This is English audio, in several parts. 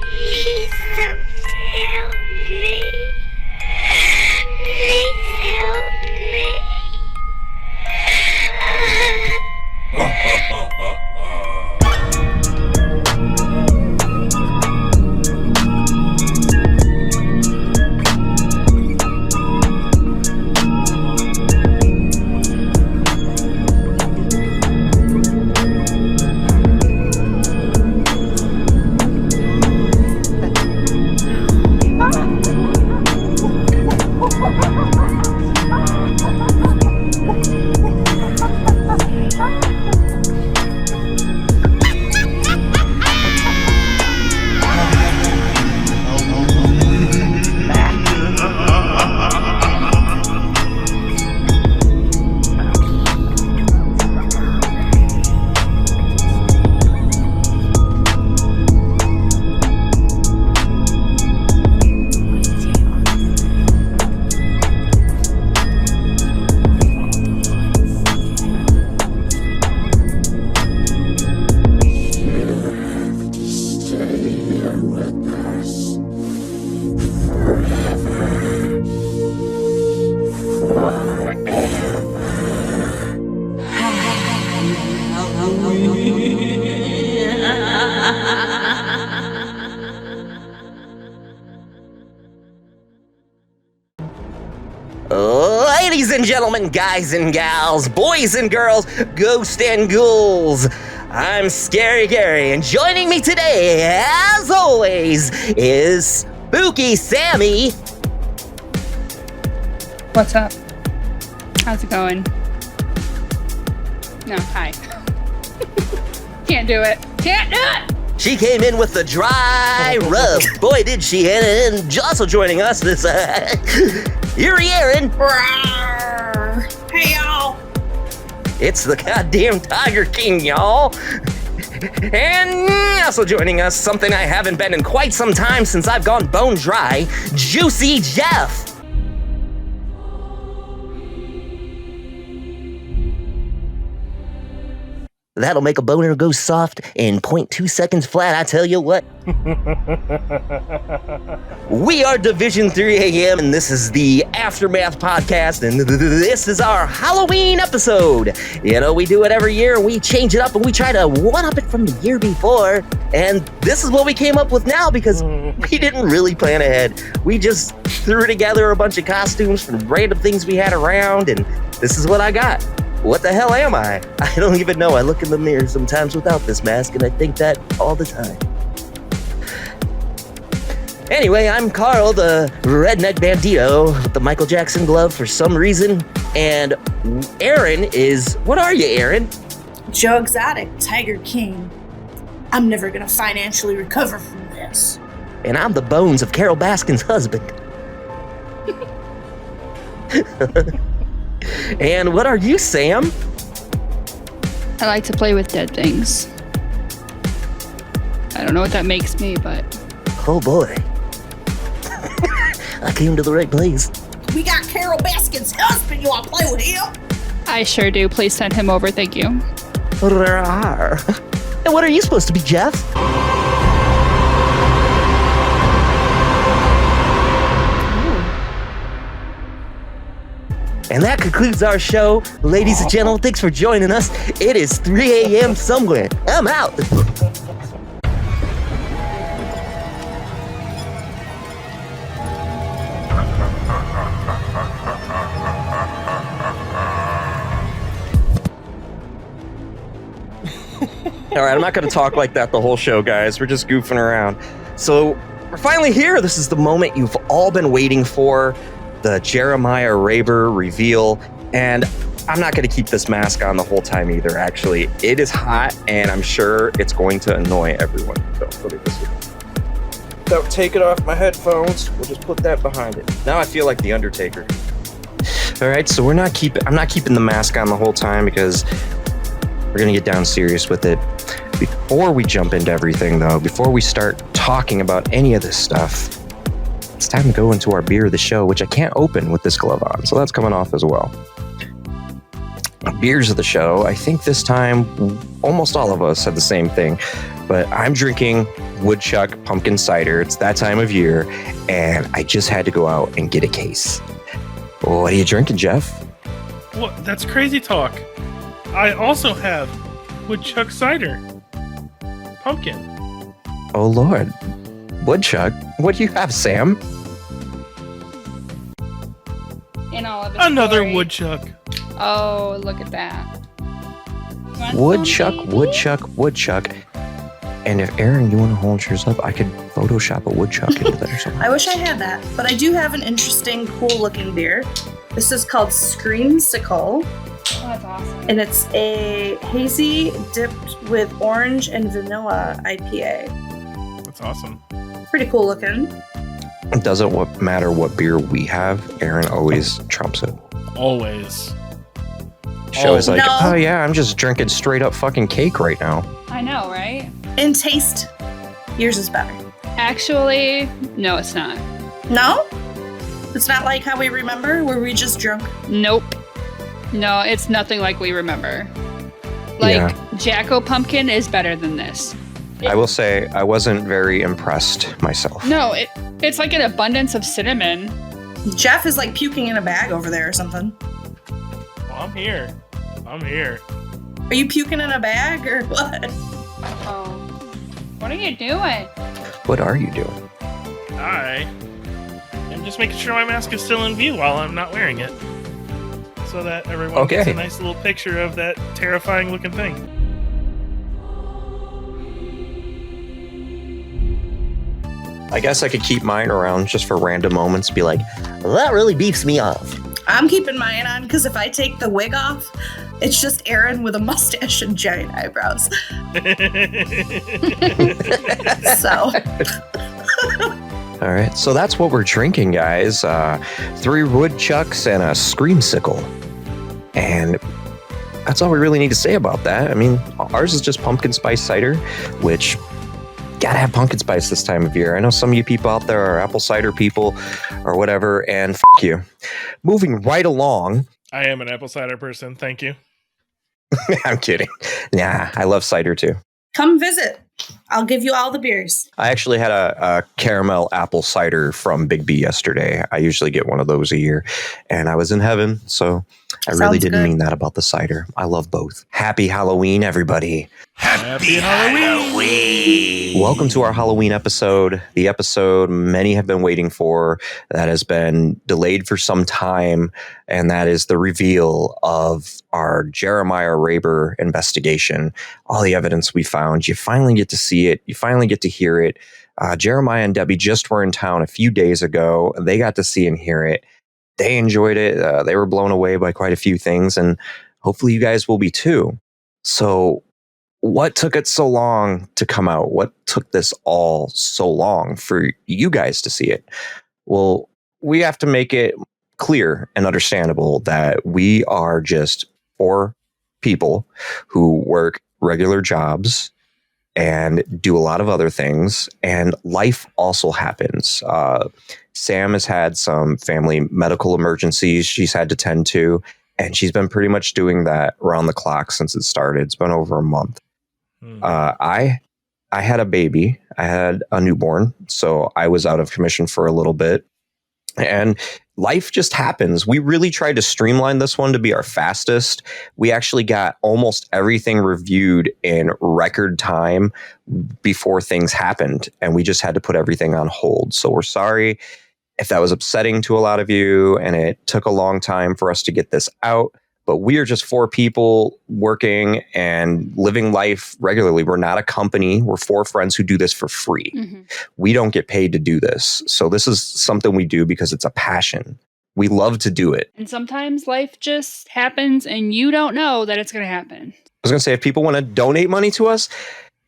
Please help me. Please help me. Ladies and gentlemen, guys and gals, boys and girls, ghosts and ghouls, I'm Scary Gary, and joining me today, as always, is Spooky Sammy. What's up? How's it going? No, hi. Can't do it. Can't do it! She came in with the dry rub. Boy, did she. And also joining us is Eerie Aaron. Hey, y'all. It's the goddamn Tiger King, y'all. And also joining us, something I haven't been in quite some time since I've gone bone dry, Juicy Jeff. That'll make a boner go soft in 0.2 seconds flat, I tell you what. We are Division 3 AM, and this is the Aftermath podcast, and this is our Halloween episode. You know, we do it every year, and we change it up, and we try to one-up it from the year before, and this is what we came up with now, because we didn't really plan ahead. We just threw together a bunch of costumes from random things we had around, and this is what I got. What the hell am I? I don't even know. I look in the mirror sometimes without this mask, and I think that all the time. Anyway, I'm Carl, the redneck bandito with the Michael Jackson glove for some reason, and Aaron is... What are you, Aaron? Joe Exotic, Tiger King. I'm never gonna financially recover from this. And I'm the bones of Carol Baskin's husband. And what are you, Sam? I like to play with dead things. I don't know what that makes me, but... Oh boy. I came to the right place. We got Carol Baskin's husband. You wanna play with him? I sure do. Please send him over, thank you. And what are you supposed to be, Jeff? And that concludes our show. Ladies and gentlemen, thanks for joining us. It is 3 a.m. somewhere. I'm out. All right, I'm not going to talk like that the whole show, guys. We're just goofing around. So we're finally here. This is the moment you've all been waiting for. The Jeremiah Raber reveal, and I'm not going to keep this mask on the whole time either, actually. It is hot, and I'm sure it's going to annoy everyone. So, look at this. Don't take it off my headphones. We'll just put that behind it. Now I feel like the Undertaker. All right, so I'm not keeping the mask on the whole time because we're going to get down serious with it. Before we jump into everything, though, before we start talking about any of this stuff, it's time to go into our beer of the show, which I can't open with this glove on, so that's coming off as well. beers of the show. I think this time almost all of us had the same thing, but I'm drinking Woodchuck pumpkin cider. It's that time of year, and I just had to go out and get a case. What are you drinking, Jeff? What? That's crazy talk. I also have Woodchuck cider. Pumpkin. Oh, Lord. Woodchuck? What do you have, Sam? In all of its Another glory. Woodchuck. Oh, look at that. You want Woodchuck, some, baby? Woodchuck, Woodchuck. And if Aaron, you want to hold yours up, I could Photoshop a woodchuck into that or something. I wish I had that, but I do have an interesting, cool-looking beer. This is called Screamsicle, Oh, that's awesome. and it's a hazy dipped with orange and vanilla IPA. That's awesome. Pretty cool looking. It doesn't matter what beer we have, Aaron always trumps it. Always. She always like, No. oh yeah, I'm just drinking straight up fucking cake right now. I know, right? In taste, yours is better. Actually, no, it's not. No? It's not like how we remember, where we just drunk. Nope. No, it's nothing like we remember. Like, Yeah. Jacko Pumpkin is better than this. I will say I wasn't very impressed myself. No, it's like an abundance of cinnamon. Jeff is like puking in a bag over there or something. Well, I'm here. I'm here. Are you puking in a bag or what? Oh. What are you doing? What are you doing? I am just making sure my mask is still in view while I'm not wearing it. So that everyone gets Okay. a nice little picture of that terrifying looking thing. I guess I could keep mine around just for random moments, be like, well, that really beefs me off. I'm keeping mine on because if I take the wig off, it's just Aaron with a mustache and giant eyebrows. So, All right, so that's what we're drinking, guys. 3 woodchucks and a screamsicle. And that's all we really need to say about that. I mean, ours is just pumpkin spice cider, which gotta have pumpkin spice this time of year. I know some of you people out there are apple cider people or whatever, and you. Moving right along. I am an apple cider person. Thank you. I'm kidding. Nah, I love cider too. come visit. I'll give you all the beers. I actually had a caramel apple cider from Big B yesterday. I usually get one of those a year, and I was in heaven. So I really Sounds didn't good. mean that about the cider. I love both. Happy Halloween, everybody. Happy Halloween! Welcome to our Halloween episode, the episode many have been waiting for, that has been delayed for some time, and that is the reveal of our Jeremiah Raber investigation. All the evidence we found, you finally get to see it, you finally get to hear it. Jeremiah and Debbie just were in town a few days ago, and they got to see and hear it. They enjoyed it. They were blown away by quite a few things, and hopefully you guys will be too. So what took it so long to come out? What took this all so long for you guys to see it? Well, we have to make it clear and understandable that we are just 4 people who work regular jobs and do a lot of other things, and life also happens. Sam has had some family medical emergencies she's had to tend to, and she's been pretty much doing that around the clock since it started. It's been over a month. I had a baby. I had a newborn, so I was out of commission for a little bit. And life just happens. We really tried to streamline this one to be our fastest. We actually got almost everything reviewed in record time before things happened, and we just had to put everything on hold. So we're sorry if that was upsetting to a lot of you, and it took a long time for us to get this out. But we are just 4 people working and living life regularly. We're not a company. We're 4 friends who do this for free. Mm-hmm. We don't get paid to do this. So this is something we do because it's a passion. We love to do it. And sometimes life just happens and you don't know that it's going to happen. I was going to say, if people want to donate money to us,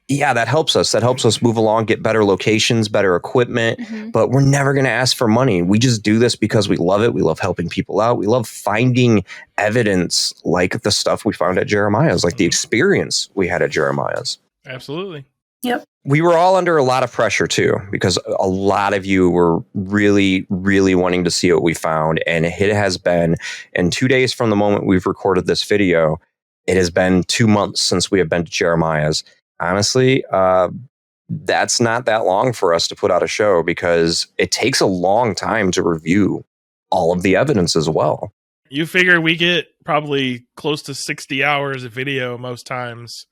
yeah, that helps us. That helps us move along, get better locations, better equipment. Mm-hmm. But we're never going to ask for money. We just do this because we love it. We love helping people out. We love finding evidence like the stuff we found at Jeremiah's, like the experience we had at Jeremiah's. Absolutely. Yep. We were all under a lot of pressure too, because a lot of you were really, really wanting to see what we found. And it has been, in 2 days from the moment we've recorded this video, it has been 2 months since we have been to Jeremiah's. Honestly, that's not that long for us to put out a show, because it takes a long time to review all of the evidence as well. You figure we get probably close to 60 hours of video most times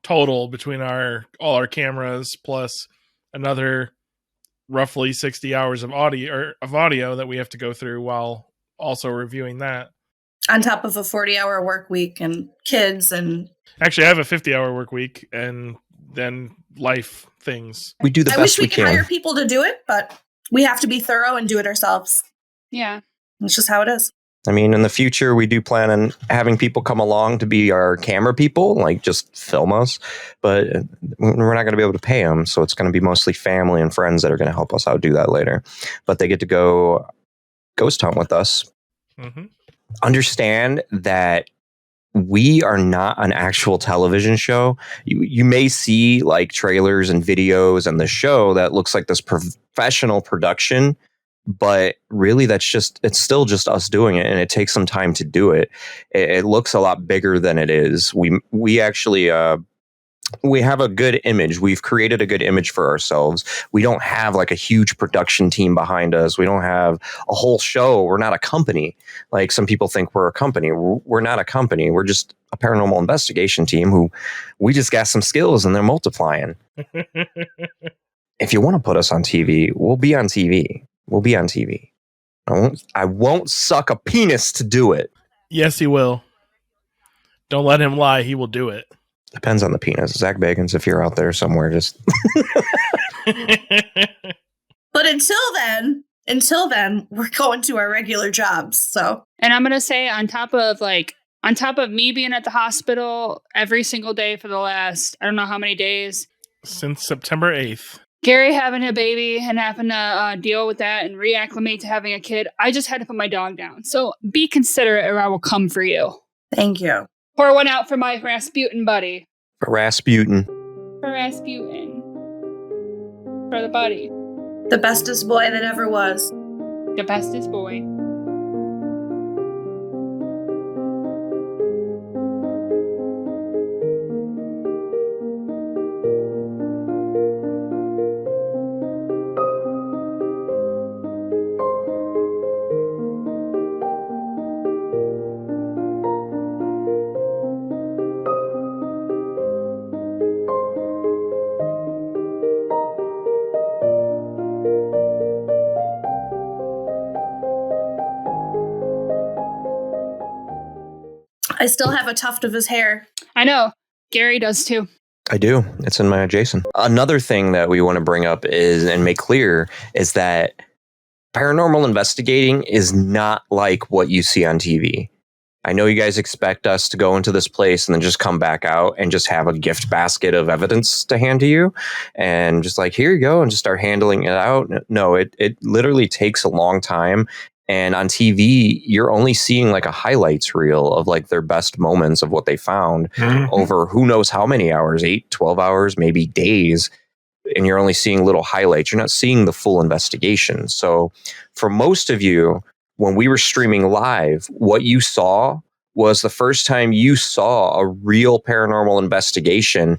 total between all our cameras, plus another roughly 60 hours of audio that we have to go through while also reviewing that. On top of a 40-hour work week and kids and... Actually, I have a 50-hour work week and then life things. We do the I best wish we we could can. hire people to do it, but we have to be thorough and do it ourselves. Yeah. It's just how it is. I mean, in the future, we do plan on having people come along to be our camera people, like just film us. But we're not going to be able to pay them. So it's going to be mostly family and friends that are going to help us out do that later. But they get to go ghost hunt with us. Mm-hmm. Understand that we are not an actual television show. You may see like trailers and videos and the show that looks like this professional production. But really, it's still just us doing it, and it takes some time to do it. It looks a lot bigger than it is. We actually we have a good image. We've created a good image for ourselves. We don't have like a huge production team behind us. We don't have a whole show. We're not a company. Like some people think we're a company. We're not a company. We're just a paranormal investigation team who we just got some skills and they're multiplying. If you want to put us on TV, we'll be on TV. We'll be on TV. I won't suck a penis to do it. Yes, he will. Don't let him lie. He will do it. Depends on the penis. Zach Bagans, if you're out there somewhere, just... But until then, we're going to our regular jobs. So, And I'm going to say on top of me being at the hospital every single day for the last, I don't know how many days. Since September 8th. Gary having a baby and having to deal with that and reacclimate to having a kid. I just had to put my dog down. So be considerate or I will come for you. thank you. Pour one out for my Rasputin buddy. For Rasputin. For Rasputin. For the buddy. The bestest boy that ever was. The bestest boy. I still have a tuft of his hair. I know. Gary does too. I do. It's in my Jason. Another thing that we want to bring up is and make clear is that paranormal investigating is not like what you see on TV. I know you guys expect us to go into this place and then just come back out and just have a gift basket of evidence to hand to you and just like, here you go, and just start handling it out. No, it literally takes a long time. And on TV, you're only seeing like a highlights reel of like their best moments of what they found over who knows how many hours, 8, 12 hours, maybe days. And you're only seeing little highlights. You're not seeing the full investigation. So for most of you, when we were streaming live, what you saw was the first time you saw a real paranormal investigation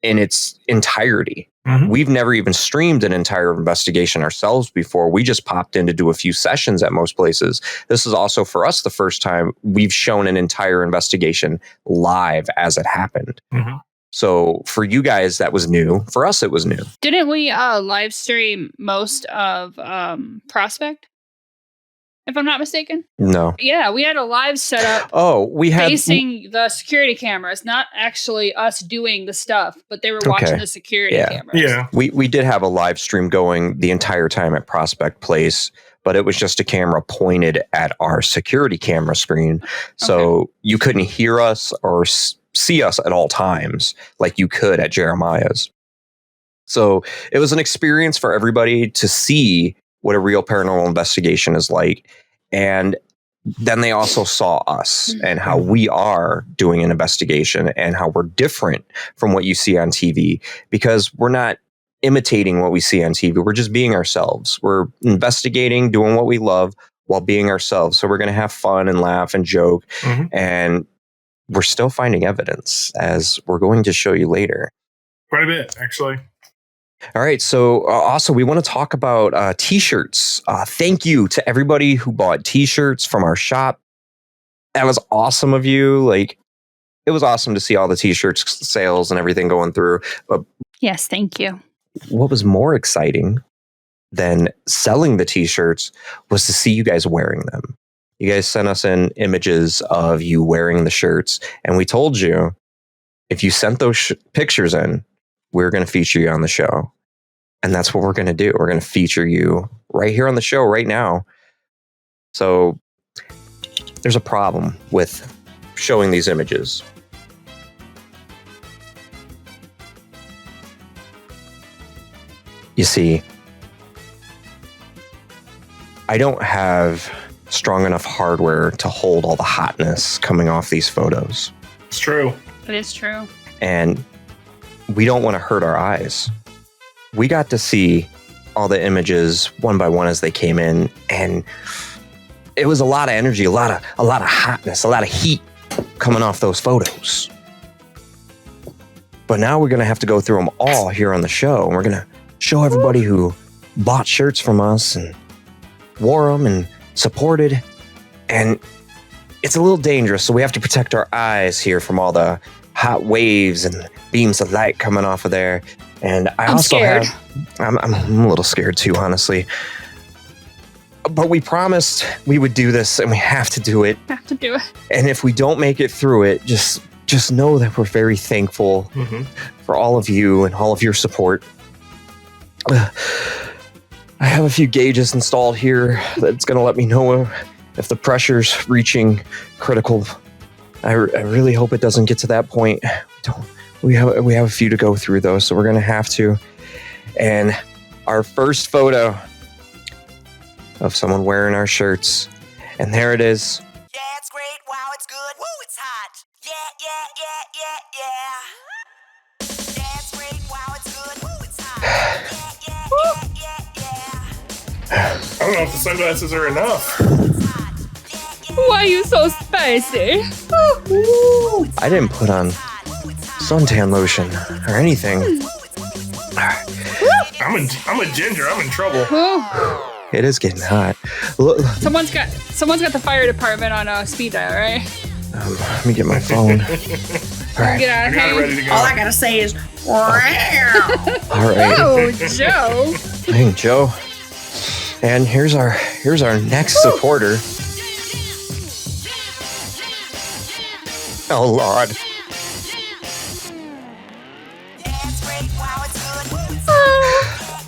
in its entirety. Mm-hmm. We've never even streamed an entire investigation ourselves before. We just popped in to do a few sessions at most places. This is also for us the first time we've shown an entire investigation live as it happened. Mm-hmm. So for you guys, that was new. For us, it was new. Didn't we live stream most of Prospect? If I'm not mistaken? No. Yeah, we had a live setup Oh, we had... facing the security cameras, not actually us doing the stuff, but they were watching the security cameras. Yeah. We did have a live stream going the entire time at Prospect Place, but it was just a camera pointed at our security camera screen. So you couldn't hear us or see us at all times like you could at Jeremiah's. So it was an experience for everybody to see what a real paranormal investigation is like. And then they also saw us and how we are doing an investigation and how we're different from what you see on TV, because we're not imitating what we see on TV. We're just being ourselves. We're investigating, doing what we love while being ourselves. So we're going to have fun and laugh and joke. And we're still finding evidence, as we're going to show you later. Quite a bit, actually. All right. So also, we want to talk about t-shirts. Thank you to everybody who bought t-shirts from our shop. That was awesome of you. Like, it was awesome to see all the t-shirts sales and everything going through. But Yes, thank you. what was more exciting than selling the t-shirts was to see you guys wearing them. You guys sent us in images of you wearing the shirts, and we told you if you sent those pictures in, we're going to feature you on the show. And that's what we're going to do. We're going to feature you right here on the show right now. So there's a problem with showing these images. You see, I don't have strong enough hardware to hold all the hotness coming off these photos. It's true. It is true. And we don't want to hurt our eyes. We got to see all the images one by one as they came in, and it was a lot of energy, a lot of hotness, a lot of heat coming off those photos. But now we're going to have to go through them all here on the show, and we're going to show everybody who bought shirts from us and wore them and supported. And it's a little dangerous, so we have to protect our eyes here from all the hot waves and beams of light coming off of there. And I'm scared. I'm a little scared too, honestly. But we promised we would do this, and we have to do it. Have to do it. And if we don't make it through it, just know that we're very thankful for all of you and all of your support. I have a few gauges installed here that's going to let me know if the pressure's reaching critical. I really hope it doesn't get to that point. We have a few to go through, though, so we're going to have to. And our first photo of someone wearing our shirts. And there it is. Yeah, it's great. Wow, it's good. Woo, it's hot. Yeah. Yeah, it's great. Wow, it's good. Woo, it's hot. Yeah. I don't know if the sunglasses are enough. Why are you so spicy? I didn't put on suntan lotion or anything. I'm a ginger. I'm in trouble. Oh, It is getting hot. Look, someone's got the fire department on speed dial, right? let me get my phone. All right. Get out I of got it here. ready to go. All I gotta say is, All right. Oh, Joe. Hey, Joe. And here's our next supporter. Oh, Lord.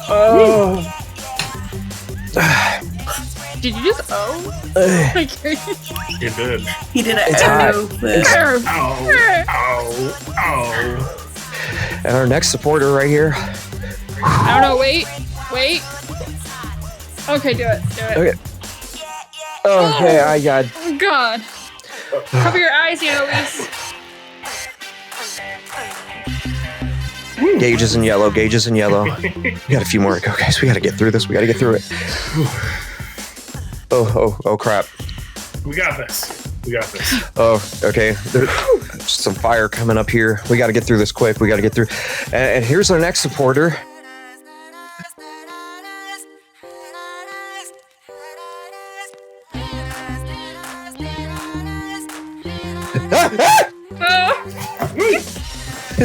Oh. Did you just like You did. he did It's a hot. Ow. And our next supporter right here. I don't know. Wait. Okay, do it. Okay. Okay, I got. Oh God. Cover your eyes, Luis. Gauges in yellow. We got a few more to go, guys. We got to get through this. We got to get through it. Oh, crap. We got this. Oh, okay. There's some fire coming up here. We got to get through this quick. We got to get through. And here's our next supporter.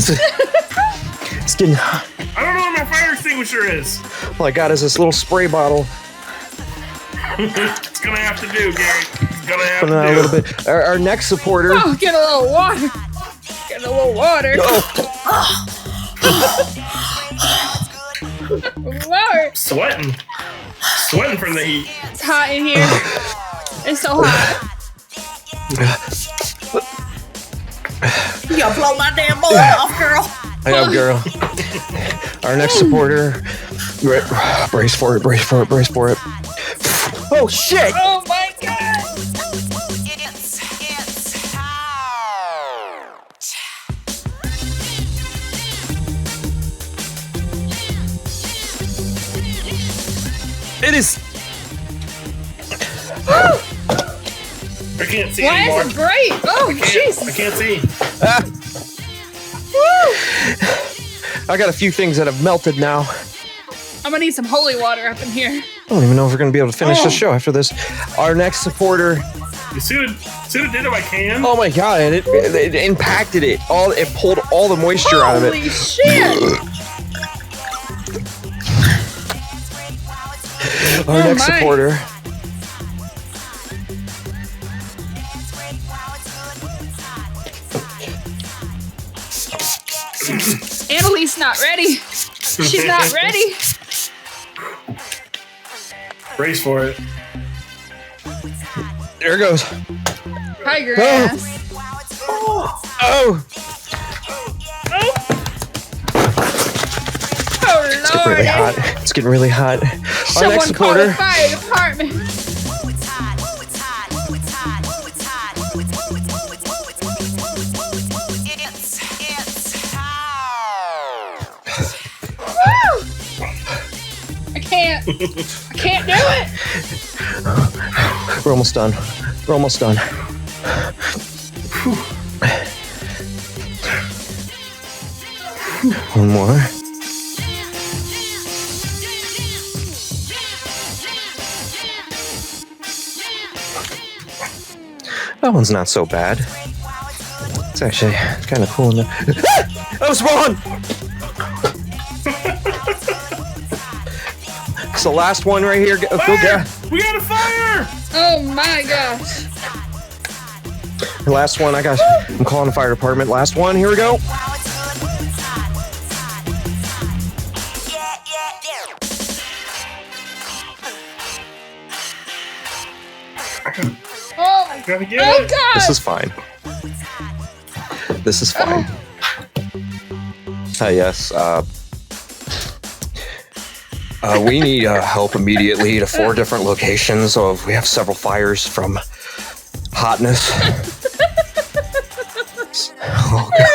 It's getting hot. I don't know where my fire extinguisher is. All I got is this little spray bottle. It's gonna have to do, Gary. It's gonna have Put it on a to do. little bit. Our next supporter. Oh, get a little water. Water. Sweating from the heat. It's hot in here. It's so hot. You blow my damn boy off, girl. I know, girl. Our next supporter. Brace for it. Oh, shit. Oh my God. It is. I can't see Why anymore. is it bright? Oh, I Jesus. can't see. I got a few things that have melted now. I'm gonna need some holy water up in here. I don't even know if we're going to be able to finish Oh. the show after this. Our next supporter. You see what did to my can? Oh my god! It impacted it. It pulled all the moisture out of it. Holy shit! Our next my. supporter. Annalise not ready. She's not ready. Brace for it. There it goes. Tiger Oh. ass. Oh! Oh It's getting lord. really hot. It's getting really hot. Our Someone next call the supporter. fire department. I can't do it. We're almost done. We're almost done. One more. That one's not so bad. It's actually kind of cool. That was wrong! It's the last one right here. Go Fire! get. We got a fire! Oh my gosh. The last one. I'm calling the fire department. Last one. Here we go. Oh, Gotta get oh it. god. This is fine. This is fine. Yes. We need help immediately to 4 different locations. So we have several fires from hotness. Oh, God.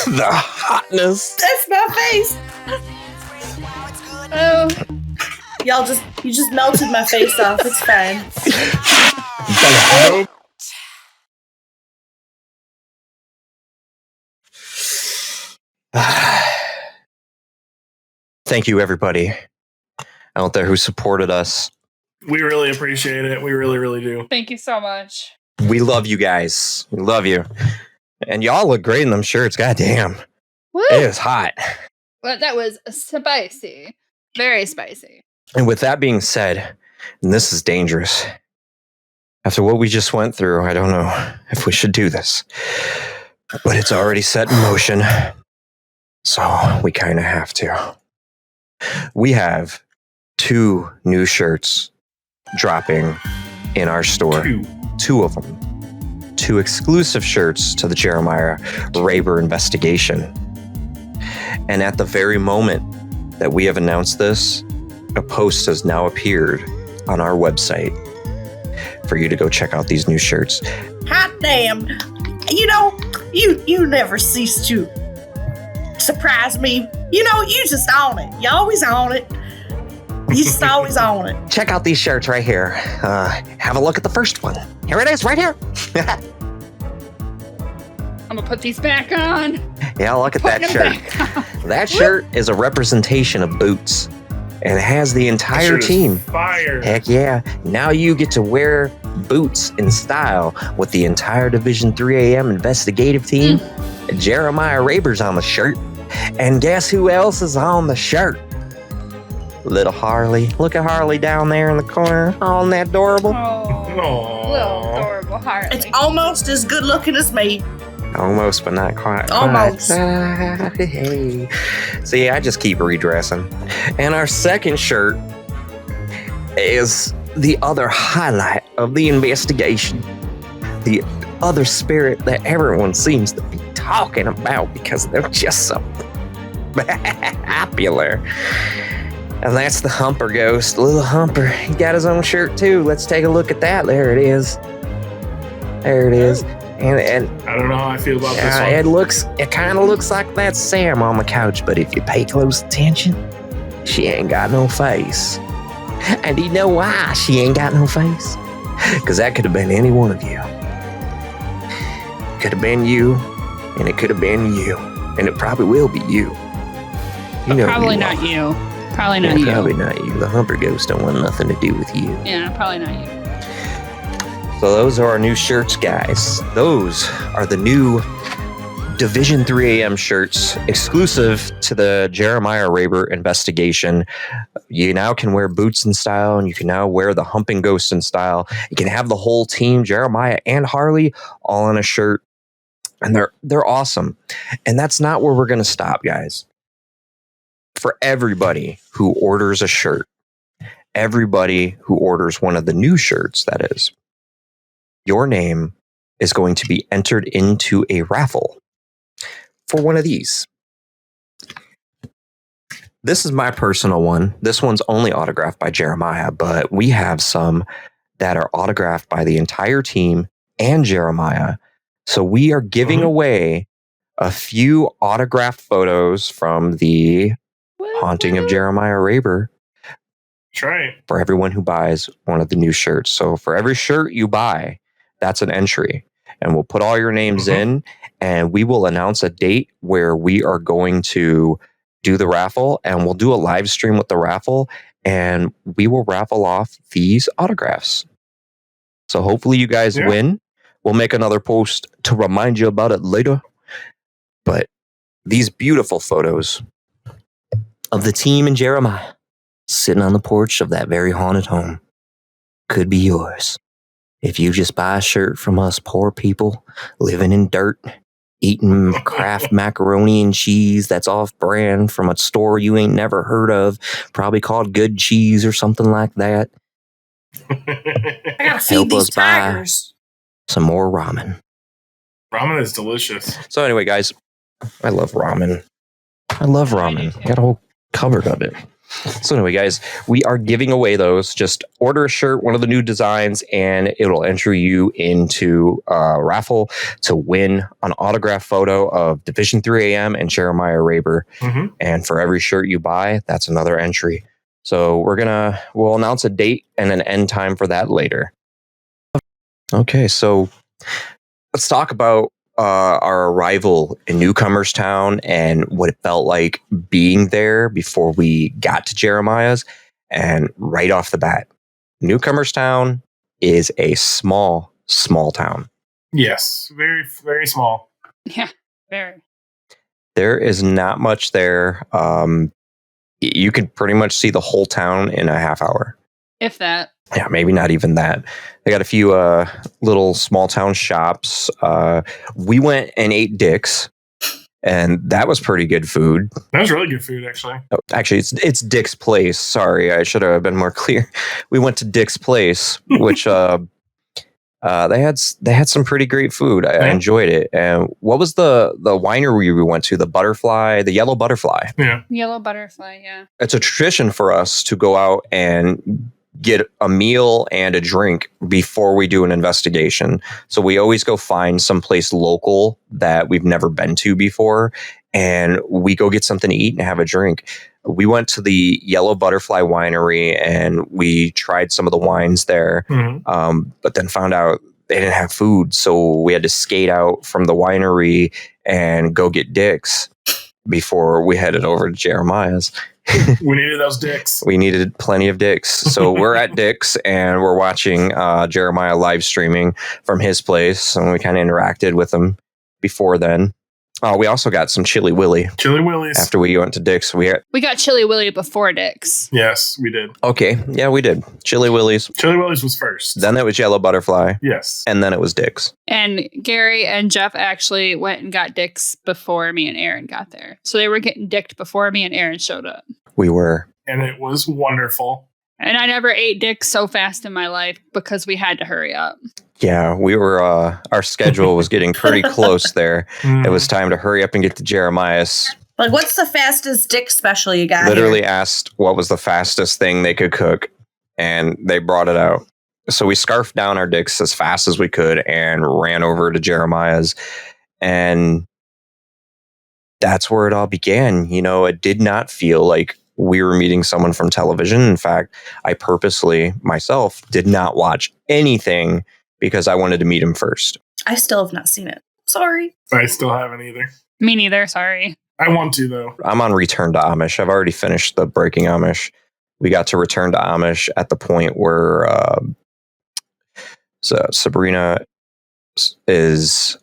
The hotness. That's my face. Oh, You just melted my face off. It's fine. Nope. Thank you, everybody out there who supported us. We really appreciate it. We really, really do. thank you so much. We love you guys. We love you. And y'all look great in them shirts. God damn. Woo. It is hot. Well, that was spicy. Very spicy. And with that being said, and this is dangerous, after what we just went through, I don't know if we should do this. But it's already set in motion. So we kind of have to. We have 2 new shirts dropping in our store. 2 of them. 2 exclusive shirts to the Jeremiah Raber investigation. And at the very moment that we have announced this, a post has now appeared on our website for you to go check out these new shirts. Hot damn. You know, you never cease to surprise me. You know, you just own it. You always own it. You just always own it. Check out these shirts right here. Have a look at the first one. Here it is, right here. I'm gonna put these back on. Yeah, look at that Putting them shirt. back on. That shirt is a representation of Boots, and it has the entire Shirt is team. Fire. Heck yeah. Now you get to wear Boots in style with the entire Division 3 AM investigative team. Jeremiah Raber's on the shirt. And guess who else is on the shirt? Little Harley. Look at Harley down there in the corner. Oh, isn't that adorable? Oh, Aww. little adorable Harley. It's almost as good looking as me. Almost, but not quite. Almost. Hey. See, I just keep redressing. And our second shirt is the other highlight of the investigation. The other spirit that everyone seems to be talking about because they're just so popular. And that's the Humper Ghost. Little Humper. He got his own shirt too. Let's take a look at that. There it is. There it is. And I don't know how I feel about this one. it kind of looks like that Sam on the couch, but if you pay close attention, she ain't got no face. And do you know why she ain't got no face? Because that could have been any one of you. Could have been you, and it could have been you, and it probably will be you. You know Probably you not are. you. Probably not Yeah, you. probably not you. The Humper Ghost don't want nothing to do with you. Yeah, probably not you. So those are our new shirts, guys. Those are the new Division 3 AM shirts, exclusive to the Jeremiah Raber investigation. You now can wear boots in style, and you can now wear the Humping Ghost in style. You can have the whole team, Jeremiah and Harley, all on a shirt, and they're awesome. And that's not where we're going to stop, guys. For everybody who orders a shirt, everybody who orders one of the new shirts, that is, your name is going to be entered into a raffle for one of these. This is my personal one. This one's only autographed by Jeremiah, but we have some that are autographed by the entire team and Jeremiah. So we are giving away a few autographed photos from the Haunting of Jeremiah Raber That's right. for everyone who buys one of the new shirts. So for every shirt you buy, that's an entry. And we'll put all your names in, and we will announce a date where we are going to do the raffle, and we'll do a live stream with the raffle, and we will raffle off these autographs. So hopefully you guys win. We'll make another post to remind you about it later. But these beautiful photos of the team and Jeremiah sitting on the porch of that very haunted home could be yours. If you just buy a shirt from us poor people living in dirt, eating Kraft macaroni and cheese that's off brand from a store you ain't never heard of, probably called Good Cheese or something like that, I gotta feed help these us buy tigers. some more ramen. Ramen is delicious. So anyway, guys, I love ramen. I love ramen. I got a whole cupboard of it. So anyway, guys, we are giving away those. Just order a shirt, one of the new designs, and it'll enter you into a raffle to win an autographed photo of Division 3 AM and Jeremiah Raber. And for every shirt you buy, that's another entry. So we'll announce a date and an end time for that later. Okay, so let's talk about our arrival in Newcomers Town and what it felt like being there before we got to Jeremiah's. And right off the bat, Newcomers Town is a small town. Yes, very, very small. Yeah, very. There is not much there. You could pretty much see the whole town in a half hour. If that. Yeah, maybe not even that. They got a few little small town shops. We went and ate Dick's, and that was pretty good food. That was really good food, actually. Oh, actually, it's Dick's Place. Sorry, I should have been more clear. We went to Dick's Place, which they had some pretty great food. I enjoyed it. And what was the winery we went to? The Yellow Butterfly. Yeah. Yellow butterfly, yeah. It's a tradition for us to go out and get a meal and a drink before we do an investigation. So we always go find someplace local that we've never been to before, and we go get something to eat and have a drink. We went to the Yellow Butterfly Winery and we tried some of the wines there, but then found out they didn't have food. So we had to skate out from the winery and go get Dick's before we headed over to Jeremiah's. We needed those Dicks. We needed plenty of Dicks. So we're at Dick's and we're watching Jeremiah live streaming from his place. And we kind of interacted with him before then. We also got some Chili Willy. Chili Willies. After we went to Dick's. We got Chili Willy before Dick's. Yes, we did. Okay. Yeah, we did. Chili Willy's. Chili Willies was first. Then it was Yellow Butterfly. Yes. And then it was Dick's. And Gary and Jeff actually went and got Dick's before me and Aaron got there. So they were getting dicked before me and Aaron showed up. We were. And it was wonderful. And I never ate Dick's so fast in my life because we had to hurry up. Yeah, we were, our schedule was getting pretty close there. It was time to hurry up and get to Jeremiah's. Like, what's the fastest Dick special you got? Literally here? asked what was the fastest thing they could cook, and they brought it out. So we scarfed down our Dicks as fast as we could and ran over to Jeremiah's. And that's where it all began. You know, it did not feel like we were meeting someone from television. In fact, I purposely myself did not watch anything because I wanted to meet him first. I still have not seen it. Sorry. I still haven't either. Me neither. Sorry. I want to, though. I'm on Return to Amish. I've already finished the Breaking Amish. We got to Return to Amish at the point where so Sabrina is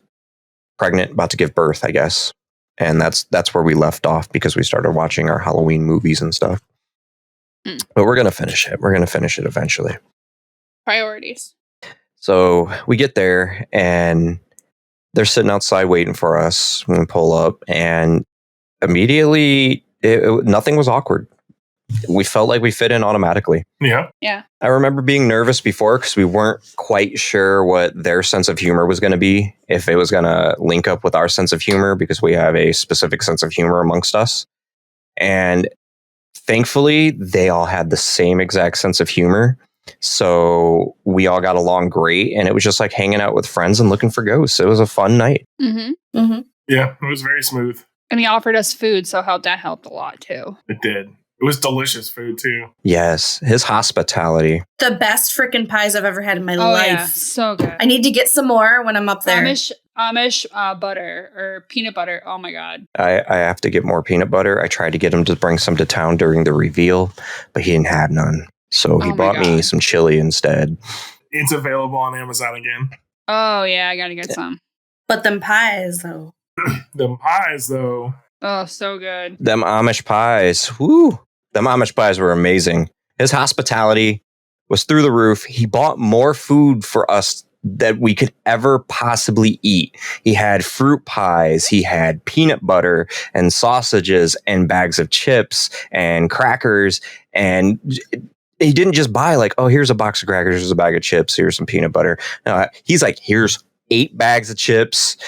pregnant, about to give birth, I guess. And that's where we left off because we started watching our Halloween movies and stuff. But we're going to finish it. We're going to finish it eventually. Priorities. So we get there and they're sitting outside waiting for us when we pull up, and immediately nothing was awkward. We felt like we fit in automatically. Yeah. Yeah. I remember being nervous before because we weren't quite sure what their sense of humor was going to be, if it was going to link up with our sense of humor, because we have a specific sense of humor amongst us. And thankfully, they all had the same exact sense of humor. So we all got along great, and it was just like hanging out with friends and looking for ghosts. It was a fun night. Mm-hmm. Mm-hmm. Yeah, it was very smooth. And he offered us food, so that helped a lot too. It did. It was delicious food, too. Yes, his hospitality. The best freaking pies I've ever had in my Oh life. yeah, so good. I need to get some more when I'm up there. Amish butter or peanut butter. Oh my god. I have to get more peanut butter. I tried to get him to bring some to town during the reveal, but he didn't have none. So he Oh my bought me God. some chili instead. It's available on Amazon again. Oh yeah, I gotta get some. But them pies, though. Them pies, though. Oh, so good. Them Amish pies. Woo! Them Amish pies were amazing. His hospitality was through the roof. He bought more food for us that we could ever possibly eat. He had fruit pies, he had peanut butter and sausages and bags of chips and crackers, and he didn't just buy like, oh, here's a box of crackers, here's a bag of chips, here's some peanut butter. No, he's like, here's 8 bags of chips,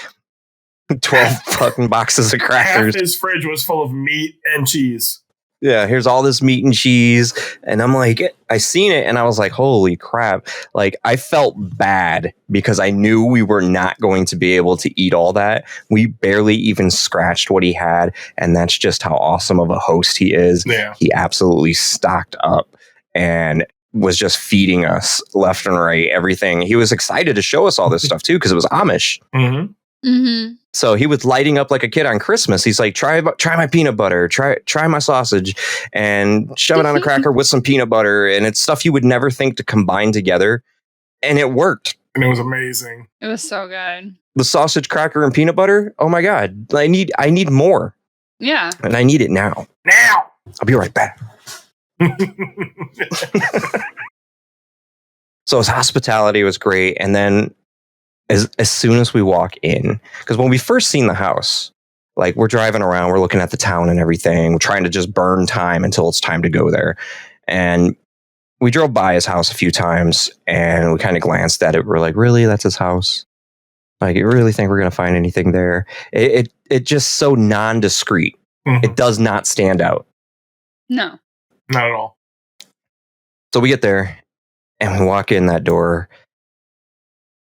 12 fucking boxes of crackers. Half his fridge was full of meat and cheese. Yeah, here's all this meat and cheese. And I'm like, I seen it and I was like, holy crap. Like, I felt bad because I knew we were not going to be able to eat all that. We barely even scratched what he had. And that's just how awesome of a host he is. Yeah. He absolutely stocked up and was just feeding us left and right, everything. He was excited to show us all this stuff too, because it was Amish. Mm-hmm. Mm-hmm. So he was lighting up like a kid on Christmas. He's like, try my peanut butter, try my sausage, and shove it on a cracker with some peanut butter. And it's stuff you would never think to combine together. And it worked. And it was amazing. It was so good. The sausage, cracker, and peanut butter. Oh my God. I need more. Yeah. And I need it now. Now! I'll be right back. So his hospitality was great. And then as soon as we walk in, because when we first seen the house, like we're driving around, we're looking at the town and everything, we're trying to just burn time until it's time to go there. And we drove by his house a few times and we kind of glanced at it. We're like, really? That's his house? Like, you really think we're going to find anything there? It just so nondescript. Mhm. It does not stand out. No. Not at all. So we get there and we walk in that door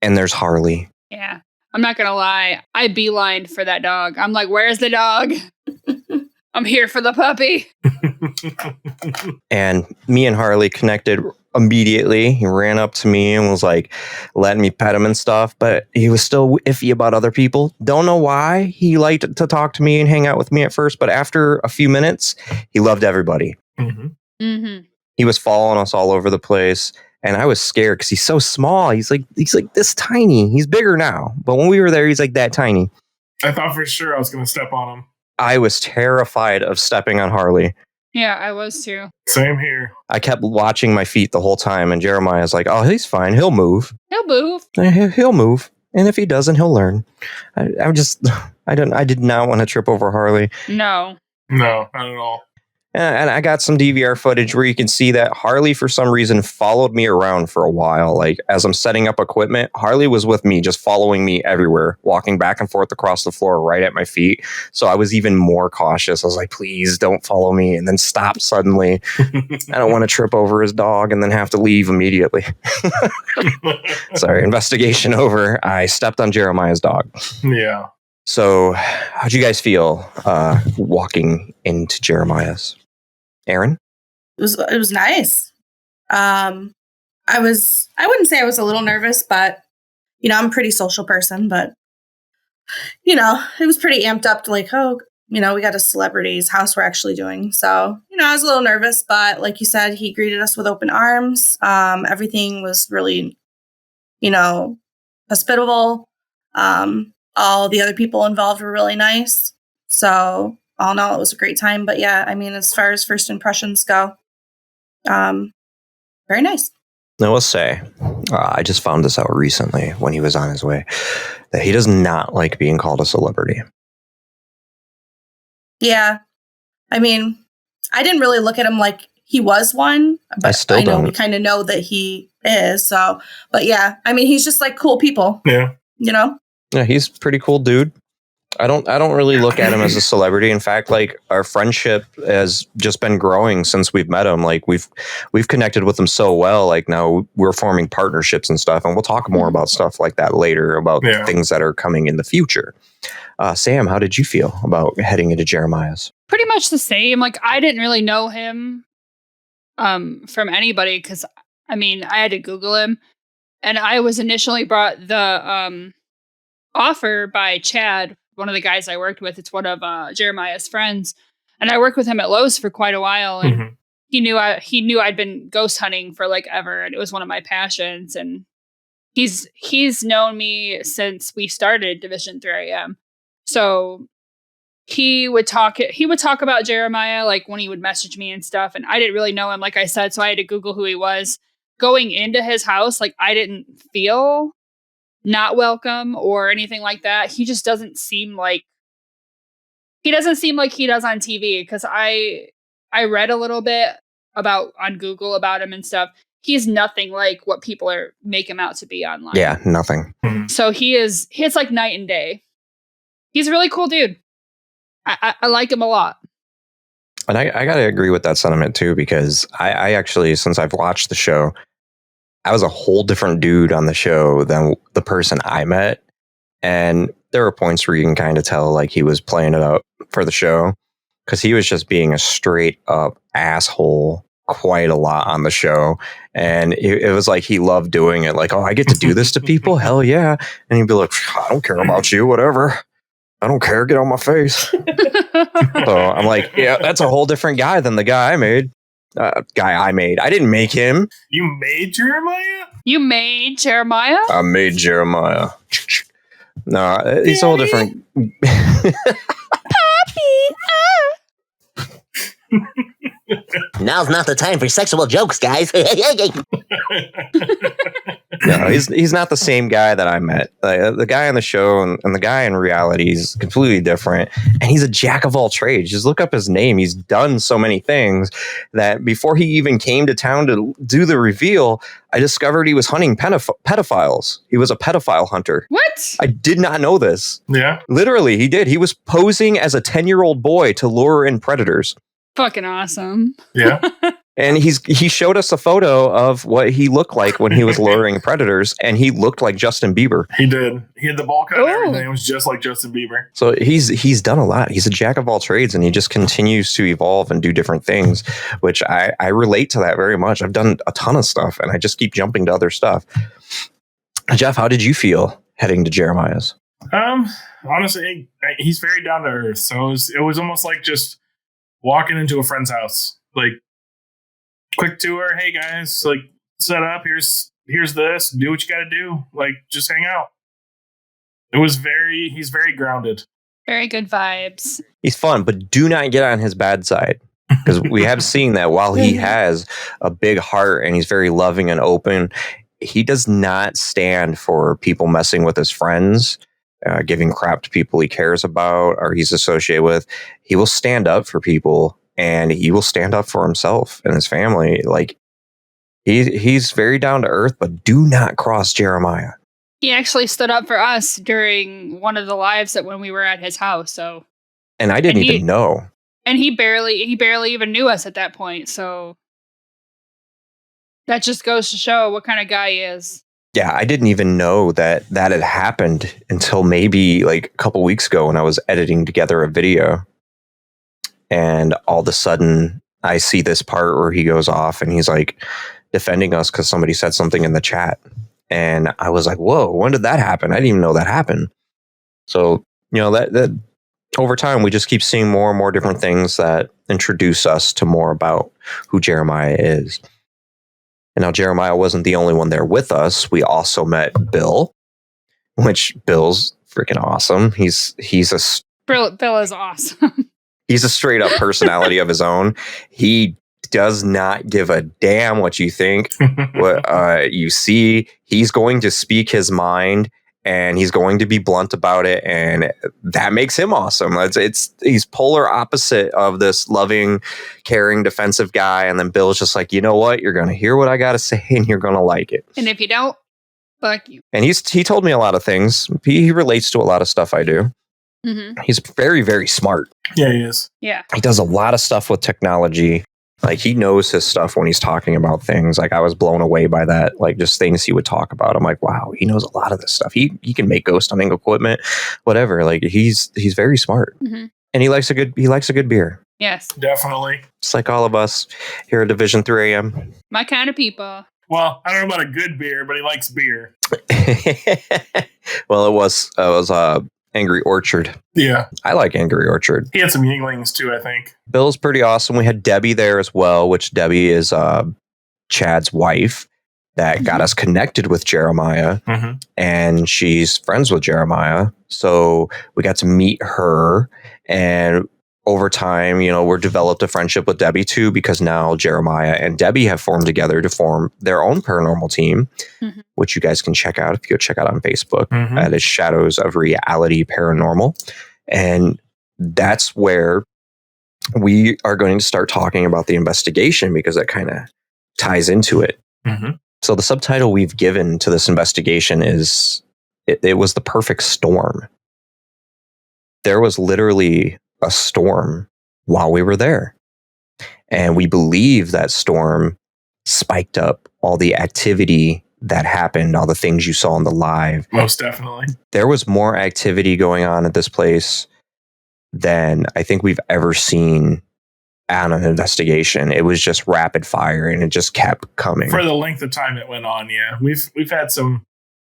and there's Harley. Yeah. I'm not gonna lie. I beelined for that dog. I'm like, where's the dog? I'm here for the puppy. And me and Harley connected immediately. He ran up to me and was like letting me pet him and stuff, but he was still iffy about other people. Don't know why. He liked to talk to me and hang out with me at first, but after a few minutes, he loved everybody. Mm-hmm. Mm-hmm. He was following us all over the place. And I was scared because he's so small. He's like this tiny. He's bigger now. But when we were there, he's like that tiny. I thought for sure I was going to step on him. I was terrified of stepping on Harley. Yeah, I was too. Same here. I kept watching my feet the whole time. And Jeremiah's like, oh, he's fine. He'll move. He'll move. He'll move. And if he doesn't, he'll learn. I did not want to trip over Harley. No. No, not at all. And I got some DVR footage where you can see that Harley, for some reason, followed me around for a while. Like, as I'm setting up equipment, Harley was with me, just following me everywhere, walking back and forth across the floor right at my feet. So I was even more cautious. I was like, please don't follow me, and then stop suddenly. I don't want to trip over his dog and then have to leave immediately. Sorry, investigation over. I stepped on Jeremiah's dog. Yeah. So how'd you guys feel walking into Jeremiah's? Aaron? It was nice. I wouldn't say I was a little nervous, but I'm a pretty social person, but it was pretty amped up to like, oh, we got a celebrity's house we're actually doing. So, I was a little nervous, but like you said, he greeted us with open arms. Everything was really, hospitable. All the other people involved were really nice. So all in all, it was a great time. But yeah, I mean, as far as first impressions go, very nice. I will say, I just found this out recently when he was on his way, that he does not like being called a celebrity. Yeah. I mean, I didn't really look at him like he was one, but I still know don't. we kind of know that he is. So, but yeah, I mean, he's just like cool people. Yeah. Yeah, he's a pretty cool dude. I don't really look at him as a celebrity. In fact, like our friendship has just been growing since we've met him. Like we've connected with him so well. Like now we're forming partnerships and stuff, and we'll talk more about stuff like that later about things that are coming in the future. Sam, how did you feel about heading into Jeremiah's? Pretty much the same. Like I didn't really know him from anybody because I mean I had to Google him, and I was initially brought the offer by Chad, one of the guys I worked with. It's one of Jeremiah's friends, and I worked with him at Lowe's for quite a while, and he knew I'd been ghost hunting for like ever, and it was one of my passions. And he's known me since we started Division 3am. So he would talk about Jeremiah like when he would message me and stuff, and I didn't really know him, like I said, so I had to Google who he was. Going into his house, like I didn't feel not welcome or anything like that. He just doesn't seem like he does on TV, because I read a little bit on Google about him and stuff. He's nothing like what people make him out to be online. Yeah, nothing. So it's like night and day. He's a really cool dude. I like him a lot. And I gotta agree with that sentiment too, because I actually, since I've watched the show, I was a whole different dude on the show than the person I met. And there were points where you can kind of tell like he was playing it up for the show, because he was just being a straight up asshole quite a lot on the show. And it was like he loved doing it. Like, oh, I get to do this to people? Hell yeah. And he'd be like, I don't care about you, whatever. I don't care. Get on my face. So I'm like, yeah, that's a whole different guy than the guy I made. I didn't make him. You made Jeremiah? You made Jeremiah? I made Jeremiah. No, he's a whole different. Now's not the time for sexual jokes, guys. No, he's not the same guy that I met. The guy on the show and the guy in reality is completely different. And he's a jack of all trades. Just look up his name. He's done so many things that before he even came to town to do the reveal, I discovered he was hunting pedophiles. He was a pedophile hunter. What? I did not know this. Yeah. Literally, he did. He was posing as a 10-year-old boy to lure in predators. Fucking awesome. Yeah. And he showed us a photo of what he looked like when he was luring predators, and he looked like Justin Bieber. He did. He had the ball cut and everything. It was just like Justin Bieber. So he's done a lot. He's a jack of all trades, and he just continues to evolve and do different things, which I relate to that very much. I've done a ton of stuff, and I just keep jumping to other stuff. Jeff, how did you feel heading to Jeremiah's? Honestly, he's very down to earth. So it was almost like just walking into a friend's house. Like, quick tour. Hey guys, like set up. Here's this. Do what you got to do. Like just hang out. He's very grounded. Very good vibes. He's fun, but do not get on his bad side, because we have seen that while he has a big heart and he's very loving and open, he does not stand for people messing with his friends, giving crap to people he cares about or he's associated with. He will stand up for people. And he will stand up for himself and his family. Like he's very down to earth, but do not cross Jeremiah. He actually stood up for us during one of the lives when we were at his house. So, and I didn't even know. And he barely even knew us at that point. So that just goes to show what kind of guy he is. Yeah, I didn't even know that had happened until maybe like a couple weeks ago when I was editing together a video. And all of a sudden, I see this part where he goes off and he's like defending us because somebody said something in the chat. And I was like, whoa, when did that happen? I didn't even know that happened. So, that over time, we just keep seeing more and more different things that introduce us to more about who Jeremiah is. And now Jeremiah wasn't the only one there with us. We also met Bill, which Bill's freaking awesome. He's a Bill is awesome. he's a straight up personality of his own. He does not give a damn what you think, what you see. He's going to speak his mind, and he's going to be blunt about it, and that makes him awesome. He's polar opposite of this loving, caring, defensive guy, and then Bill's just like, you know what? You're going to hear what I got to say, and you're going to like it. And if you don't, fuck you. And he told me a lot of things. He relates to a lot of stuff I do. Mm-hmm. He's very, very smart. Yeah, he is. Yeah. He does a lot of stuff with technology. Like, he knows his stuff when he's talking about things. Like, I was blown away by that. Like, just things he would talk about. I'm like, wow, he knows a lot of this stuff. He can make ghost hunting equipment, whatever. Like, he's very smart. Mm-hmm. And he likes a good beer. Yes. Definitely. Just like all of us here at Division 3 AM. My kind of people. Well, I don't know about a good beer, but he likes beer. Well, it was Angry Orchard. Yeah. I like Angry Orchard. He had some Yinglings too, I think. Bill's pretty awesome. We had Debbie there as well, which Debbie is Chad's wife that got us connected with Jeremiah. Mm-hmm. And she's friends with Jeremiah. So we got to meet her. And over time, we're developed a friendship with Debbie too, because now Jeremiah and Debbie have formed together to form their own paranormal team, which you guys can check out if you go check out on Facebook. That is Shadows of Reality Paranormal. And that's where we are going to start talking about the investigation, because that kind of ties into it. Mm-hmm. So the subtitle we've given to this investigation is, it was the perfect storm. There was literally a storm while we were there. And we believe that storm spiked up all the activity that happened, all the things you saw in the live. Most definitely. There was more activity going on at this place than I think we've ever seen on an investigation. It was just rapid fire, and it just kept coming. For the length of time it went on, yeah. We've had some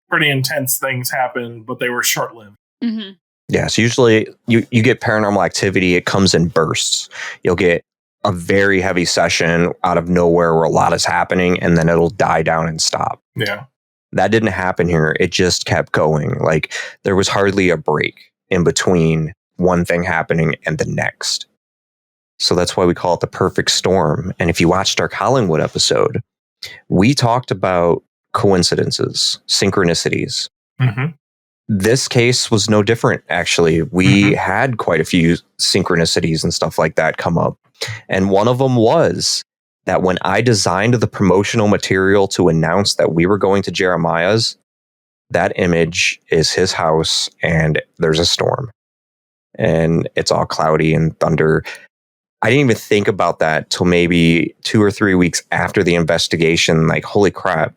pretty intense things happen, but they were short-lived. Mm-hmm. Yeah, so usually you get paranormal activity, it comes in bursts. You'll get a very heavy session out of nowhere where a lot is happening, and then it'll die down and stop. Yeah. That didn't happen here. It just kept going. Like, there was hardly a break in between one thing happening and the next. So that's why we call it the perfect storm. And if you watched our Collingwood episode, we talked about coincidences, synchronicities. Mm-hmm. This case was no different, actually. We had quite a few synchronicities and stuff like that come up. And one of them was that when I designed the promotional material to announce that we were going to Jeremiah's, that image is his house, and there's a storm. And it's all cloudy and thunder. I didn't even think about that till maybe 2 or 3 weeks after the investigation. Like, holy crap.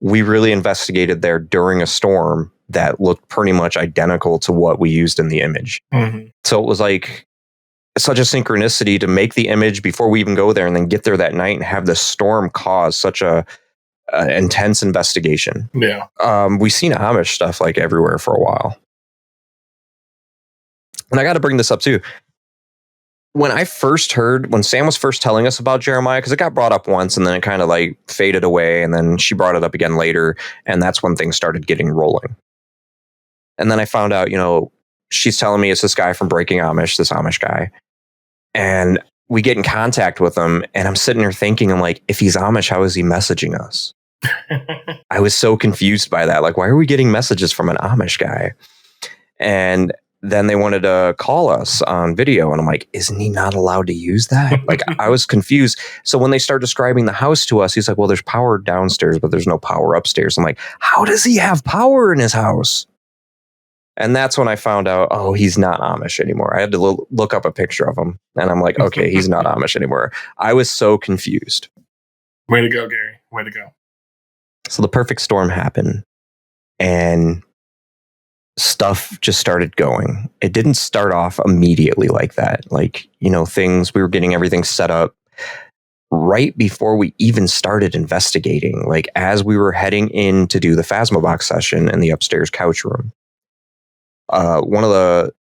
We really investigated there during a storm that looked pretty much identical to what we used in the image. Mm-hmm. So it was like such a synchronicity to make the image before we even go there, and then get there that night and have the storm cause such a intense investigation. Yeah. We've seen Amish stuff like everywhere for a while. And I got to bring this up too. When Sam was first telling us about Jeremiah, because it got brought up once and then it kind of like faded away, and then she brought it up again later, and that's when things started getting rolling. And then I found out, she's telling me it's this guy from Breaking Amish, this Amish guy. And we get in contact with him, and I'm sitting there thinking, I'm like, if he's Amish, how is he messaging us? I was so confused by that. Like, why are we getting messages from an Amish guy? And then they wanted to call us on video, and I'm like, isn't he not allowed to use that? Like, I was confused. So when they start describing the house to us, he's like, well, there's power downstairs, but there's no power upstairs. I'm like, how does he have power in his house? And that's when I found out, oh, he's not Amish anymore. I had to look up a picture of him, and I'm like, okay, he's not Amish anymore. I was so confused. Way to go, Gary. Way to go. So the perfect storm happened, and stuff just started going. It didn't start off immediately like that. Like, we were getting everything set up. right before we even started investigating, like as we were heading in to do the Phasmobox session in the upstairs couch room, one of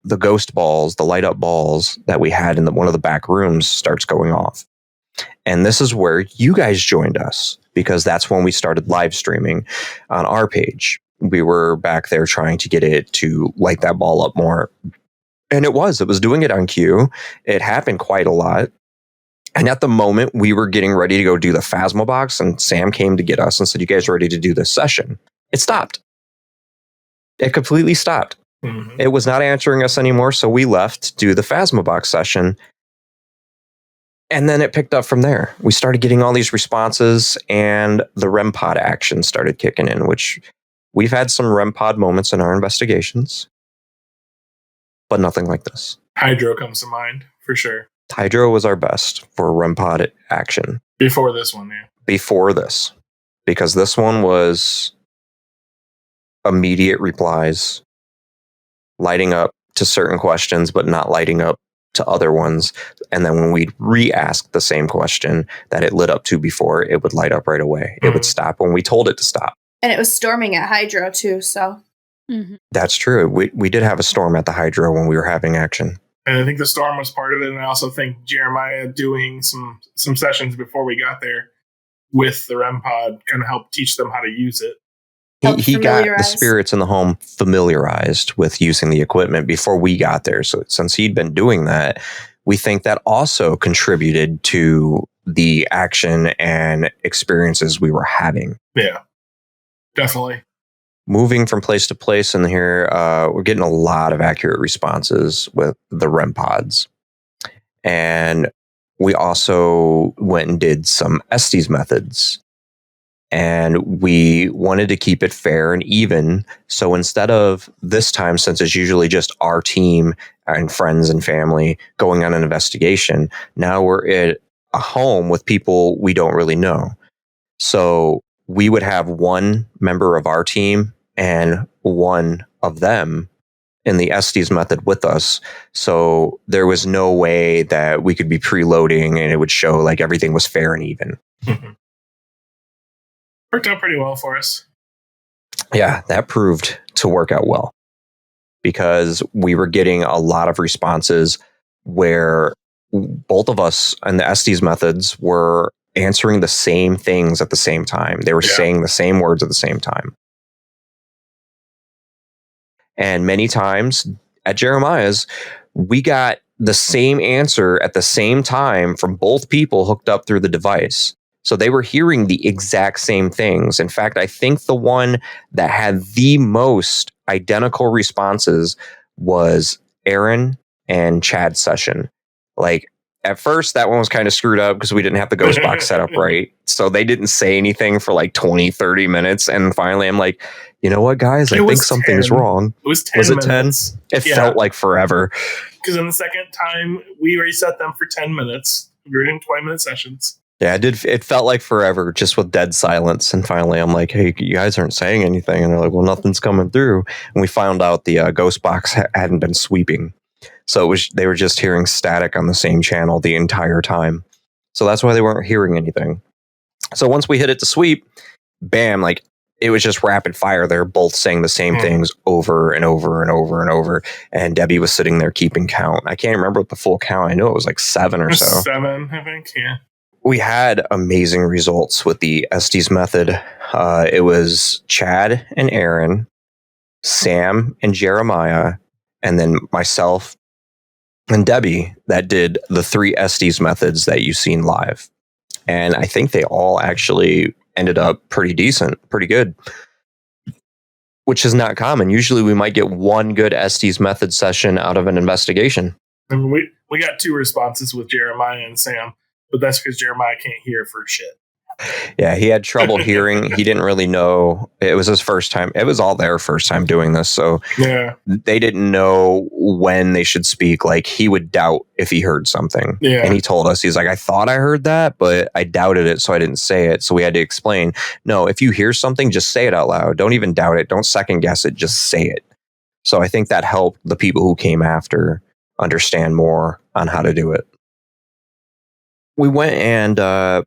the ghost balls, the light up balls that we had in one of the back rooms starts going off. And this is where you guys joined us, because that's when we started live streaming on our page. We were back there trying to get it to light that ball up more. And it was doing it on cue. It happened quite a lot. And at the moment we were getting ready to go do the Phasmobox, and Sam came to get us and said, "You guys ready to do this session?" It stopped. It completely stopped. Mm-hmm. It was not answering us anymore. So we left to do the Phasmobox session. And then it picked up from there. We started getting all these responses, and the REM pod action started kicking in, which we've had some REM pod moments in our investigations, but nothing like this. Hydro comes to mind for sure. Hydro was our best for REM pod action. Before this one, yeah. Before this. Because this one was immediate replies, lighting up to certain questions, but not lighting up to other ones. And then when we'd re-ask the same question that it lit up to before, it would light up right away. It would stop when we told it to stop. And it was storming at Hydro too, so. Mm-hmm. That's true. We did have a storm at the Hydro when we were having action. And I think the storm was part of it. And I also think Jeremiah doing some sessions before we got there with the REM pod kind of helped teach them how to use it. He got the spirits in the home familiarized with using the equipment before we got there. So since he'd been doing that, we think that also contributed to the action and experiences we were having. Yeah, definitely. Moving from place to place in here, we're getting a lot of accurate responses with the REM pods. And we also went and did some Estes methods. And we wanted to keep it fair and even. So instead of this time, since it's usually just our team and friends and family going on an investigation, now we're at a home with people we don't really know. So we would have one member of our team and one of them in the Estes method with us. So there was no way that we could be preloading and it would show like everything was fair and even. Worked out pretty well for us. Yeah, that proved to work out well, because we were getting a lot of responses where both of us and the Estes methods were answering the same things at the same time. They were saying the same words at the same time. And many times at Jeremiah's, we got the same answer at the same time from both people hooked up through the device. So they were hearing the exact same things. In fact, I think the one that had the most identical responses was Aaron and Chad's session. Like, at first, that one was kind of screwed up because we didn't have the ghost box set up right. So they didn't say anything for like 20, 30 minutes. And finally, I'm like, you know what, guys? I think something's wrong. It was 10 Was it minutes. 10? It felt like forever. Because in the second time, we reset them for 10 minutes. We were doing 20-minute sessions. Yeah, it did. It felt like forever, just with dead silence. And finally, I'm like, "Hey, you guys aren't saying anything." And they're like, "Well, nothing's coming through." And we found out the ghost box hadn't been sweeping, so they were just hearing static on the same channel the entire time. So that's why they weren't hearing anything. So once we hit it to sweep, bam! Like it was just rapid fire. They're both saying the same things over and over and over and over. And Debbie was sitting there keeping count. I can't remember what the full count. I know it was like 7 or so. 7, I think. Yeah. We had amazing results with the Estes method. It was Chad and Aaron, Sam and Jeremiah, and then myself and Debbie that did the 3 Estes methods that you've seen live. And I think they all actually ended up pretty decent, pretty good, which is not common. Usually we might get one good Estes method session out of an investigation. And we got 2 responses with Jeremiah and Sam. But that's because Jeremiah can't hear for shit. Yeah, he had trouble hearing. He didn't really know. It was his first time. It was all their first time doing this. So they didn't know when they should speak. Like he would doubt if he heard something. Yeah. And he told us, he's like, I thought I heard that, but I doubted it. So I didn't say it. So we had to explain, no, if you hear something, just say it out loud. Don't even doubt it. Don't second guess it. Just say it. So I think that helped the people who came after understand more on how to do it. we went and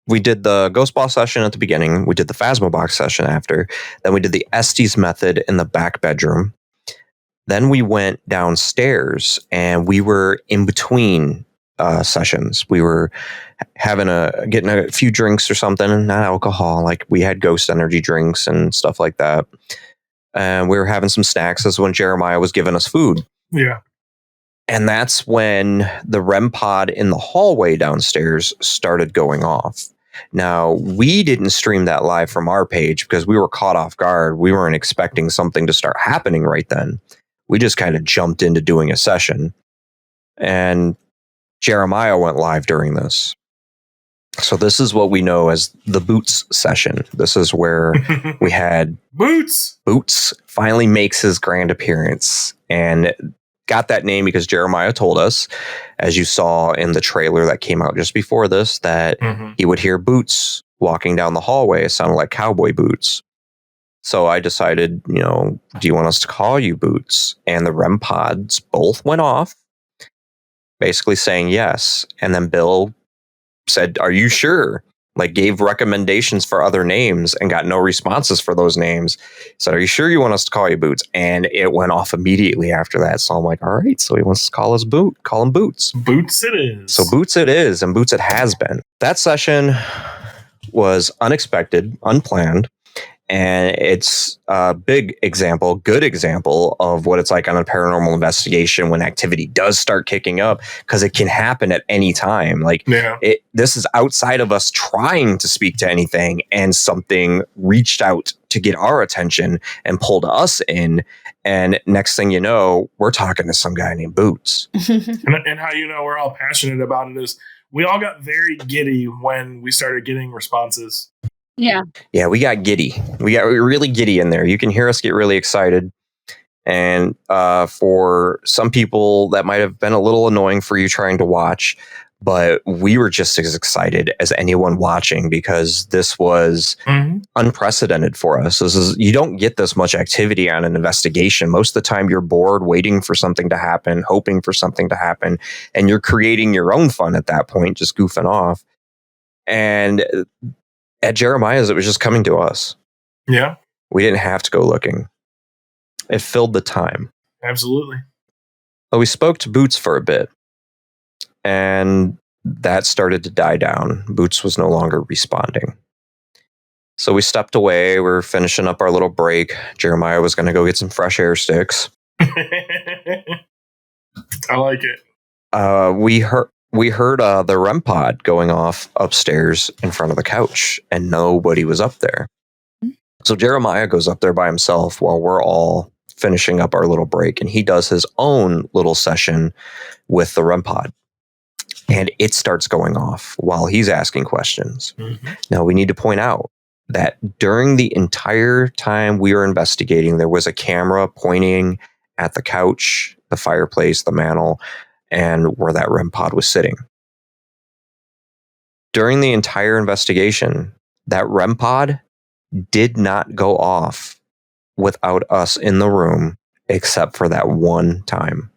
we did the Ghost Boss session at the beginning. We did the Phasmobox session after. Then we did the Estes method in the back bedroom. Then we went downstairs and we were in between sessions. We were getting a few drinks or something, not alcohol. Like we had ghost energy drinks and stuff like that. And we were having some snacks. That's when Jeremiah was giving us food. Yeah. And that's when the REM pod in the hallway downstairs started going off. Now, we didn't stream that live from our page because we were caught off guard. We weren't expecting something to start happening right then. We just kind of jumped into doing a session. And Jeremiah went live during this. So this is what we know as the Boots session. This is where we had Boots finally makes his grand appearance, and got that name because Jeremiah told us, as you saw in the trailer that came out just before this, that he would hear boots walking down the hallway. It sounded like cowboy boots. So I decided, do you want us to call you Boots? And the REM pods both went off, basically saying yes. And then Bill said, are you sure? Like gave recommendations for other names and got no responses for those names. Said, are you sure you want us to call you Boots? And it went off immediately after that. So I'm like, all right, so he wants to call him Boots. Boots it is. So Boots it is, and Boots it has been. That session was unexpected, unplanned. And it's a good example of what it's like on a paranormal investigation when activity does start kicking up, because it can happen at any time. This is outside of us trying to speak to anything, and something reached out to get our attention and pulled us in. And next thing you know, we're talking to some guy named Boots. And how we're all passionate about it is we all got very giddy when we started getting responses. Yeah. We got giddy. We got really giddy in there. You can hear us get really excited. And for some people, that might have been a little annoying for you trying to watch. But we were just as excited as anyone watching, because this was unprecedented for us. You don't get this much activity on an investigation. Most of the time, you're bored, waiting for something to happen, hoping for something to happen. And you're creating your own fun at that point, just goofing off. And at Jeremiah's, it was just coming to us. Yeah. We didn't have to go looking. It filled the time. Absolutely. So we spoke to Boots for a bit, and that started to die down. Boots was no longer responding. So we stepped away. We were finishing up our little break. Jeremiah was going to go get some fresh air sticks. I like it. We heard the REM pod going off upstairs in front of the couch, and nobody was up there. So Jeremiah goes up there by himself while we're all finishing up our little break, and he does his own little session with the REM pod. And it starts going off while he's asking questions. Now, we need to point out that during the entire time we were investigating, there was a camera pointing at the couch, the fireplace, the mantle, and where that REM pod was sitting. During the entire investigation, that REM pod did not go off without us in the room, except for that one time.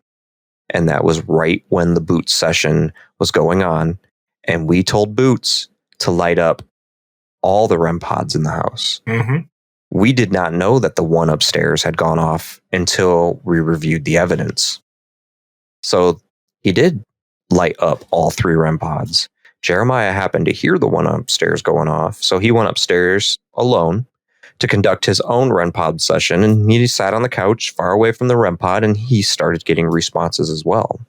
And that was right when the Boots session was going on. And we told Boots to light up all the REM pods in the house. We did not know that the one upstairs had gone off until we reviewed the evidence. So he did light up all 3 REM pods. Jeremiah happened to hear the one upstairs going off, so he went upstairs alone to conduct his own REM pod session, and he sat on the couch far away from the REM pod, and he started getting responses as well.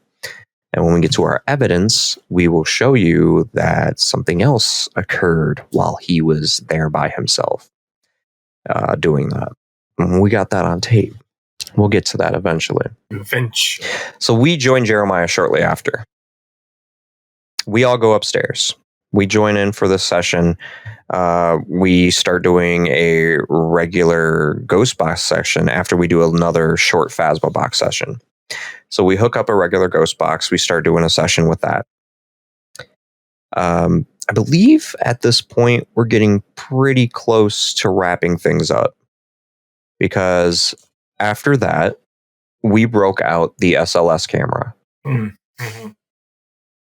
And when we get to our evidence, we will show you that something else occurred while he was there by himself doing that. And we got that on tape. We'll get to that eventually. So we join Jeremiah shortly after. We all go upstairs. We join in for this session. We start doing a regular Ghost Box session after we do another short Phasma Box session. So we hook up a regular Ghost Box. We start doing a session with that. I believe at this point we're getting pretty close to wrapping things up, because after that, we broke out the SLS camera.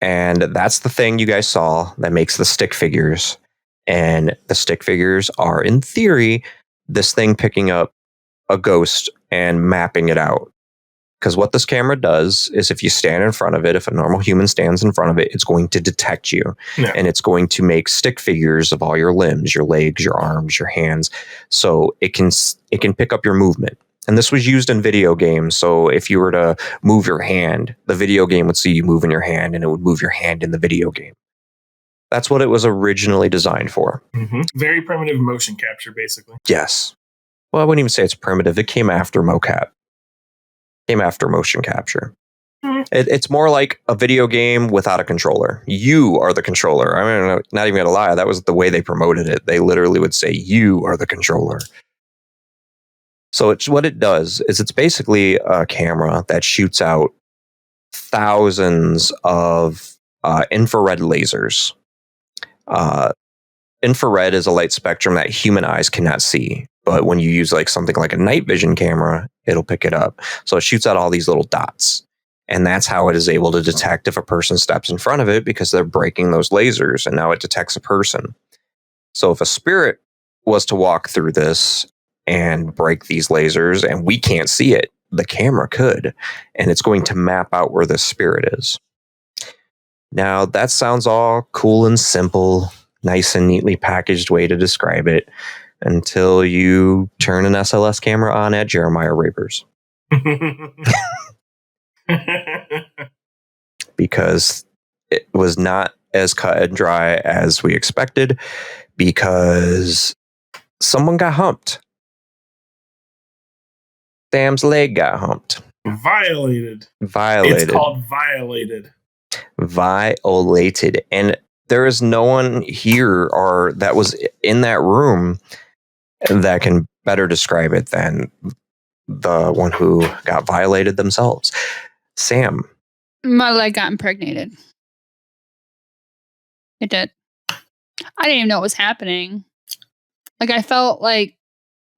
And that's the thing you guys saw that makes the stick figures. And the stick figures are, in theory, this thing picking up a ghost and mapping it out. Because what this camera does is if you stand in front of it, if a normal human stands in front of it, it's going to detect you. Yeah. And it's going to make stick figures of all your limbs, your legs, your arms, your hands. So it can pick up your movement. And this was used in video games. So if you were to move your hand, the video game would see you moving your hand and it would move your hand in the video game. That's what it was originally designed for. Mm-hmm. Very primitive motion capture, basically. Yes. Well, I wouldn't even say it's primitive. It came after mocap. Came after motion capture. It's more like a video game without a controller. You are the controller. I mean, not even gonna lie, that was the way they promoted it. They literally would say, "You are the controller." So it's what it does is it's basically a camera that shoots out thousands of infrared lasers. Infrared is a light spectrum that human eyes cannot see. But when you use like something like a night vision camera, it'll pick it up. So it shoots out all these little dots. And that's how it is able to detect if a person steps in front of it because they're breaking those lasers. And now it detects a person. So if a spirit was to walk through this and break these lasers and we can't see it, the camera could. And it's going to map out where the spirit is. Now, that sounds all cool and simple, nice and neatly packaged way to describe it. Until you turn an SLS camera on at Jeremiah Raber's. Because it was not as cut and dry as we expected, because someone got humped. Sam's leg got humped. Violated. Violated. It's called violated. Violated. And there is no one here or that was in that room that can better describe it than the one who got violated themselves. Sam. My leg got impregnated. It did. I didn't even know what was happening. Like I felt like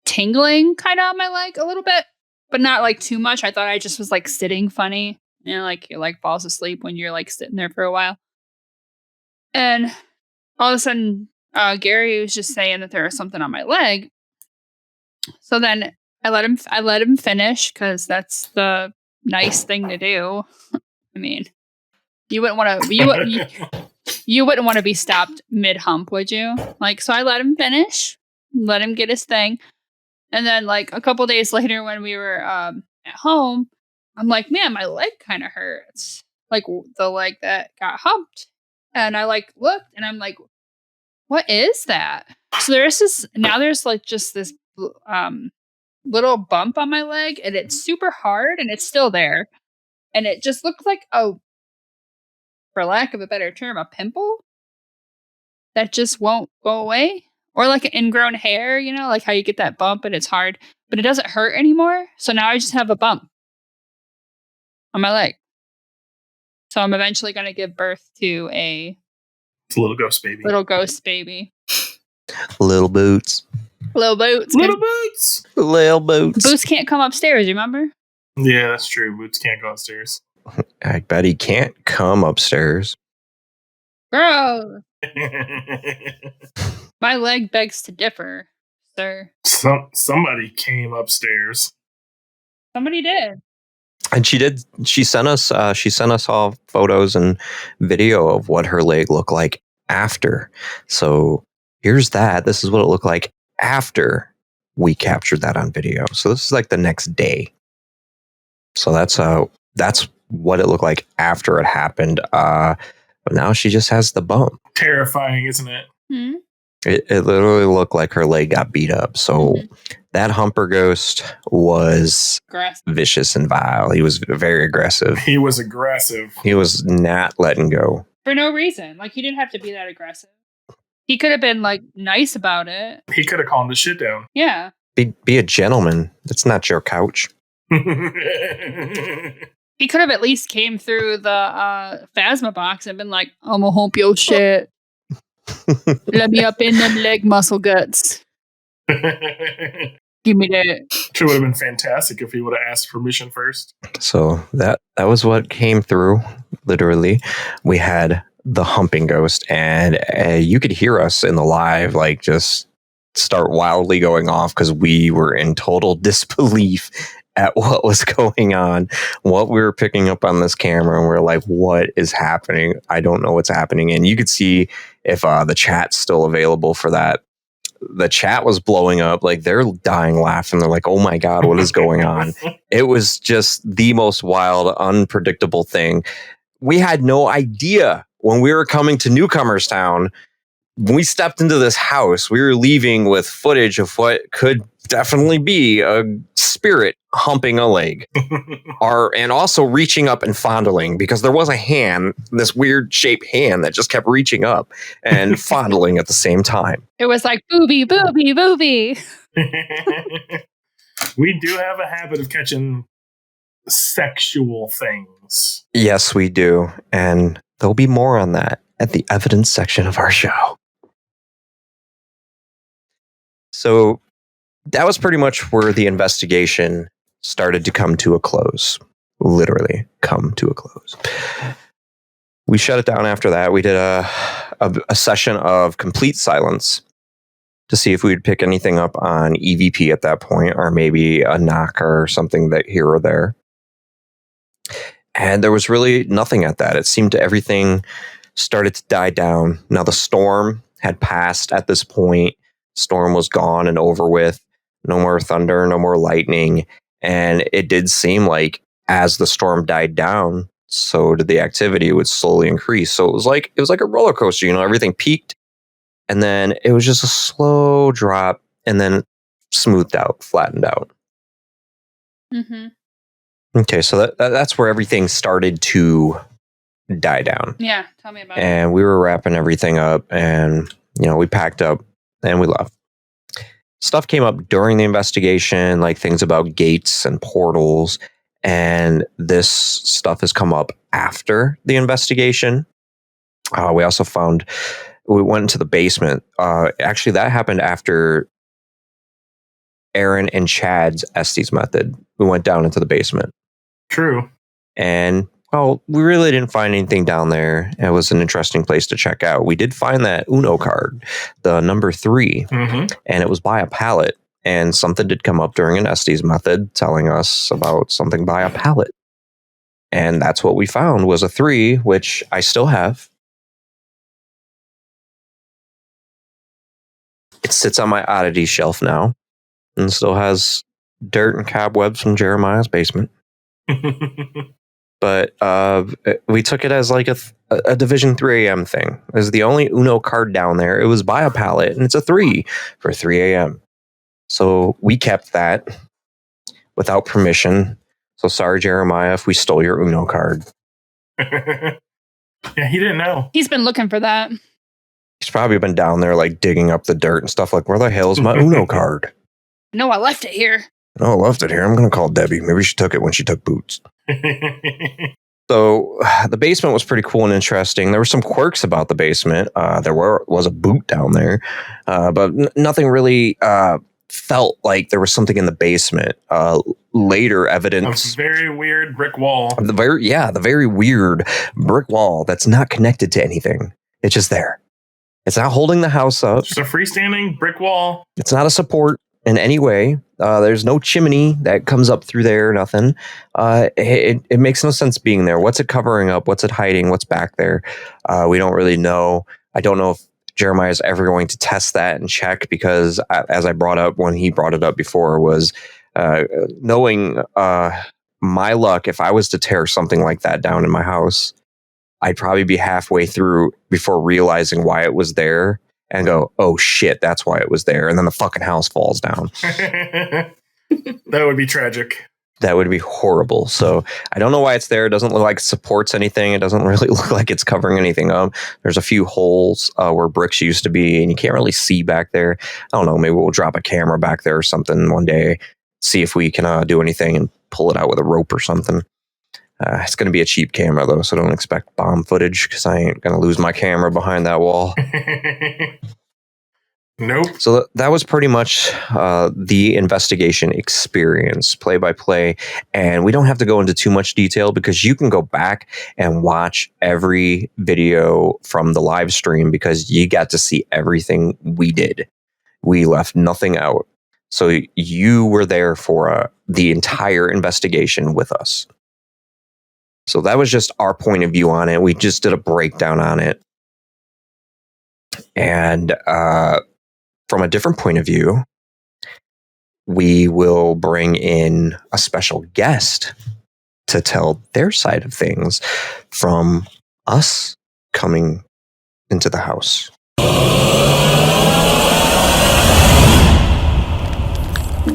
tingling kind of on my leg a little bit, but not like too much. I thought I just was like sitting funny. You know, like your leg falls asleep when you're like sitting there for a while. And all of a sudden, Gary was just saying that there was something on my leg. So then I let him finish because that's the nice thing to do. I mean, you wouldn't want to you wouldn't want to be stopped mid hump, would you? Like, so I let him finish, let him get his thing, and then like a couple days later when we were at home, I'm like, man, my leg kind of hurts, like the leg that got humped, and I like looked and I'm like, what is that? So there's like just this little bump on my leg and it's super hard and it's still there. And it just looked like for lack of a better term, a pimple that just won't go away. Or like an ingrown hair, you know, like how you get that bump and it's hard, but it doesn't hurt anymore. So now I just have a bump on my leg. So I'm eventually going to give birth to It's a little ghost baby. Little ghost baby. Little boots. Little boots. Little boots. Little boots. Boots can't come upstairs, you remember? Yeah, that's true. Boots can't go upstairs. I bet he can't come upstairs. Bro, my leg begs to differ, sir. Somebody came upstairs. Somebody did. And she sent us all photos and video of what her leg looked like after. So here's that. This is what it looked like after we captured that on video. So this is like the next day. So that's what it looked like after it happened. But now she just has the bump. Terrifying, isn't it? Hmm? It literally looked like her leg got beat up. So that humper ghost was vicious and vile. He was very aggressive. He was aggressive. He was not letting go. For no reason. Like, he didn't have to be that aggressive. He could have been, like, nice about it. He could have calmed the shit down. Yeah. Be a gentleman. That's not your couch. He could have at least came through the Phasma box and been like, I'm gonna hump your shit. Let me up in them leg muscle guts. Give me that. Sure would have been fantastic if he would have asked permission first. So that was what came through. Literally, we had the humping ghost, and you could hear us in the live, like just start wildly going off because we were in total disbelief at what was going on, what we were picking up on this camera, and we're like, what is happening? I don't know what's happening. And you could see if the chat's still available for that. The chat was blowing up, like they're dying laughing. They're like, oh my God, what is going on? It was just the most wild, unpredictable thing. We had no idea when we were coming to Newcomers Town. When we stepped into this house, we were leaving with footage of what could definitely be a spirit humping a leg. And also reaching up and fondling, because there was a hand, this weird shaped hand that just kept reaching up and fondling at the same time. It was like booby, booby, booby. We do have a habit of catching sexual things. Yes, we do. And there'll be more on that at the evidence section of our show. So that was pretty much where the investigation started to come to a close. Literally come to a close. We shut it down after that. We did a session of complete silence to see if we'd pick anything up on EVP at that point, or maybe a knock or something that here or there. And there was really nothing at that. It seemed everything started to die down. Now the storm had passed at this point. Storm was gone and over with. No more thunder, no more lightning. And it did seem like as the storm died down, so did the activity would slowly increase. So it was like a roller coaster, everything peaked and then it was just a slow drop and then smoothed out, flattened out. Mm-hmm. Okay, so that's where everything started to die down. Yeah, tell me about it. And we were wrapping everything up, and we packed up and we left. Stuff came up during the investigation, like things about gates and portals, and this stuff has come up after the investigation. We also we went into the basement. Actually, that happened after Aaron and Chad's Estes method. We went down into the basement. True. And, well, we really didn't find anything down there. It was an interesting place to check out. We did find that Uno card, the number 3, and it was by a pallet. And something did come up during an Estes method telling us about something by a pallet. And that's what we found was a 3, which I still have. It sits on my oddity shelf now and still has dirt and cobwebs from Jeremiah's basement. But we took it as like a Division 3 a.m. thing. It was the only Uno card down there. It was by a pallet, and it's a 3 for 3 a.m. So we kept that without permission. So sorry, Jeremiah, if we stole your Uno card. Yeah, he didn't know. He's been looking for that. He's probably been down there like digging up the dirt and stuff like, where the hell is my Uno card? No, I left it here. Oh, I left it here. I'm going to call Debbie. Maybe she took it when she took boots. So the basement was pretty cool and interesting. There were some quirks about the basement. There was a boot down there, but nothing really felt like there was something in the basement. Later evidence, a very weird brick wall. The very weird brick wall that's not connected to anything. It's just there. It's not holding the house up. Just a freestanding brick wall. It's not a support in any way. There's no chimney that comes up through there. Nothing. It makes no sense being there. What's it covering up? What's it hiding? What's back there? We don't really know. I don't know if Jeremiah is ever going to test that and check, because as I brought up when he brought it up before, was knowing my luck. If I was to tear something like that down in my house, I'd probably be halfway through before realizing why it was there and go, oh shit, that's why it was there. And then the fucking house falls down. That would be tragic. That would be horrible. So I don't know why it's there. It doesn't look like it supports anything. It doesn't really look like it's covering anything up. There's a few holes where bricks used to be, and you can't really see back there. I don't know. Maybe we'll drop a camera back there or something one day, see if we can do anything and pull it out with a rope or something. It's going to be a cheap camera, though, so don't expect bomb footage, because I ain't going to lose my camera behind that wall. Nope. So that was pretty much the investigation experience, play by play. And we don't have to go into too much detail because you can go back and watch every video from the live stream because you got to see everything we did. We left nothing out. So you were there for the entire investigation with us. So that was just our point of view on it. We just did a breakdown on it. And from a different point of view, we will bring in a special guest to tell their side of things from us coming into the house.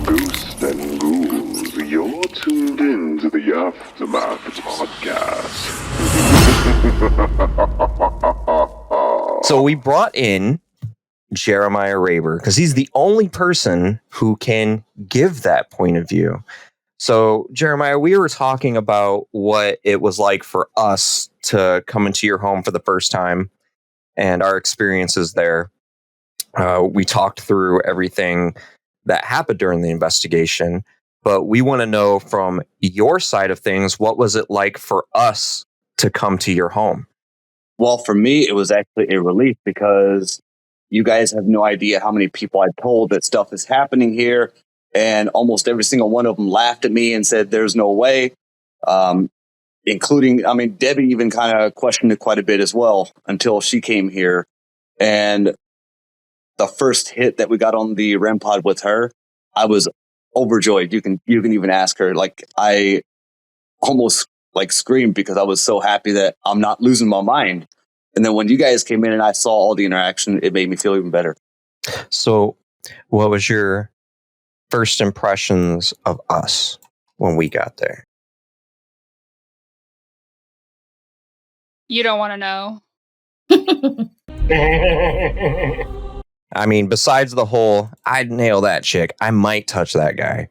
Ghosts and ghouls, you're tuned in to the Aftermath podcast. So we brought in Jeremiah Raber because he's the only person who can give that point of view. So Jeremiah, we were talking about what it was like for us to come into your home for the first time and our experiences there. We talked through everything that happened during the investigation, but we want to know from your side of things, what was it like for us to come to your home? Well, for me, it was actually a relief because you guys have no idea how many people I told that stuff is happening here. And almost every single one of them laughed at me and said, there's no way. Including, Debbie even kind of questioned it quite a bit as well until she came here. And the first hit that we got on the REM pod with her, I was overjoyed. You can even ask her. Like, I almost screamed because I was so happy that I'm not losing my mind. And then when you guys came in and I saw all the interaction, it made me feel even better. So what was your first impressions of us when we got there? You don't want to know. I mean, besides the whole, I'd nail that chick, I might touch that guy.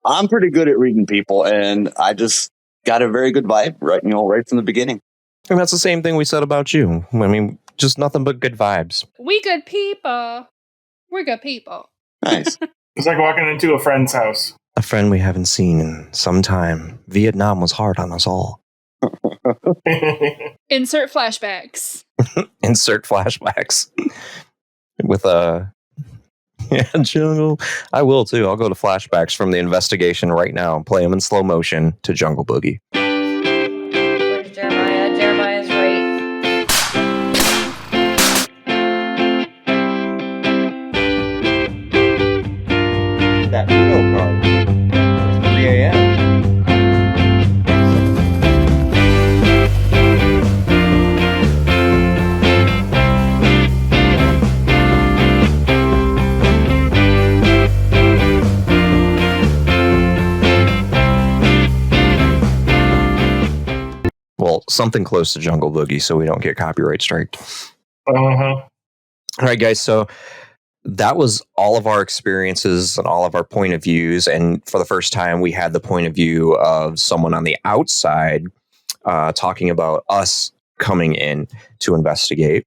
I'm pretty good at reading people, and I just got a very good vibe, right from the beginning. And that's the same thing we said about you. I mean, just nothing but good vibes. We good people. We're good people. Nice. It's like walking into a friend's house. A friend we haven't seen in some time. Vietnam was hard on us all. Insert flashbacks. Insert flashbacks. With Jungle. I will too. I'll go to flashbacks from the investigation right now and play them in slow motion to Jungle Boogie. Where's Jeremiah? Jeremiah's right. That Uno card. It's 3 a.m. Well, something close to Jungle Boogie so we don't get copyright striked. All right, guys. So that was all of our experiences and all of our point of views. And for the first time, we had the point of view of someone on the outside talking about us coming in to investigate.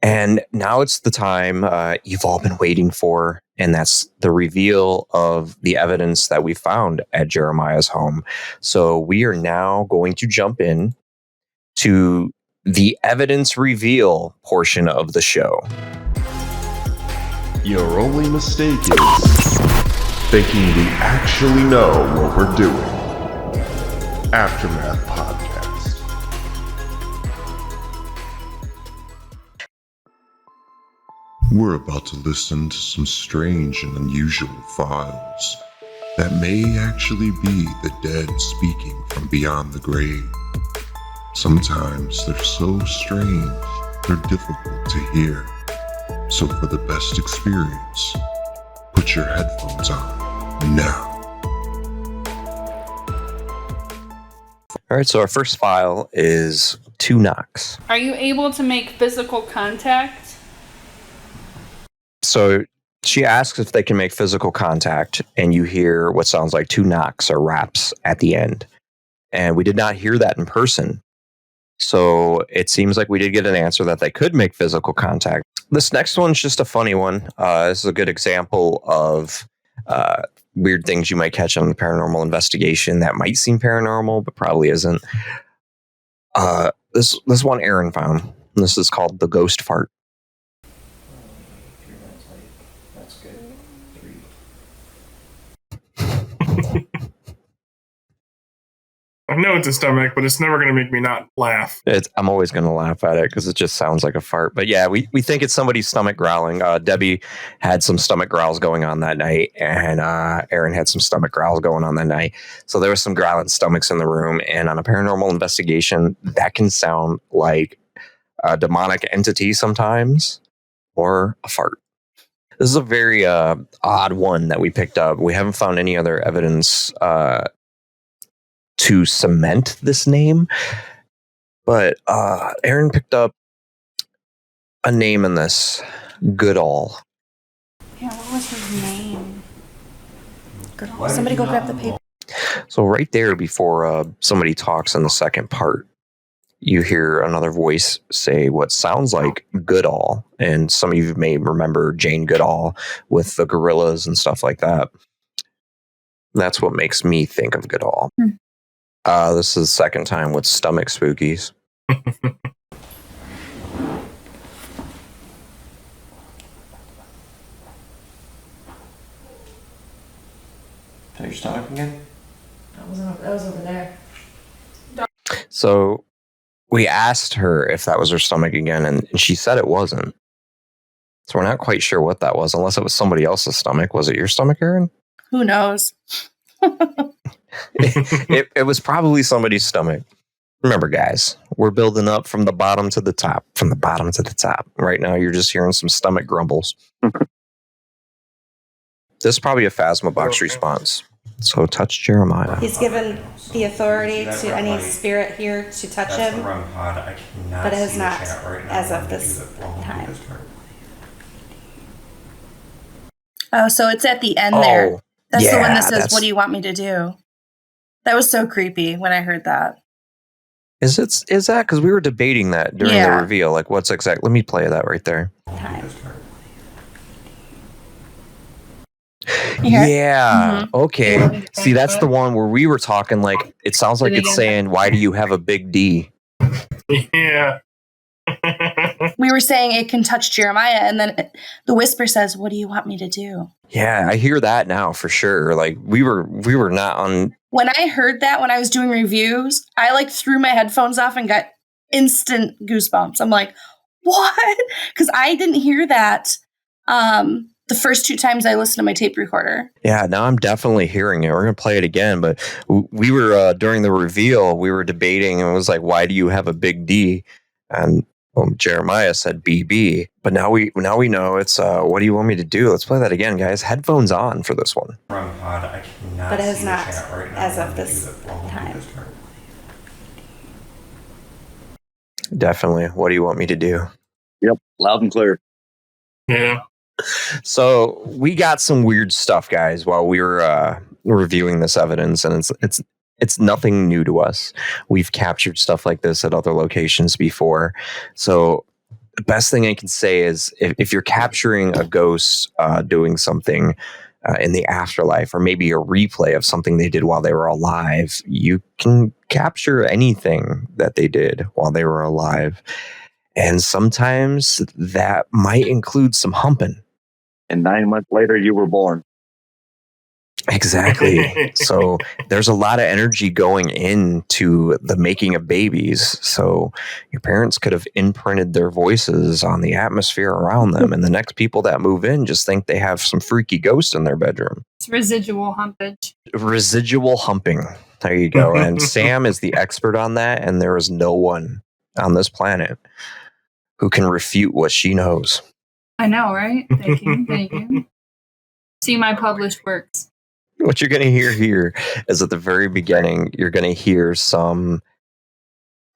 And now it's the time you've all been waiting for, and that's the reveal of the evidence that we found at Jeremiah's home. So we are now going to jump in to the evidence reveal portion of the show. Your only mistake is thinking we actually know what we're doing. Aftermath Podcast. We're about to listen to some strange and unusual files that may actually be the dead speaking from beyond the grave. Sometimes they're so strange, they're difficult to hear. So for the best experience, put your headphones on now. All right, so our first file is 2 knocks. Are you able to make physical contact? So She asks if they can make physical contact, and you hear what sounds like 2 knocks or raps at the end. And we did not hear that in person. So it seems like we did get an answer that they could make physical contact. This next one's just a funny one. This is a good example of weird things you might catch on the paranormal investigation that might seem paranormal, but probably isn't. This one Aaron found. This is called the ghost fart. That's good. 3. I know it's a stomach, but it's never going to make me not laugh. I'm always going to laugh at it because it just sounds like a fart. But yeah, we think it's somebody's stomach growling. Debbie had some stomach growls going on that night, and Aaron had some stomach growls going on that night. So there was some growling stomachs in the room. And on a paranormal investigation, that can sound like a demonic entity sometimes, or a fart. This is a very odd one that we picked up. We haven't found any other evidence to cement this name, but Aaron picked up a name in this. Goodall. Yeah, what was his name? Goodall. Somebody go grab the paper. So right there, before somebody talks in the second part, you hear another voice say what sounds like Goodall, and some of you may remember Jane Goodall with the gorillas and stuff like that. That's what makes me think of Goodall. This is the second time with stomach spookies. Tell your stomach again? That was over there. So we asked her if that was her stomach again, and she said it wasn't. So we're not quite sure what that was, unless it was somebody else's stomach. Was it your stomach, Aaron? Who knows? It was probably somebody's stomach. Remember, guys, we're building up from the bottom to the top. From the bottom to the top. Right now, you're just hearing some stomach grumbles. This is probably a Phasma box response. So touch Jeremiah. He's given the authority to any spirit here to touch That's him, the REM pod. I cannot but it has see the not chat right now. as Let of me this do the- let me do time. this part. Oh, so it's at the end there. That's the one that says, that's- "What do you want me to do?" That was so creepy when I heard that. Is that because we were debating that during the Yeah. reveal? Like, what's exact? Let me play that right there. Time. Yeah. Mm-hmm. Okay. See, that's the one where we were talking. Like, it sounds like it's saying, "Why do you have a big D?" Yeah. We were saying it can touch Jeremiah, and then the whisper says, "What do you want me to do?" Yeah, I hear that now for sure. Like we were not on. When I heard that when I was doing reviews, I like threw my headphones off and got instant goosebumps. I'm like, "What?" Because I didn't hear that the first 2 times I listened to my tape recorder. Yeah, now I'm definitely hearing it. We're gonna play it again, but we were during the reveal, we were debating, and it was like, "Why do you have a big D?" And Jeremiah said BB, but now we know it's what do you want me to do? Let's play that again, guys. Headphones on for this one. REM pod. I cannot But it has see not the chat right now. as Let of me this do the- let me do time. this part. Definitely. What do you want me to do? Yep, loud and clear. Yeah. So we got some weird stuff, guys, while we were reviewing this evidence, and it's nothing new to us. We've captured stuff like this at other locations before. So the best thing I can say is if you're capturing a ghost doing something in the afterlife, or maybe a replay of something they did while they were alive, you can capture anything that they did while they were alive. And sometimes that might include some humping. And 9 months later, you were born. Exactly. So there's a lot of energy going into the making of babies. So your parents could have imprinted their voices on the atmosphere around them. And the next people that move in just think they have some freaky ghost in their bedroom. It's residual humpage. Residual humping. There you go. And Sam is the expert on that. And there is no one on this planet who can refute what she knows. I know, right? Thank you. Thank you. See my published works. What you're going to hear here is at the very beginning, you're going to hear some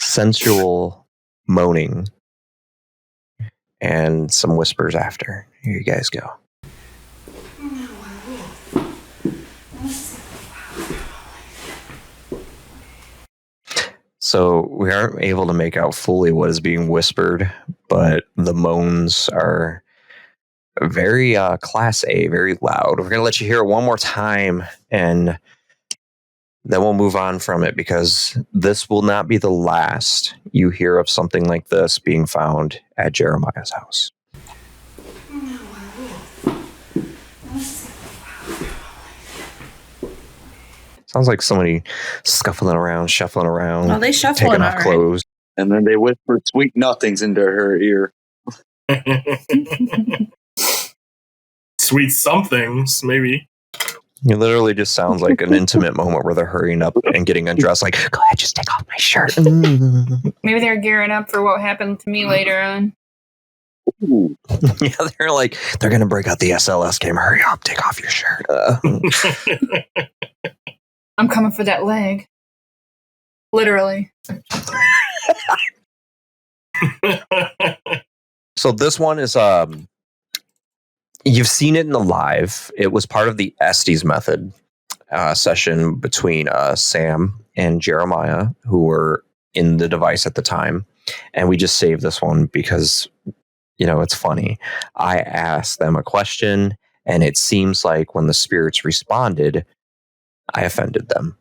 sensual moaning and some whispers after. Here you guys go. So we aren't able to make out fully what is being whispered, but the moans are very class A, very loud. We're going to let you hear it one more time, and then we'll move on from it, because this will not be the last you hear of something like this being found at Jeremiah's house. Sounds like somebody scuffling around, shuffling around, Oh, they shuffling, taking off all right. clothes. And then they whispered sweet nothings into her ear. Sweet somethings, maybe. It literally just sounds like an intimate moment where they're hurrying up and getting undressed. Like, go ahead, just take off my shirt. Maybe they're gearing up for what happened to me later on. Ooh. Yeah, they're gonna break out the SLS camera. Hurry up, take off your shirt. I'm coming for that leg. Literally. So this one is you've seen it in the live. It was part of the Estes method session between Sam and Jeremiah, who were in the device at the time, and we just saved this one because, you know, it's funny. I asked them a question, and it seems like when the spirits responded, I offended them.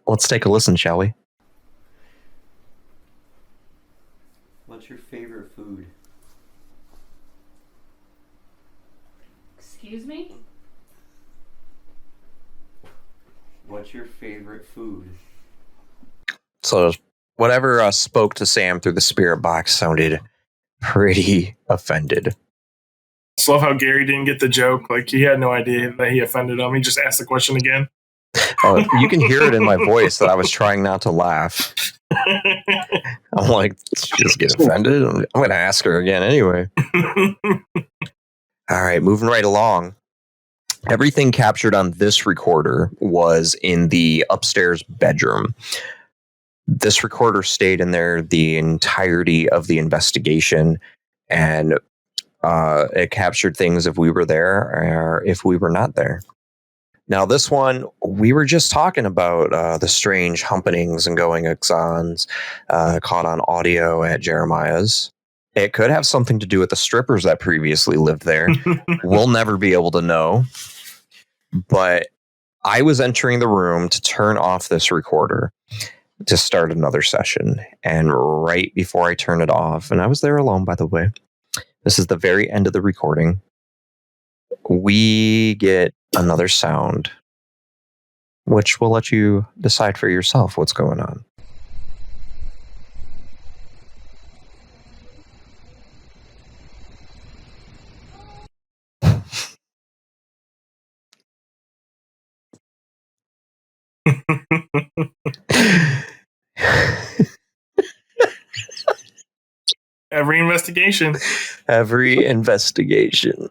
Let's take a listen, shall we? What's your favorite food? Excuse me? What's your favorite food? So whatever spoke to Sam through the spirit box sounded pretty offended. Just love how Gary didn't get the joke. Like, he had no idea that he offended him. He just asked the question again. You can hear it in my voice that I was trying not to laugh. I'm like, she just get offended? I'm going to ask her again anyway. All right, moving right along. Everything captured on this recorder was in the upstairs bedroom. This recorder stayed in there the entirety of the investigation, and it captured things if we were there or if we were not there. Now, this one, we were just talking about the strange humpenings and goings-ons caught on audio at Jeremiah's. It could have something to do with the strippers that previously lived there. We'll never be able to know. But I was entering the room to turn off this recorder to start another session. And right before I turn it off, and I was there alone, by the way, this is the very end of the recording, we get another sound, which will let you decide for yourself what's going on. Every investigation. Every investigation.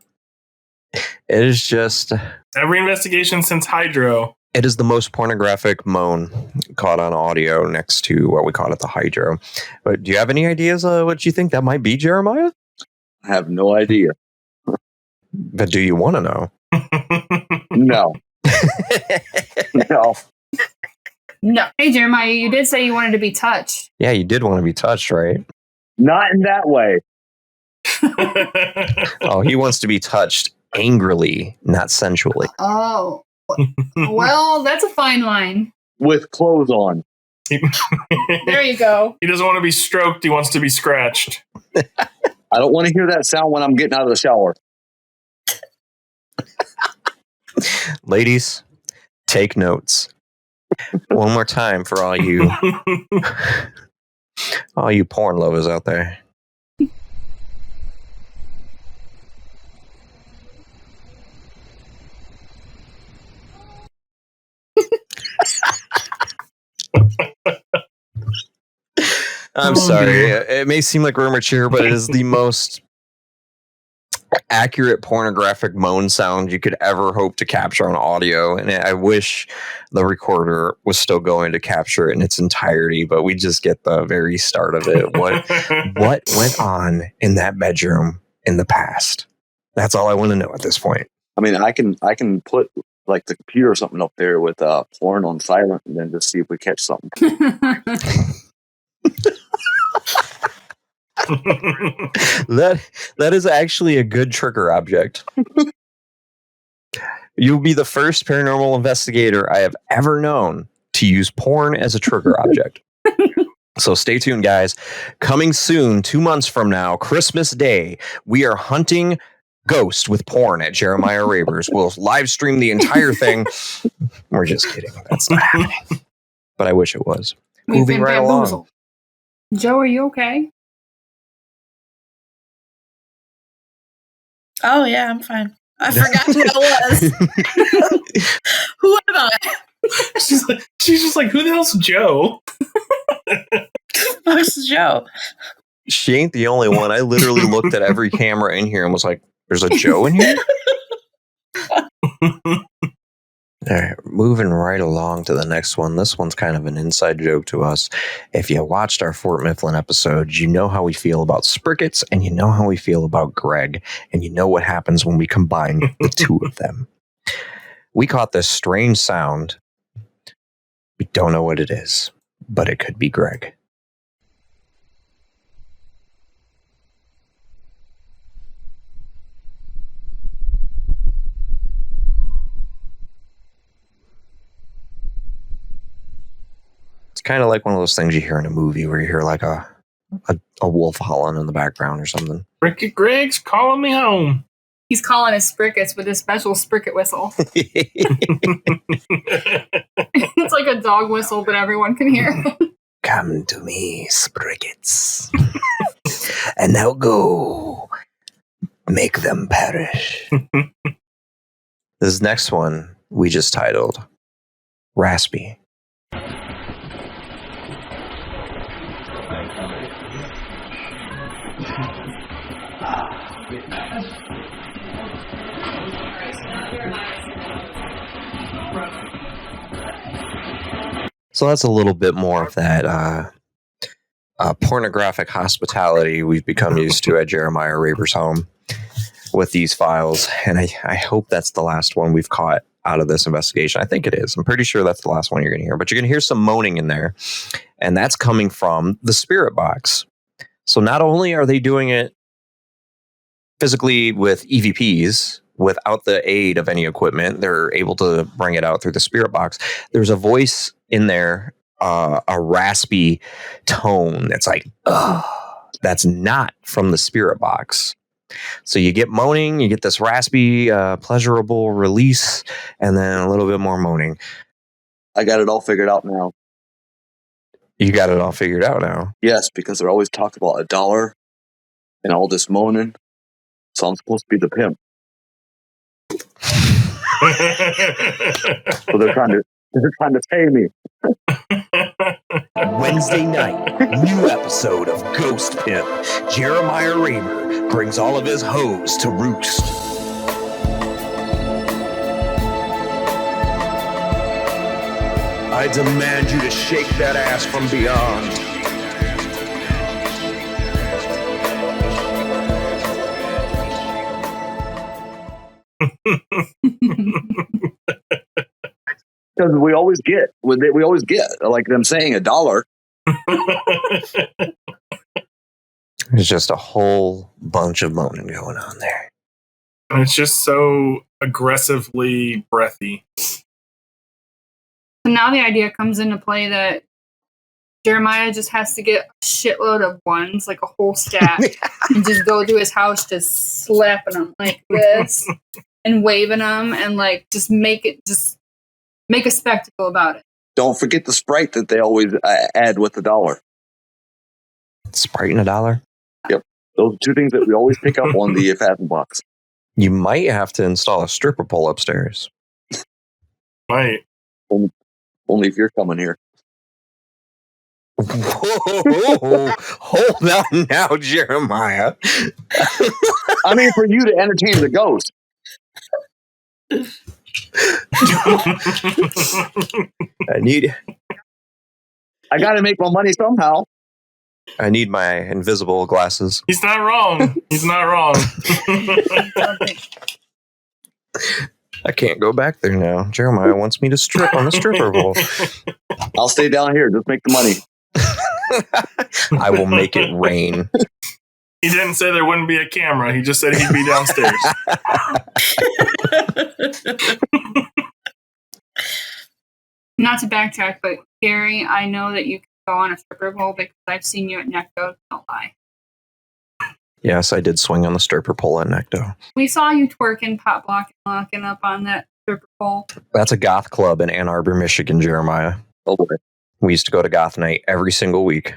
It is just... Every investigation since Hydro. It is the most pornographic moan caught on audio next to what we call it, the Hydro. But do you have any ideas what you think that might be, Jeremiah? I have no idea. But do you want to know? No. No. No. Hey, Jeremiah, you did say you wanted to be touched. Yeah, you did want to be touched, right? Not in that way. Oh, he wants to be touched angrily, not sensually. Oh. Well, that's a fine line. With clothes on. There you go. He doesn't want to be stroked. He wants to be scratched. I don't want to hear that sound when I'm getting out of the shower. Ladies, take notes. One more time for all you porn lovers out there. I'm sorry. It may seem like we're mature, but it is the most accurate pornographic moan sound you could ever hope to capture on audio. And I wish the recorder was still going to capture it in its entirety, but we just get the very start of it. What went on in that bedroom in the past? That's all I want to know at this point. I mean, I can put like the computer or something up there with porn on silent and then just see if we catch something. That is actually a good trigger object. You'll be the first paranormal investigator I have ever known to use porn as a trigger object. So stay tuned, guys. Coming soon, 2 months from now, Christmas Day, we are hunting ghost with porn at Jeremiah Raber's. We'll live stream the entire thing. We're just kidding. That's not happening. But I wish it was. We've Moving been right bamboozled. along. Joe, are you okay? Oh yeah, I'm fine. I forgot who I was. Who am I? She's just like, who the hell's Joe? Who's Joe? She ain't the only one. I literally looked at every camera in here and was like, there's a Joe in here? All right, moving right along to the next one. This one's kind of an inside joke to us. If you watched our Fort Mifflin episode, you know how we feel about Sprickets, and you know how we feel about Greg, and you know what happens when we combine the two of them. We caught this strange sound. We don't know what it is, but it could be Greg. It's kind of like one of those things you hear in a movie where you hear like a wolf howling in the background or something. Ricky Greg's calling me home. He's calling his sprickets with his special spricket whistle. It's like a dog whistle, but everyone can hear. Come to me, Sprickets. And now go. Make them perish. This next one we just titled Raspy. So that's a little bit more of that pornographic hospitality we've become used to at Jeremiah Raber's home with these files. And I hope that's the last one we've caught out of this investigation. I think it is. I'm pretty sure that's the last one you're going to hear. But you're going to hear some moaning in there. And that's coming from the spirit box. So not only are they doing it physically with EVPs, without the aid of any equipment, they're able to bring it out through the spirit box. There's a voice in there, a raspy tone that's like, ugh, that's not from the spirit box. So you get moaning, you get this raspy, pleasurable release, and then a little bit more moaning. I got it all figured out now. You got it all figured out now? Yes, because they're always talking about $1 and all this moaning. So I'm supposed to be the pimp. So they're trying to pay me. Wednesday night, new episode of Ghost Pimp. Jeremiah Raber brings all of his hoes to roost. I demand you to shake that ass from beyond. Because we always get like them saying $1. There's just a whole bunch of moaning going on there. And it's just so aggressively breathy. So now the idea comes into play that Jeremiah just has to get a shitload of ones, like a whole stack, and just go to his house just slapping them like this and waving them and like just make a spectacle about it. Don't forget the Sprite that they always add with $1. Sprite and $1? Yep. Those two things that we always pick up on the Fathom box. You might have to install a stripper pole upstairs. Right. Only if you're coming here. Whoa, hold on now, Jeremiah. I mean, for you to entertain the ghost. I got to make my money somehow. I need my invisible glasses. He's not wrong. He's not wrong. I can't go back there now. Jeremiah wants me to strip on the stripper pole. I'll stay down here. Just make the money. I will make it rain. He didn't say there wouldn't be a camera. He just said he'd be downstairs. Not to backtrack, but Gary, I know that you can go on a stripper pole because I've seen you at Necto. Don't lie. Yes, I did swing on the stripper pole at Necto. We saw you twerking, pop locking up on that stripper pole. That's a goth club in Ann Arbor, Michigan, Jeremiah. Oh boy. We used to go to goth night every single week.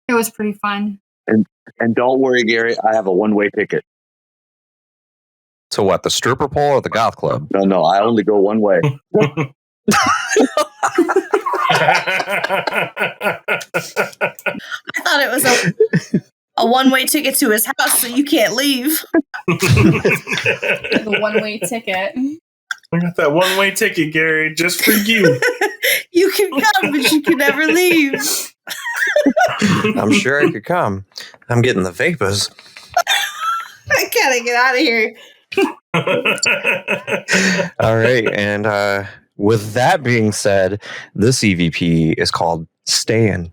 It was pretty fun. And don't worry, Gary, I have a one-way ticket. To what, the stripper pole or the goth club? No, I only go one way. I thought it was a one-way ticket to his house, so you can't leave. The one-way ticket. I got that one-way ticket, Gary, just for you. You can come, but you can never leave. I'm sure I could come. I'm getting the vapors. I gotta get out of here. All right, and with that being said, this EVP is called Stayin'.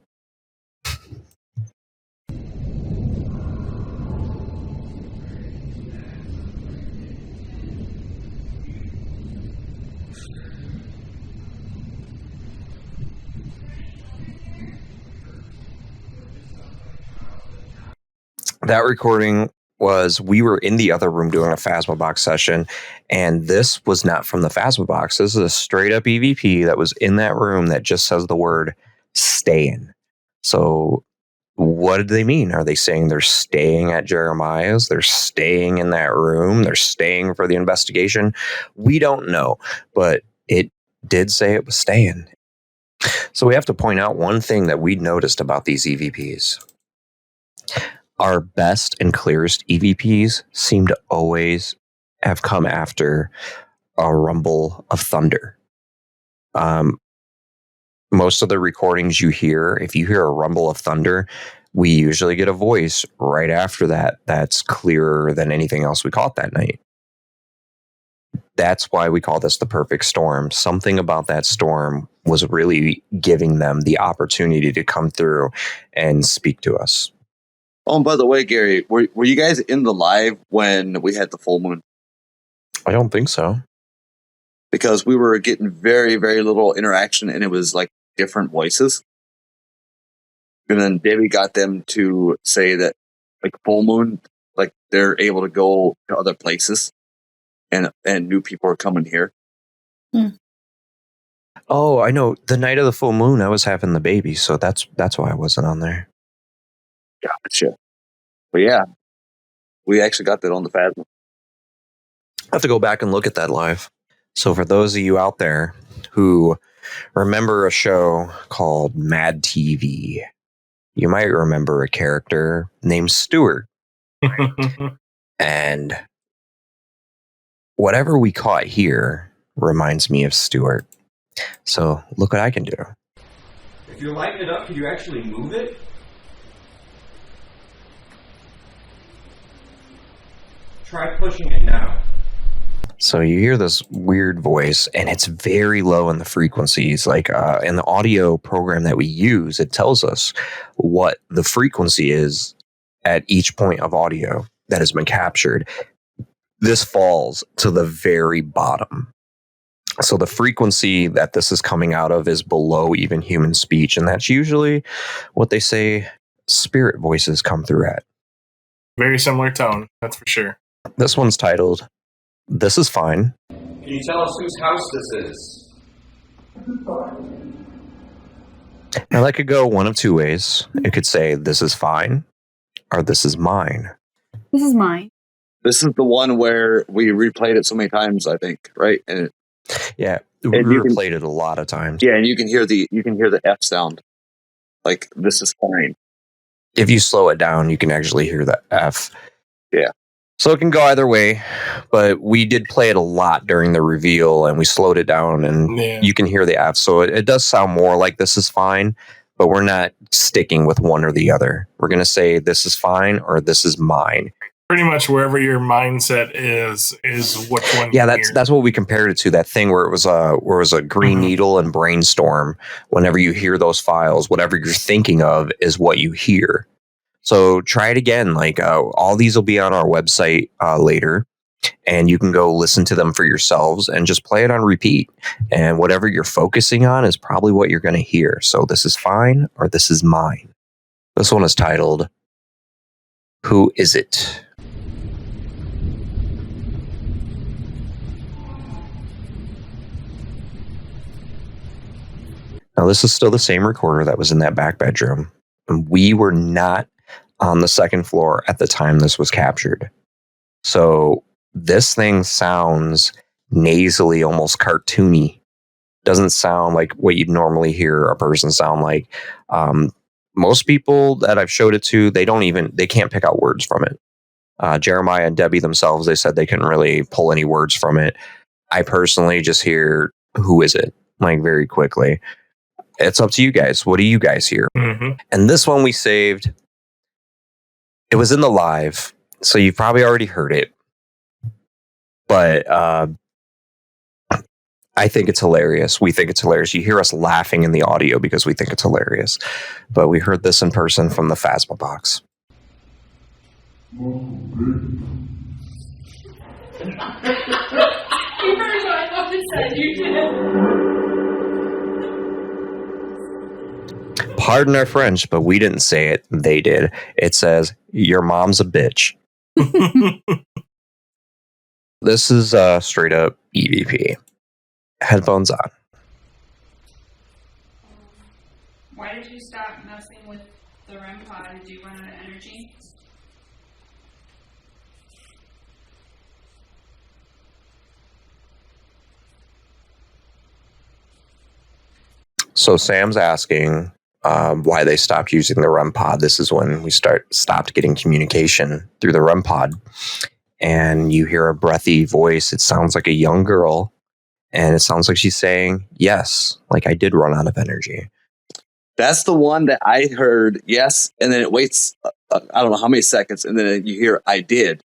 That recording was, we were in the other room doing a Phasma Box session, and this was not from the Phasma Box. This is a straight up EVP that was in that room that just says the word stayin'. So what did they mean? Are they saying they're staying at Jeremiah's? They're staying in that room? They're staying for the investigation? We don't know, but it did say it was staying. So we have to point out one thing that we noticed about these EVPs. Our best and clearest EVPs seem to always have come after a rumble of thunder. Most of the recordings you hear, if you hear a rumble of thunder, we usually get a voice right after that that's clearer than anything else we caught that night. That's why we call this the perfect storm. Something about that storm was really giving them the opportunity to come through and speak to us. Oh, and by the way, Gary, were you guys in the live when we had the full moon? I don't think so. Because we were getting very, very little interaction, and it was like different voices. And then Debbie got them to say that, like, full moon, like, they're able to go to other places, and new people are coming here. Oh, I know. The night of the full moon, I was having the baby, so that's why I wasn't on there. Gotcha. But yeah, we actually got that on the Phasma. I have to go back and look at that live. So for those of you out there who remember a show called Mad TV, you might remember a character named Stuart. And whatever we caught here reminds me of Stuart. So look what I can do. If you're lighting it up, could you actually move it? Try pushing it now. So you hear this weird voice, and it's very low in the frequencies. Like in the audio program that we use, it tells us what the frequency is at each point of audio that has been captured. This falls to the very bottom. So the frequency that this is coming out of is below even human speech, and that's usually what they say spirit voices come through at. Very similar tone, that's for sure. This one's titled, This Is Fine. Can you tell us whose house this is? Now that could go one of two ways. It could say, this is fine, or this is mine. This is mine. This is the one where we replayed it so many times, I think, right? And yeah, we replayed it a lot of times. Yeah, and you can hear the F sound. Like, this is fine. If you slow it down, you can actually hear the F. Yeah. So it can go either way, but we did play it a lot during the reveal, and we slowed it down, and you can hear the F. So it does sound more like this is fine, but we're not sticking with one or the other. We're going to say this is fine or this is mine. pretty much wherever your mindset is which one. Yeah, you that's hear. that's what we compared it to. That thing where it was a green needle and brainstorm. Whenever you hear those files, whatever you're thinking of is what you hear. So try it again. Like all these will be on our website later, and you can go listen to them for yourselves and just play it on repeat. And whatever you're focusing on is probably what you're going to hear. So this is fine or this is mine. This one is titled, Who Is It? Now, this is still the same recorder that was in that back bedroom. And we were not on the second floor at the time this was captured. So this thing sounds nasally, almost cartoony. Doesn't sound like what you'd normally hear a person sound like. Most people that I've showed it to, they can't pick out words from it. Jeremiah and Debbie themselves, they said they couldn't really pull any words from it. I personally just hear, who is it? Like very quickly. It's up to you guys. What do you guys hear? Mm-hmm. And this one we saved. It was in the live, so you've probably already heard it. But I think it's hilarious. We think it's hilarious. You hear us laughing in the audio because we think it's hilarious. But we heard this in person from the Phasma box. Pardon our French, but we didn't say it. They did. It says, your mom's a bitch. This is straight up EVP. Headphones on. Why did you stop messing with the REM pod? Did you run out of energy? So Sam's asking why they stopped using the REM pod. This is when we stopped getting communication through the REM pod. And you hear a breathy voice. It sounds like a young girl. And it sounds like she's saying, yes, like I did run out of energy. That's the one that I heard, yes, and then it waits, I don't know how many seconds, and then you hear, I did.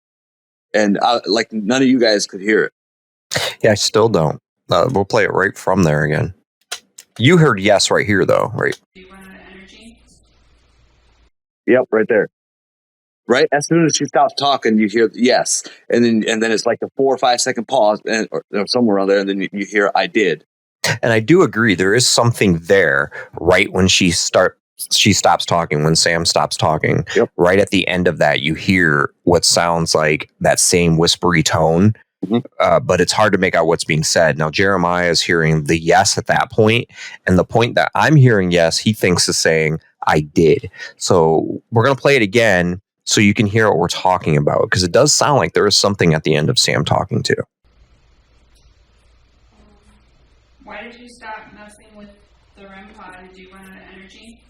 And like none of you guys could hear it. Yeah, I still don't. We'll play it right from there again. You heard yes right here, though, right? Do you run out of energy? Yep, right there. Right as soon as she stops talking, you hear yes, and then it's like a 4 or 5 second pause, or somewhere around there, and then you hear I did. And I do agree, there is something there right when she stops talking, when Sam stops talking. Yep. Right at the end of that, you hear what sounds like that same whispery tone. Mm-hmm. But it's hard to make out what's being said. Now, Jeremiah is hearing the yes at that point, and the point that I'm hearing yes, he thinks is saying, I did. So we're going to play it again so you can hear what we're talking about, because it does sound like there is something at the end of Sam talking to. Why did you stop messing with the REM pod? Did you run out of energy?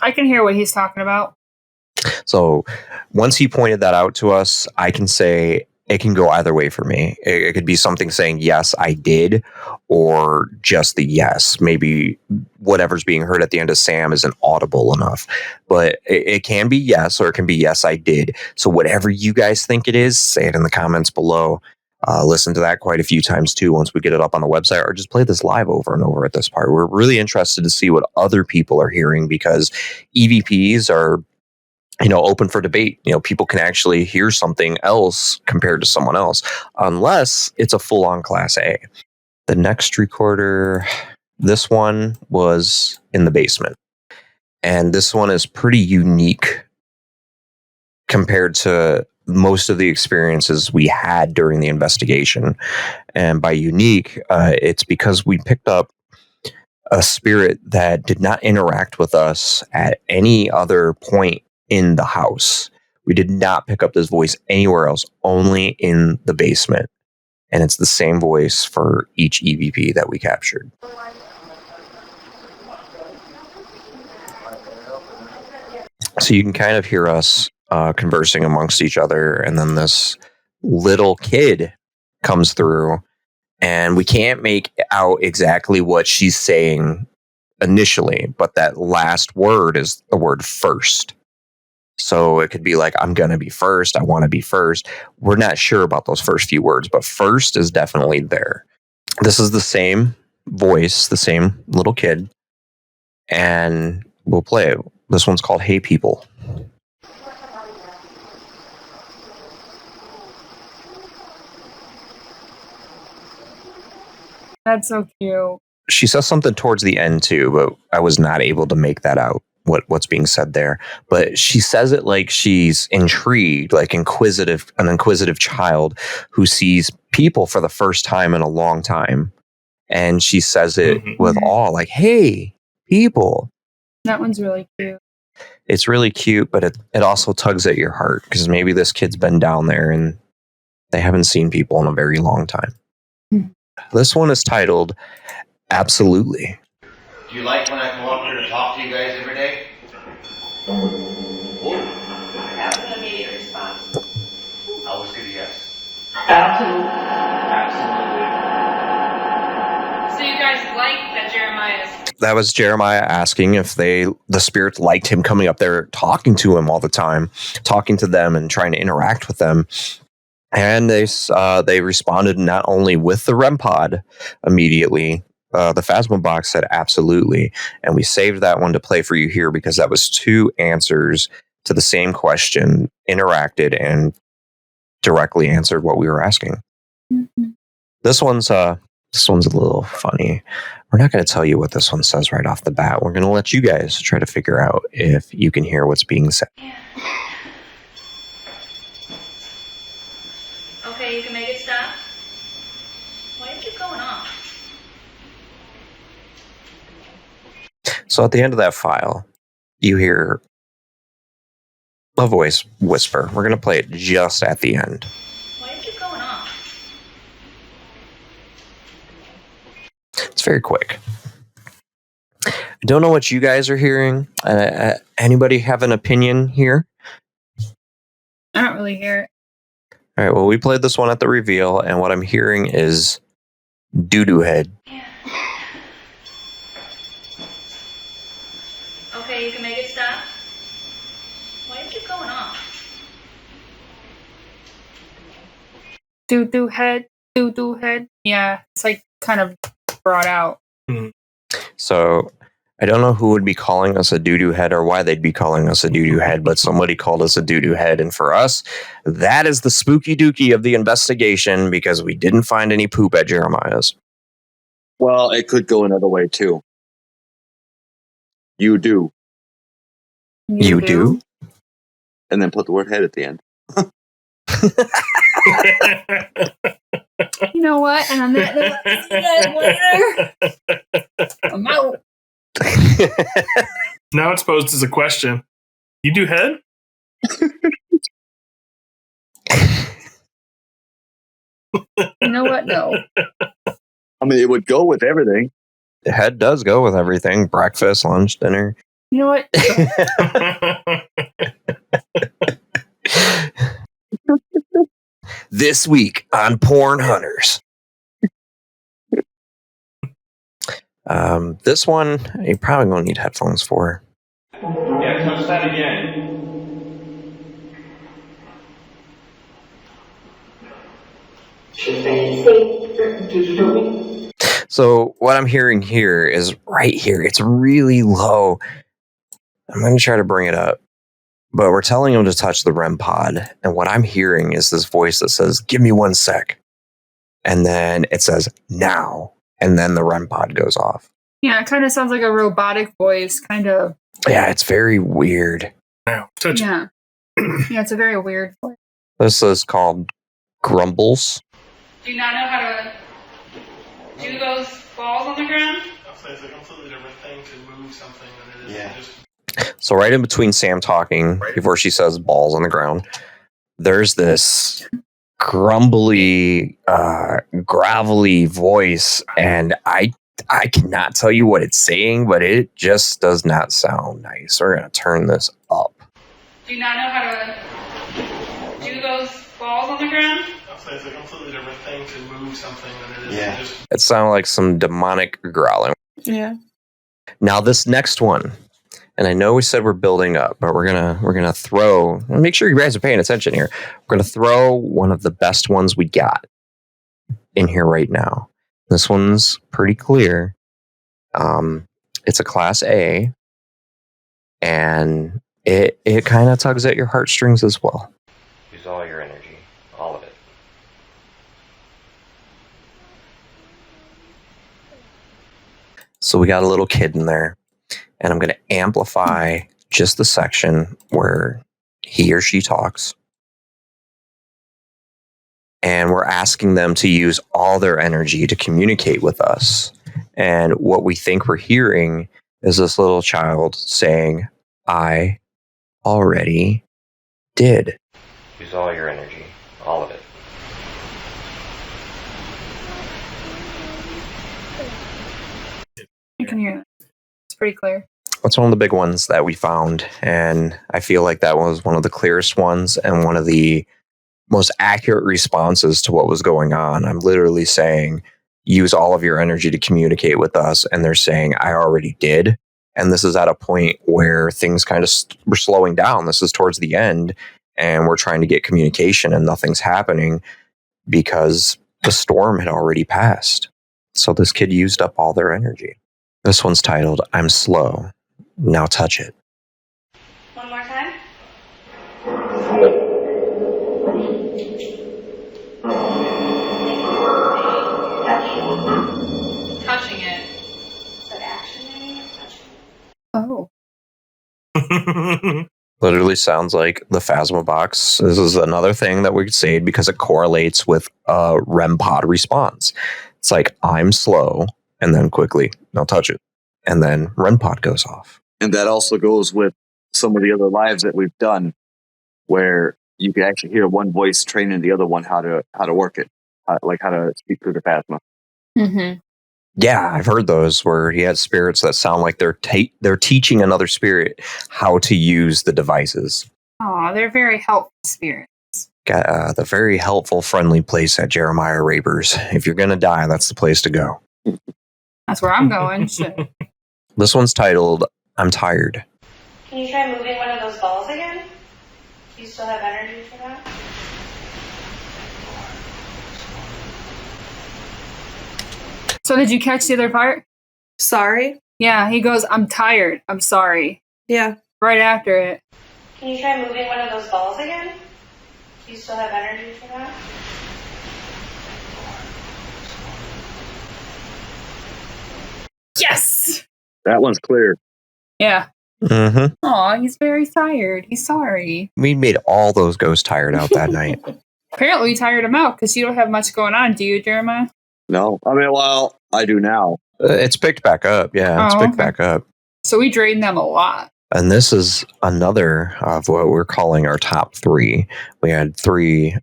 I can hear what he's talking about. So once he pointed that out to us, I can say it can go either way for me. It could be something saying, yes, I did, or just the yes. Maybe whatever's being heard at the end of Sam isn't audible enough. But it can be yes, or it can be yes, I did. So whatever you guys think it is, say it in the comments below. Listen to that quite a few times too once we get it up on the website, or just play this live over and over at this part. We're really interested to see what other people are hearing, because EVPs are open for debate. People can actually hear something else compared to someone else, unless it's a full-on Class A. The next recorder, this one was in the basement. And this one is pretty unique compared to most of the experiences we had during the investigation. And by unique, it's because we picked up a spirit that did not interact with us at any other point in the house. We did not pick up this voice anywhere else, only in the basement. And it's the same voice for each EVP that we captured. So you can kind of hear us conversing amongst each other, and then this little kid comes through, and we can't make out exactly what she's saying initially, but that last word is the word first. So it could be like, I'm going to be first. I want to be first. We're not sure about those first few words, but first is definitely there. This is the same voice, the same little kid. And we'll play it. This one's called Hey People. That's so cute. She says something towards the end too, but I was not able to make that out. What's being said there, but she says it like she's intrigued, like an inquisitive child who sees people for the first time in a long time, and she says it with awe, like, "Hey, people." That one's really cute. It's really cute, but it also tugs at your heart because maybe this kid's been down there and they haven't seen people in a very long time. This one is titled "Absolutely." Do you like when I come up here to talk to you guys every day? That was an immediate response. I always get a yes. Absolutely. So you guys like that Jeremiah's... That was Jeremiah asking if the spirits liked him coming up there, talking to him all the time, talking to them and trying to interact with them. And they responded not only with the REM pod immediately. The Phasma box said absolutely, and we saved that one to play for you here because that was 2 answers to the same question, interacted and directly answered what we were asking. This one's a little funny. We're not going to tell you what this one says right off the bat. We're going to let you guys try to figure out if you can hear what's being said. Okay, you can make it stop. Why do you keep going off? So at the end of that file, you hear a voice whisper. We're going to play it just at the end. Why do you keep going off? It's very quick. I don't know what you guys are hearing. Anybody have an opinion here? I don't really hear it. All right, well, we played this one at the reveal, and what I'm hearing is doo-doo head. Okay, you can make it stop. Why do you keep going off? Doo-doo head. Yeah, it's like kind of brought out. So I don't know who would be calling us a doo-doo head or why they'd be calling us a doo-doo head, but somebody called us a doo-doo head. And for us, that is the spooky dookie of the investigation because we didn't find any poop at Jeremiah's. Well, it could go another way too. You do. You do? And then put the word head at the end. You know what? And on that note, I'll see you guys later. I'm out. Now it's posed as a question. You do head? You know what? No. I mean, it would go with everything. The head does go with everything. Breakfast, lunch, dinner. You know what? This week on Porn Hunters. This one, you're probably going to need headphones for. Yeah, touch that again. So what I'm hearing here is right here. It's really low. I'm going to try to bring it up. But we're telling him to touch the REM pod. And what I'm hearing is this voice that says, give me 1 sec. And then it says, now. And then the REM pod goes off. Yeah, it kind of sounds like a robotic voice, kind of. Yeah, it's very weird. Now, touch Yeah. Yeah, it's a very weird voice. This is called Grumbles. Do you not know how to do those balls on the ground? It's a completely different thing to move something than it is to just... So right in between Sam talking, before she says balls on the ground, there's this grumbly, gravelly voice. And I cannot tell you what it's saying, but it just does not sound nice. We're going to turn this up. Do you not know how to do those balls on the ground? It's a completely different thing to move something than it is to just... It sounded like some demonic growling. Yeah. Now this next one, and I know we said we're building up, but we're gonna throw. And make sure you guys are paying attention here. We're gonna throw one of the best ones we got in here right now. This one's pretty clear. It's a Class A, and it kind of tugs at your heartstrings as well. Use all your energy, all of it. So we got a little kid in there, and I'm going to amplify just the section where he or she talks. And we're asking them to use all their energy to communicate with us. And what we think we're hearing is this little child saying, I already did. Use all your energy, all of it. You can hear it. It's pretty clear. That's one of the big ones that we found. And I feel like that was one of the clearest ones and one of the most accurate responses to what was going on. I'm literally saying, use all of your energy to communicate with us. And they're saying, I already did. And this is at a point where things kind of were slowing down. This is towards the end. And we're trying to get communication and nothing's happening because the storm had already passed. So this kid used up all their energy. This one's titled, I'm Slow. Now touch it. One more time. Touching it. Is that action maybe? Touching it. Oh. Literally sounds like the Phasma box. This is another thing that we could say because it correlates with a REM pod response. It's like, I'm slow, and then quickly, now touch it. And then REM pod goes off. And that also goes with some of the other lives that we've done where you can actually hear one voice training the other one how to work it, like how to speak through the Phasma. Mm-hmm. Yeah, I've heard those where he has spirits that sound like they're teaching another spirit how to use the devices. Oh, they're very helpful spirits. Got the very helpful, friendly place at Jeremiah Raber's. If you're going to die, that's the place to go. That's where I'm going. Shit. This one's titled, I'm Tired. Can you try moving one of those balls again? Do you still have energy for that? So did you catch the other part? Sorry? Yeah, he goes, I'm tired. I'm sorry. Yeah. Right after it. Can you try moving one of those balls again? Do you still have energy for that? Yes! That one's clear. Yeah. Mm-hmm. Aw, he's very tired. He's sorry. We made all those ghosts tired out that night. Apparently you tired him out because you don't have much going on, do you, Jeremiah? No. I mean, well, I do now. It's picked back up. Yeah, it's picked back up. So we drained them a lot. And this is another of what we're calling our top three. We had 3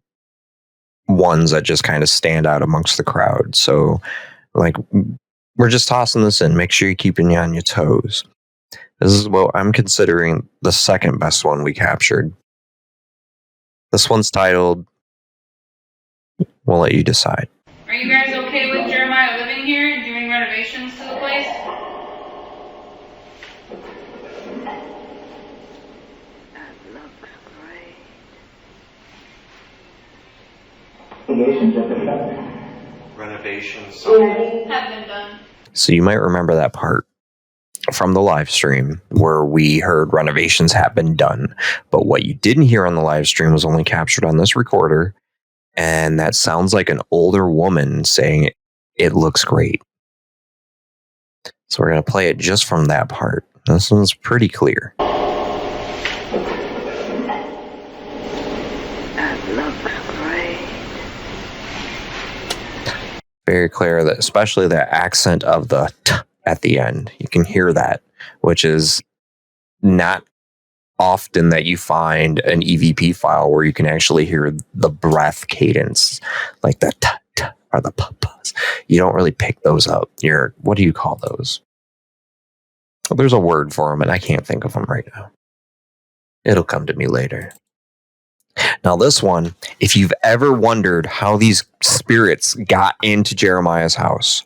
ones that just kind of stand out amongst the crowd. So, like, we're just tossing this in. Make sure you're keeping you on your toes. This is what I'm considering the second best one we captured. This one's titled, We'll Let You Decide. Are you guys okay with Jeremiah living here and doing renovations to the place? Renovations Have been done. So you might remember that part from the live stream where we heard renovations have been done. But what you didn't hear on the live stream was only captured on this recorder. And that sounds like an older woman saying it looks great. So we're going to play it just from that part. This one's pretty clear. Very clear, that especially the accent of the t at the end. You can hear that, which is not often that you find an EVP file where you can actually hear the breath cadence, like the t, t or the p-ps. You don't really pick those up. What do you call those? Well, there's a word for them, and I can't think of them right now. It'll come to me later. Now, this one, if you've ever wondered how these spirits got into Jeremiah's house,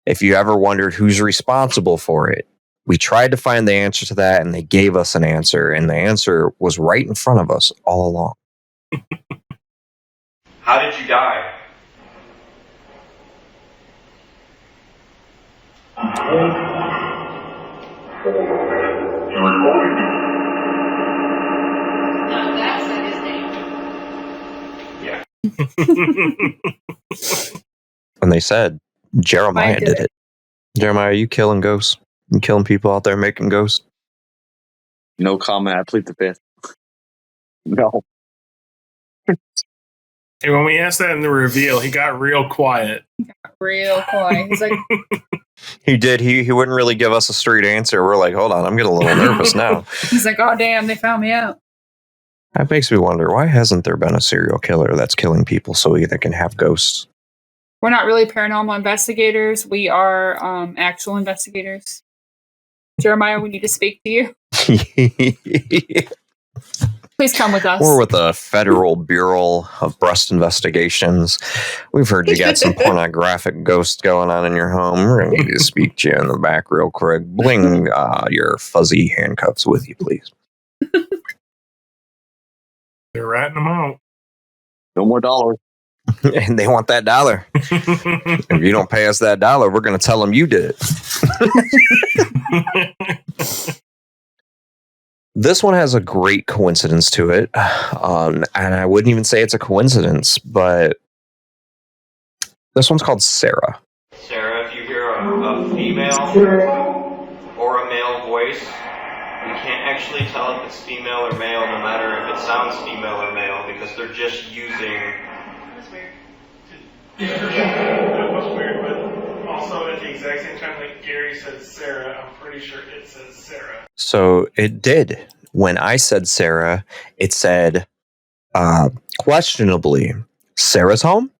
If you ever wondered who's responsible for it, we tried to find the answer to that, and they gave us an answer, and the answer was right in front of us all along. How did you die? Yeah. And they said Jeremiah did it. Jeremiah, are you killing ghosts? You killing people out there making ghosts? No comment. I plead the fifth. No. Hey, when we asked that in the reveal, he got real quiet. Real quiet. He's like, He did. He wouldn't really give us a straight answer. We're like, hold on, I'm getting a little nervous now. he's like, oh damn, they found me out. That makes me wonder, why hasn't there been a serial killer that's killing people so they can have ghosts? We're not really paranormal investigators. We are actual investigators. Jeremiah, we need to speak to you. Please come with us. We're with the Federal Bureau of Breast Investigations. We've heard you got some pornographic ghosts going on in your home. We're going to need to speak to you in the back real quick. Bring your fuzzy handcuffs with you, please. They're ratting them out. No more dollars. And they want that dollar. If you don't pay us that dollar, we're going to tell them you did it. This one has a great coincidence to it. And I wouldn't even say it's a coincidence, but this one's called Sarah. Sarah, if you hear a female or a male voice, we can't actually tell if it's female or male, no matter if it sounds female or male, because they're just using... That's weird. That was weird, but also at the exact same time, like Gary said Sarah, I'm pretty sure it says Sarah. So it did. When I said Sarah, it said, questionably, Sarah's home?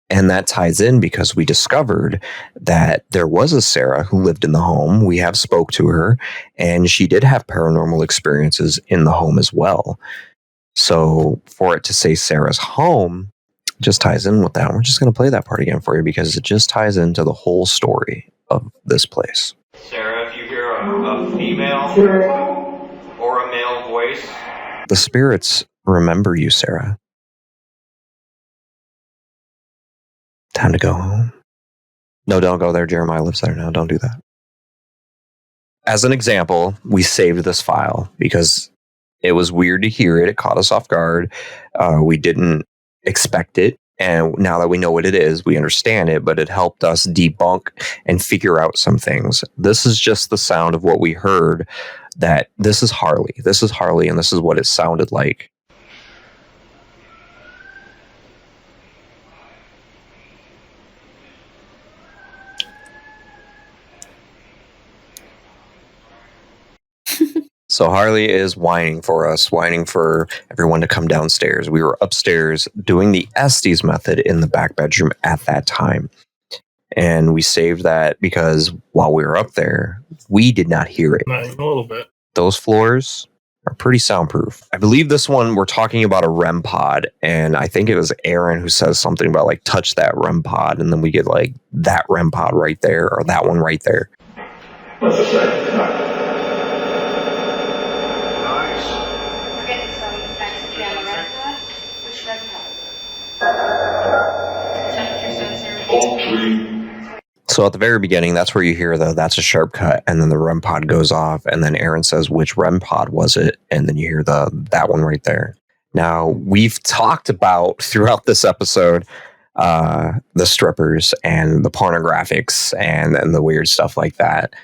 And that ties in because we discovered that there was a Sarah who lived in the home. We have spoke to her, and she did have paranormal experiences in the home as well. So for it to say Sarah's home just ties in with that. We're just going to play that part again for you because it just ties into the whole story of this place. Sarah, if you hear a female or a male voice... The spirits remember you, Sarah. Time to go home. No, don't go there. Jeremiah lives there now. Don't do that. As an example, we saved this file because it was weird to hear it. It caught us off guard. We didn't expect it. And now that we know what it is, we understand it, but it helped us debunk and figure out some things. This is just the sound of what we heard, that this is Harley. This is Harley, and this is what it sounded like. So Harley is whining for us, whining for everyone to come downstairs. We were upstairs doing the Estes method in the back bedroom at that time. And we saved that because while we were up there, we did not hear it. Not even a little bit. Those floors are pretty soundproof. I believe this one, we're talking about a REM pod. And I think it was Aaron who says something about like, touch that REM pod. And then we get like that REM pod right there, or that one right there. Okay, so next to be on the red pod. Which red pod is it? Temperature sensor. So at the very beginning, that's where you hear that's a sharp cut, and then the REM pod goes off, and then Aaron says, which REM pod was it? And then you hear that one right there. Now, we've talked about throughout this episode the strippers and the pornographics and the weird stuff like that.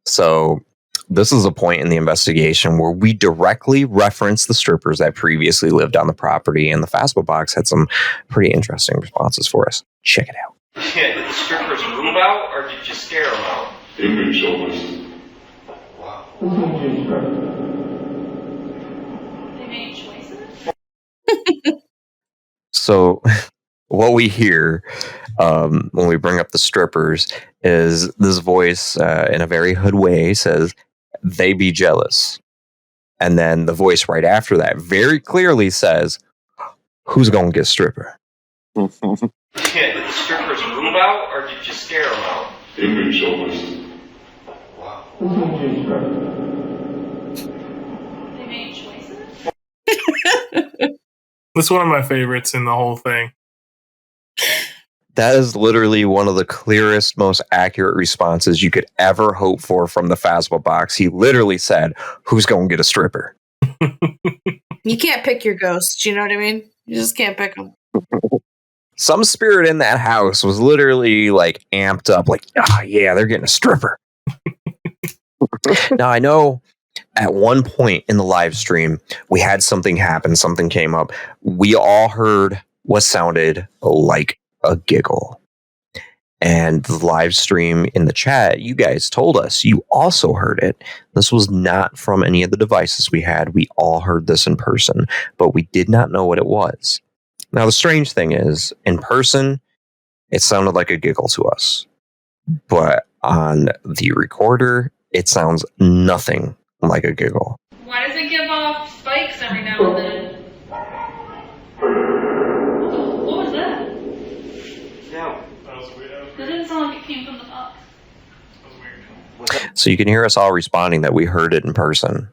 So this is a point in the investigation where we directly reference the strippers that previously lived on the property, and the Fastball box had some pretty interesting responses for us. Check it out. Yeah, did the strippers move out, or did you scare them out? Wow. They made choices? So what we hear when we bring up the strippers is this voice in a very hood way says, they be jealous. And then the voice right after that very clearly says, who's going to get stripper? Yeah, did the strippers move out, or did you scare them out? Image of us. Wow. They made choices? That's one of my favorites in the whole thing. That is literally one of the clearest, most accurate responses you could ever hope for from the Phasma box. He literally said, "Who's going to get a stripper?" You can't pick your ghosts. You know what I mean? You just can't pick them. Some spirit in that house was literally like amped up, like, yeah, they're getting a stripper. Now, I know at one point in the live stream, we had something happen, something came up. We all heard what sounded like a giggle. And the live stream in the chat, you guys told us you also heard it. This was not from any of the devices we had. We all heard this in person, but we did not know what it was. Now, the strange thing is, in person, it sounded like a giggle to us. But on the recorder, it sounds nothing like a giggle. Why does it give off spikes every now and then? What was that? Yeah. That didn't sound like it came from the box. So you can hear us all responding that we heard it in person.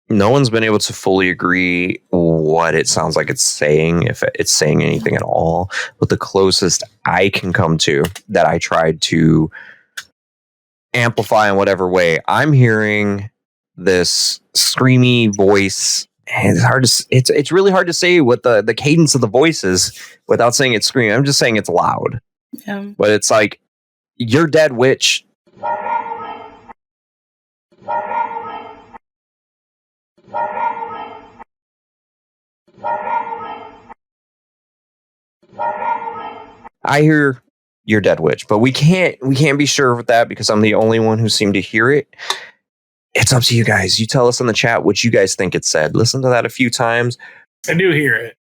No one's been able to fully agree what it sounds like it's saying, if it's saying anything at all. But the closest I can come to that I tried to amplify in whatever way, I'm hearing this screamy voice. And it's really hard to say what the cadence of the voice is without saying it's screaming. I'm just saying it's loud. Yeah. But it's like, "You're dead, witch." I hear "You're dead, witch," but we can't be sure of that because I'm the only one who seemed to hear it. It's up to you guys. You tell us in the chat what you guys think it said. Listen to that a few times. I do hear it.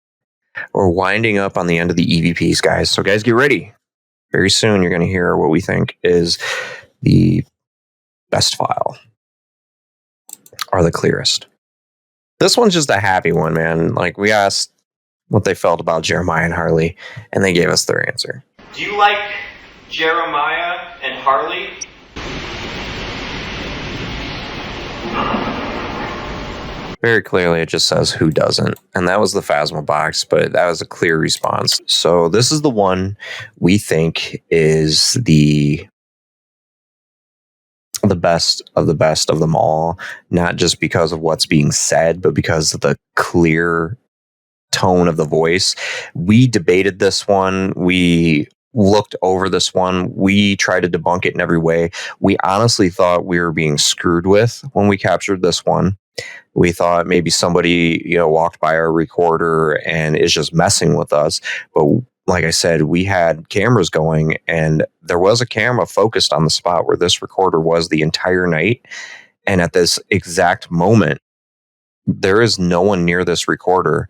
We're winding up on the end of the EVPs, guys. So guys, get ready. Very soon you're going to hear what we think is the best file or the clearest. This one's just a happy one, man. Like, we asked what they felt about Jeremiah and Harley, and they gave us their answer. Do you like Jeremiah and Harley? Very clearly, it just says who doesn't. And that was the Phasma box, but that was a clear response. So this is the one we think is the best of them all. Not just because of what's being said, but because of the clear tone of the voice. We debated this one. We looked over this one. We tried to debunk it in every way. We honestly thought we were being screwed with when we captured this one. We thought maybe somebody, walked by our recorder and is just messing with us. But like I said, we had cameras going, and there was a camera focused on the spot where this recorder was the entire night. And at this exact moment, there is no one near this recorder.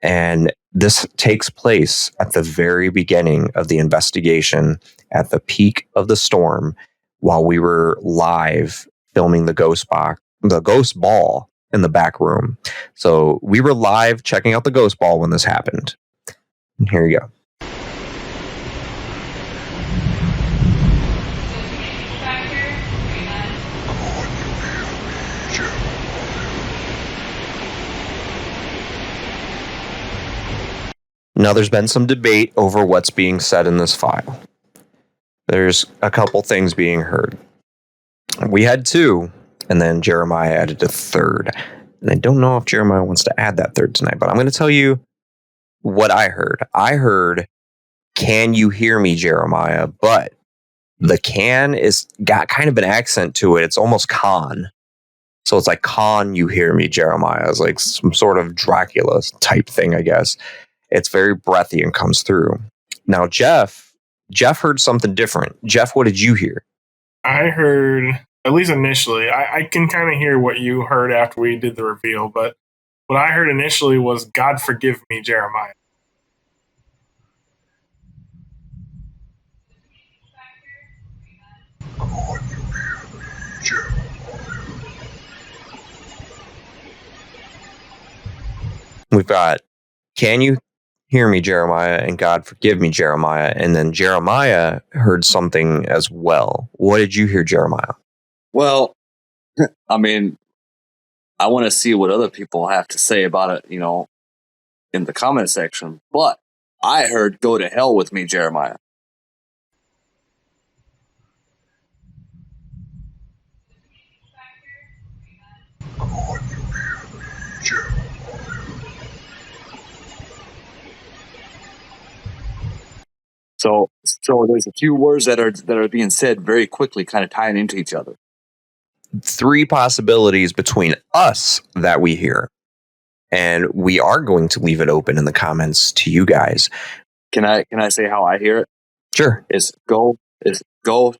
And this takes place at the very beginning of the investigation, at the peak of the storm, while we were live filming the ghost ball in the back room. So we were live checking out the ghost ball when this happened. And here you go. Now, there's been some debate over what's being said in this file. There's a couple things being heard. We had two, and then Jeremiah added a third. And I don't know if Jeremiah wants to add that third tonight, but I'm going to tell you what I heard. I heard, "Can you hear me, Jeremiah?" But the "can" is got kind of an accent to it. It's almost "con." So it's like, "Con, you hear me, Jeremiah." It's like some sort of Dracula type thing, I guess. It's very breathy and comes through. Now, Jeff heard something different. Jeff, what did you hear? I heard, at least initially, I can kind of hear what you heard after we did the reveal, but what I heard initially was, "God forgive me, Jeremiah." We've got, "Can you hear me, Jeremiah, and God forgive me, Jeremiah. And then Jeremiah heard something as well. What did you hear, Jeremiah? Well, I mean, I want to see what other people have to say about it, in the comment section. But I heard "Go to hell with me, Jeremiah." So there's a few words that are being said very quickly, kind of tying into each other. 3 possibilities between us that we hear. And we are going to leave it open in the comments to you guys. Can I say how I hear it? Sure. It's go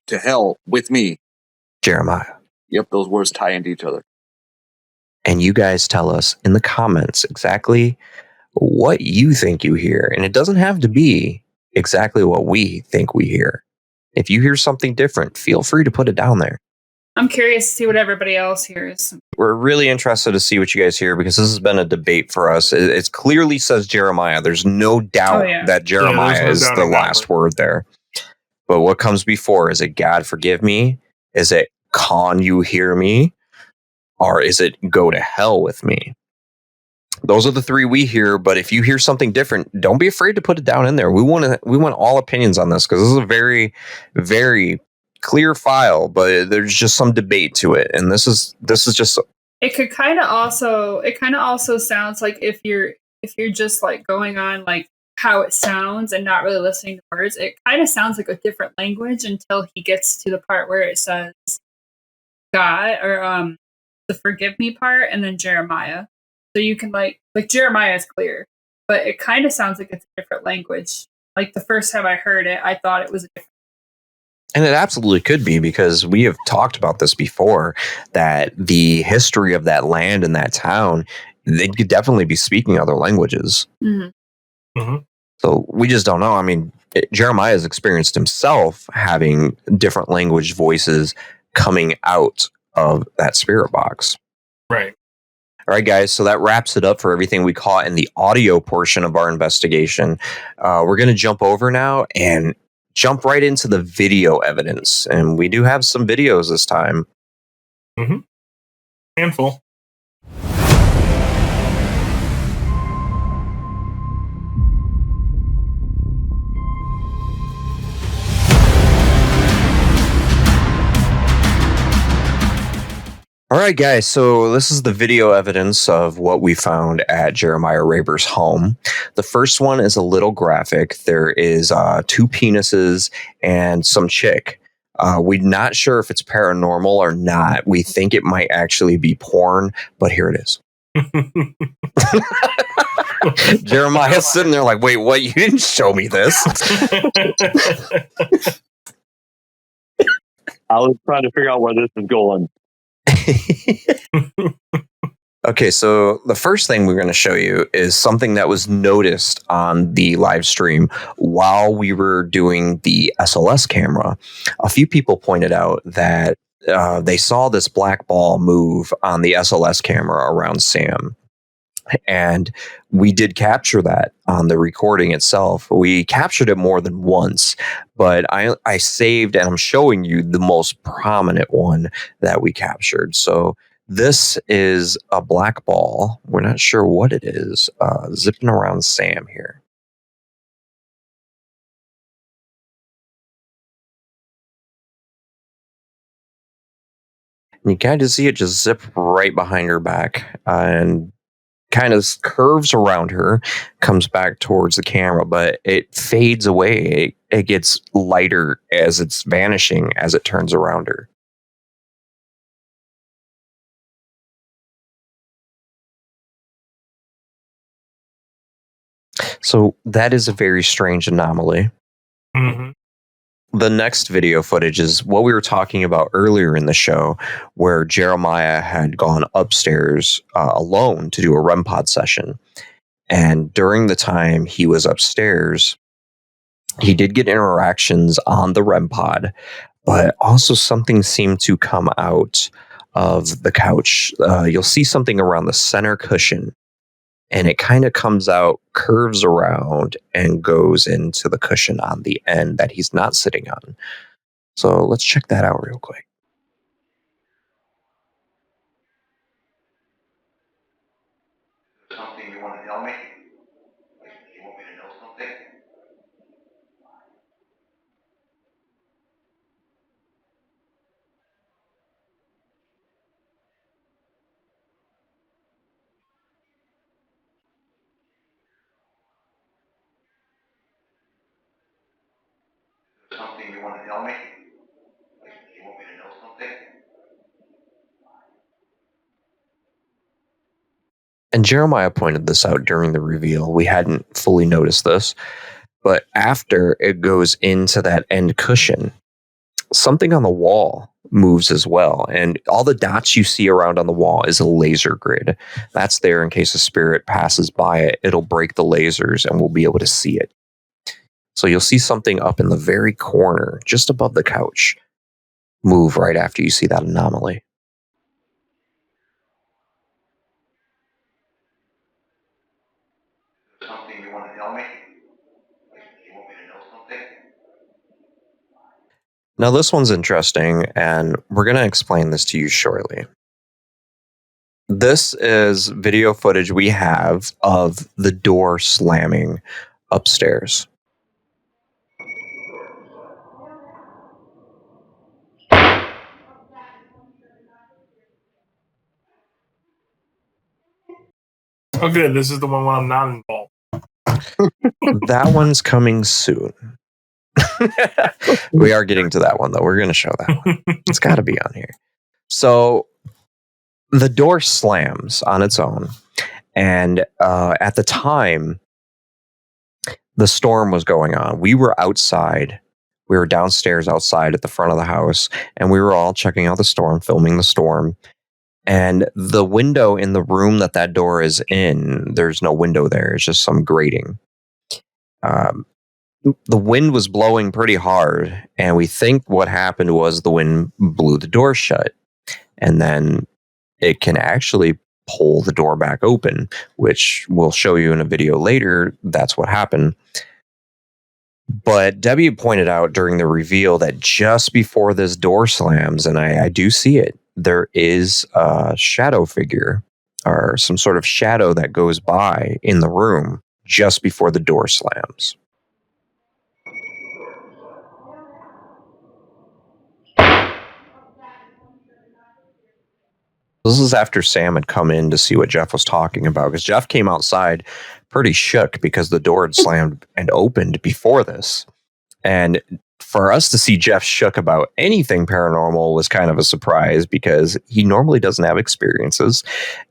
to hell with me, Jeremiah. Yep, those words tie into each other. And you guys tell us in the comments exactly what you think you hear. And it doesn't have to be exactly what we think we hear. If you hear something different, feel free to put it down there. I'm curious to see what everybody else hears. We're really interested to see what you guys hear because this has been a debate for us. It clearly says Jeremiah. There's no doubt that Jeremiah is the last word there. But what comes before? Is it God forgive me? Is it can you hear me? Or is it go to hell with me? Those are the 3 we hear, but if you hear something different, don't be afraid to put it down in there. We want all opinions on this because this is a very, very clear file, but there's just some debate to it, and this is just. It could kind of also sounds like if you're just like going on like how it sounds and not really listening to words, it kind of sounds like a different language until he gets to the part where it says God or the forgive me part, and then Jeremiah. So you can like Jeremiah is clear, but it kind of sounds like it's a different language. Like the first time I heard it, I thought it was a different. And it absolutely could be because we have talked about this before, that the history of that land and that town, they could definitely be speaking other languages. Mm-hmm. Mm-hmm. So we just don't know. I mean, Jeremiah has experienced himself having different language voices coming out of that spirit box. Right. All right, guys. So that wraps it up for everything we caught in the audio portion of our investigation. We're going to jump over now and jump right into the video evidence. And we do have some videos this time. Mm-hmm. Handful. All right, guys, so this is the video evidence of what we found at Jeremiah Raber's home. The first one is a little graphic. There is 2 penises and some chick. We're not sure if it's paranormal or not. We think it might actually be porn, but here it is. Jeremiah's sitting there like, wait, what? You didn't show me this. I was trying to figure out where this is going. Okay, so the first thing we're going to show you is something that was noticed on the live stream while we were doing the SLS camera. A few people pointed out that they saw this black ball move on the SLS camera around Sam. And we did capture that on the recording itself. We captured it more than once, but I saved and I'm showing you the most prominent one that we captured. So this is a black ball. We're not sure what it is, zipping around Sam here. And you kind of see it just zip right behind her back and kind of curves around her, comes back towards the camera, but it fades away. It gets lighter as it's vanishing as it turns around her. So that is a very strange anomaly. Mm-hmm. The next video footage is what we were talking about earlier in the show, where Jeremiah had gone upstairs alone to do a REM pod session. And during the time he was upstairs, he did get interactions on the REM pod, but also something seemed to come out of the couch. You'll see something around the center cushion. and it kind of comes out, curves around, and goes into the cushion on the end that he's not sitting on. So let's check that out real quick. Something you want to tell me? Like, you want me to know something? Something you want to tell me? Like, you want me to know something? And Jeremiah pointed this out during the reveal. We hadn't fully noticed this, but after it goes into that end cushion, something on the wall moves as well. And all the dots you see around on the wall is a laser grid. That's there in case a spirit passes by it. It'll break the lasers and we'll be able to see it. So you'll see something up in the very corner, just above the couch, move right after you see that anomaly. Something you want to tell me? Like, you want me to know something? Now, this one's interesting, and we're going to explain this to you shortly. This is video footage we have of the door slamming upstairs. Oh, good. This is the one where I'm not involved. That one's coming soon. We are getting to that one, though. We're going to show that one. It's got to be on here. So the door slams on its own. And at the time, the storm was going on. We were outside. We were downstairs outside at the front of the house. And we were all checking out the storm, filming the storm. And the window in the room that door is in, there's no window there. It's just some grating. The wind was blowing pretty hard, and we think what happened was the wind blew the door shut, and then it can actually pull the door back open, which we'll show you in a video later. That's what happened. But Debbie pointed out during the reveal that just before this door slams, and I do see it, there is a shadow figure or some sort of shadow that goes by in the room just before the door slams. This is after Sam had come in to see what Jeff was talking about, because Jeff came outside pretty shook because the door had slammed and opened before this. And for us to see Jeff shook about anything paranormal was kind of a surprise, because he normally doesn't have experiences,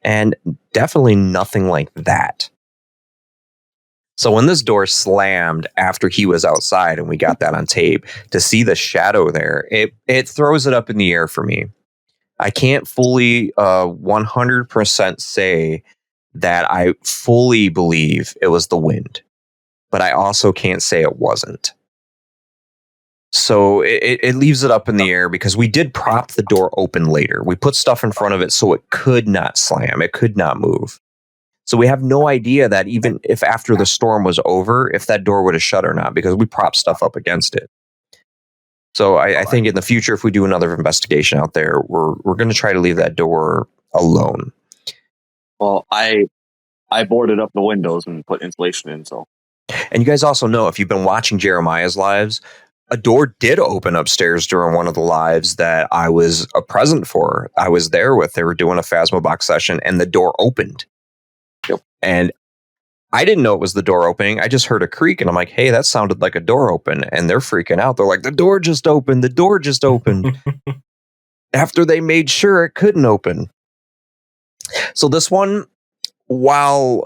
and definitely nothing like that. So when this door slammed after he was outside, and we got that on tape, to see the shadow there, it throws it up in the air for me. I can't fully 100% say that I fully believe it was the wind, but I also can't say it wasn't. So it leaves it up in the air, because we did prop the door open later. We put stuff in front of it so it could not slam, it could not move. So we have no idea that even if after the storm was over, if that door would have shut or not, because we propped stuff up against it. So I think in the future, if we do another investigation out there, we're going to try to leave that door alone. Well, I boarded up the windows and put insulation in. So, and you guys also know, if you've been watching Jeremiah's lives, a door did open upstairs during one of the lives that I was present for. I was there with. They were doing a Phasmobox session, and the door opened. Yep. And I didn't know it was the door opening. I just heard a creak, and I'm like, hey, that sounded like a door open. And they're freaking out. They're like, the door just opened. The door just opened. After they made sure it couldn't open. So this one, while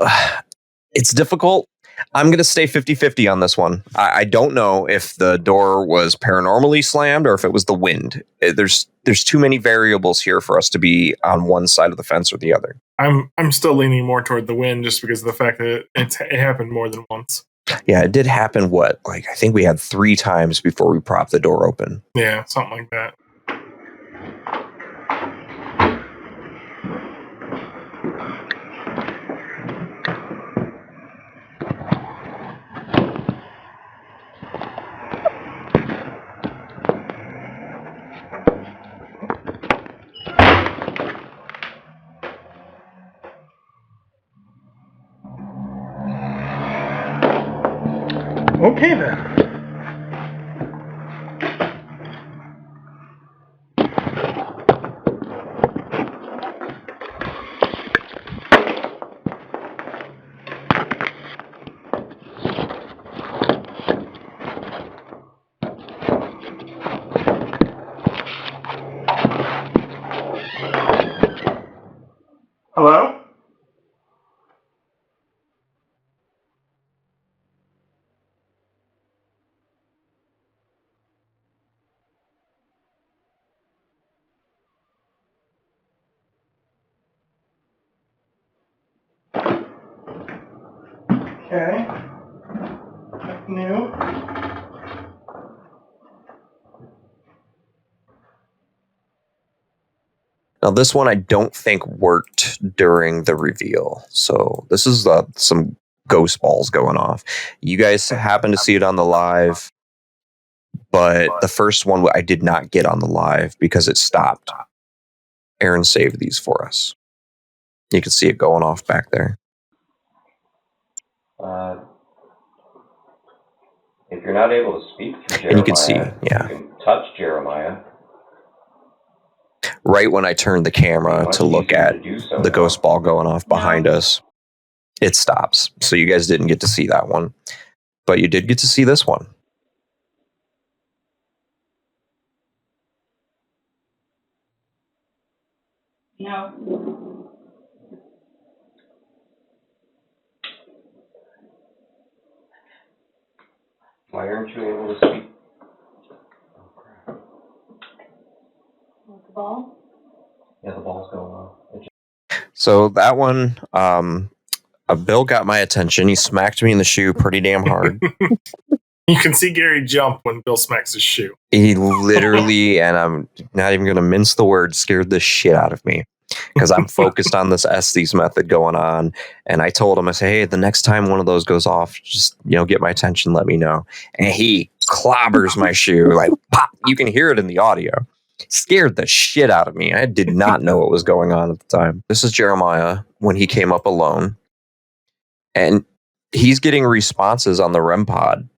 it's difficult, I'm going to stay 50-50 on this one. I don't know if the door was paranormally slammed or if it was the wind. There's too many variables here for us to be on one side of the fence or the other. I'm still leaning more toward the wind, just because of the fact that it happened more than once. Yeah, it did happen. I think we had 3 times before we propped the door open. Yeah, something like that. Okay then. Hello? Okay. New. Now, this one I don't think worked during the reveal. So this is some ghost balls going off. You guys happen to see it on the live, but the first one I did not get on the live because it stopped. Aaron saved these for us. You can see it going off back there. If you're not able to speak to Jeremiah, And you can see, yeah. you can touch Jeremiah. Right when I turned the camera to look at the ghost ball going off behind us, it stops. So you guys didn't get to see that one. But you did get to see this one. No. Why aren't you able to speak? What's the ball? Yeah, the ball's going off. So that one, Bill got my attention. He smacked me in the shoe pretty damn hard. You can see Gary jump when Bill smacks his shoe. He literally, and I'm not even going to mince the word, scared the shit out of me because I'm focused on this Estes method going on. And I told him, I said, hey, the next time one of those goes off, just, get my attention, let me know. And he clobbers my shoe, like pop. You can hear it in the audio. Scared the shit out of me. I did not know what was going on at the time. This is Jeremiah when he came up alone. And he's getting responses on the REM pod.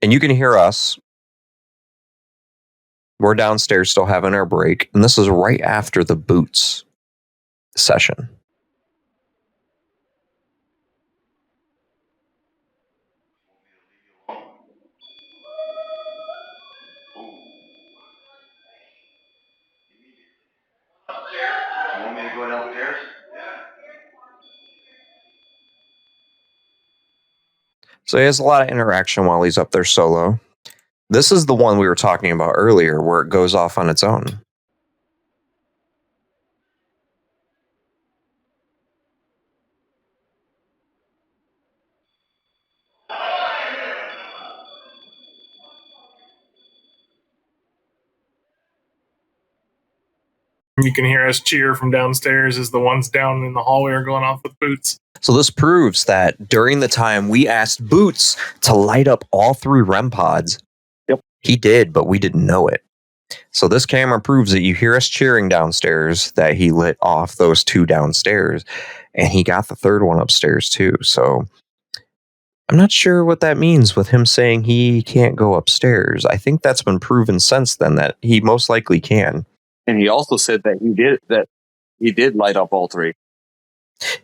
And you can hear us. We're downstairs still having our break. And this is right after the boots session. You want me to go downstairs? So he has a lot of interaction while he's up there solo. This is the one we were talking about earlier where it goes off on its own. You can hear us cheer from downstairs as the ones down in the hallway are going off with boots. So this proves that during the time we asked Boots to light up all 3 REM pods, he did, but we didn't know it. So this camera proves that you hear us cheering downstairs, that he lit off those 2 downstairs, and he got the 3rd one upstairs too. So I'm not sure what that means with him saying he can't go upstairs. I think that's been proven since then that he most likely can. And he also said that he did light up all 3.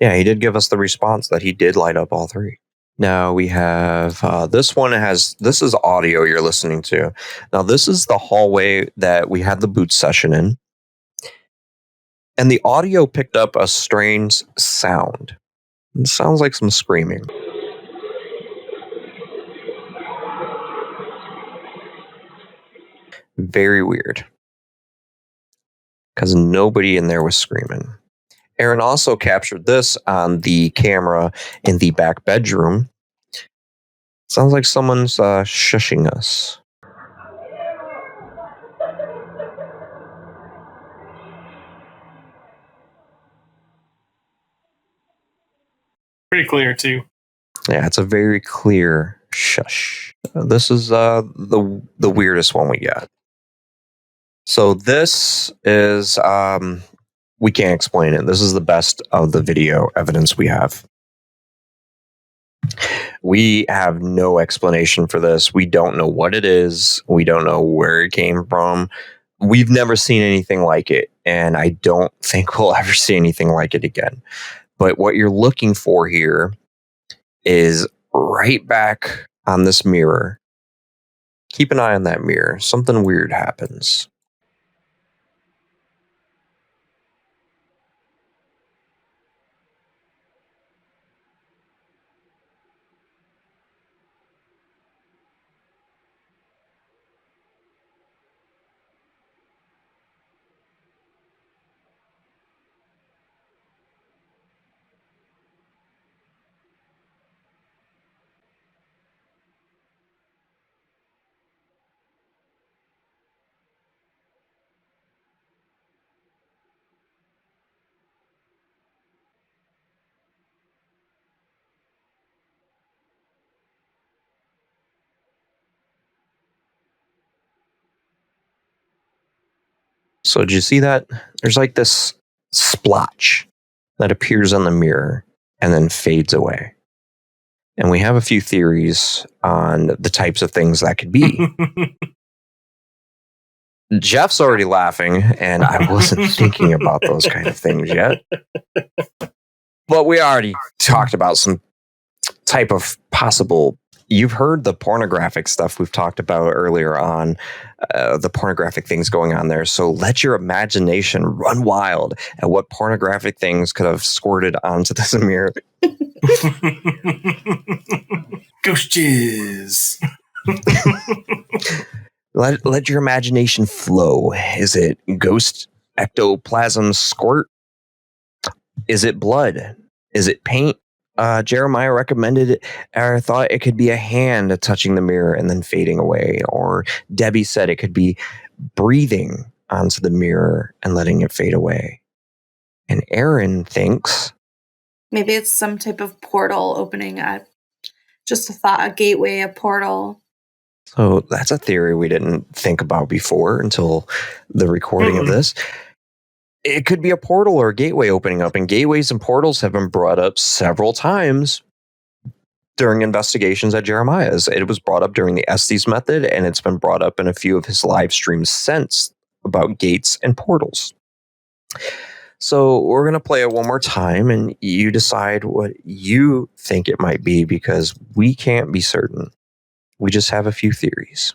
Yeah, he did give us the response that he did light up all 3. Now we have this is audio you're listening to. Now this is the hallway that we had the boot session in. And the audio picked up a strange sound. It sounds like some screaming. Very weird. Because nobody in there was screaming. Aaron also captured this on the camera in the back bedroom. Sounds like someone's shushing us. Pretty clear too. Yeah, it's a very clear shush. This is the weirdest one we got. So this is we can't explain it. This is the best of the video evidence we have. We have no explanation for this. We don't know what it is. We don't know where it came from. We've never seen anything like it, and I don't think we'll ever see anything like it again. But what you're looking for here is right back on this mirror. Keep an eye on that mirror. Something weird happens. So did you see that? There's like this splotch that appears on the mirror and then fades away. And we have a few theories on the types of things that could be. Jeff's already laughing, and I wasn't thinking about those kind of things yet. But we already talked about some type of possible... You've heard the pornographic stuff we've talked about earlier on, the pornographic things going on there. So let your imagination run wild at what pornographic things could have squirted onto this mirror. Ghost jizz. Let your imagination flow. Is it ghost ectoplasm squirt? Is it blood? Is it paint? Jeremiah recommended it, or thought it could be a hand touching the mirror and then fading away. Or Debbie said it could be breathing onto the mirror and letting it fade away. And Aaron thinks maybe it's some type of portal opening. Just a thought, a gateway, a portal. So that's a theory we didn't think about before until the recording of this. It could be a portal or a gateway opening up, and gateways and portals have been brought up several times during investigations at Jeremiah's. It was brought up during the Estes method, and it's been brought up in a few of his live streams since about gates and portals. So we're going to play it one more time, and you decide what you think it might be, because we can't be certain. We just have a few theories.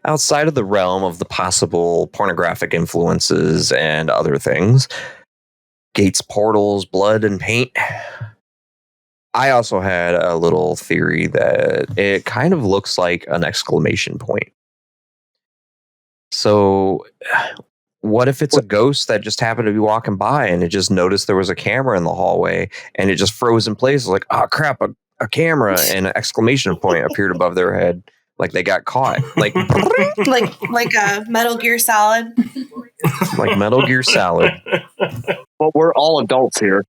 Outside of the realm of the possible pornographic influences and other things, gates, portals, blood, and paint, I also had a little theory that it kind of looks like an exclamation point. So what if it's a ghost that just happened to be walking by and it just noticed there was a camera in the hallway and it just froze in place? Like, oh crap, a camera, and an exclamation point appeared above their head. Like they got caught. Like a Metal Gear Solid. Like Metal Gear Solid. But we're all adults here.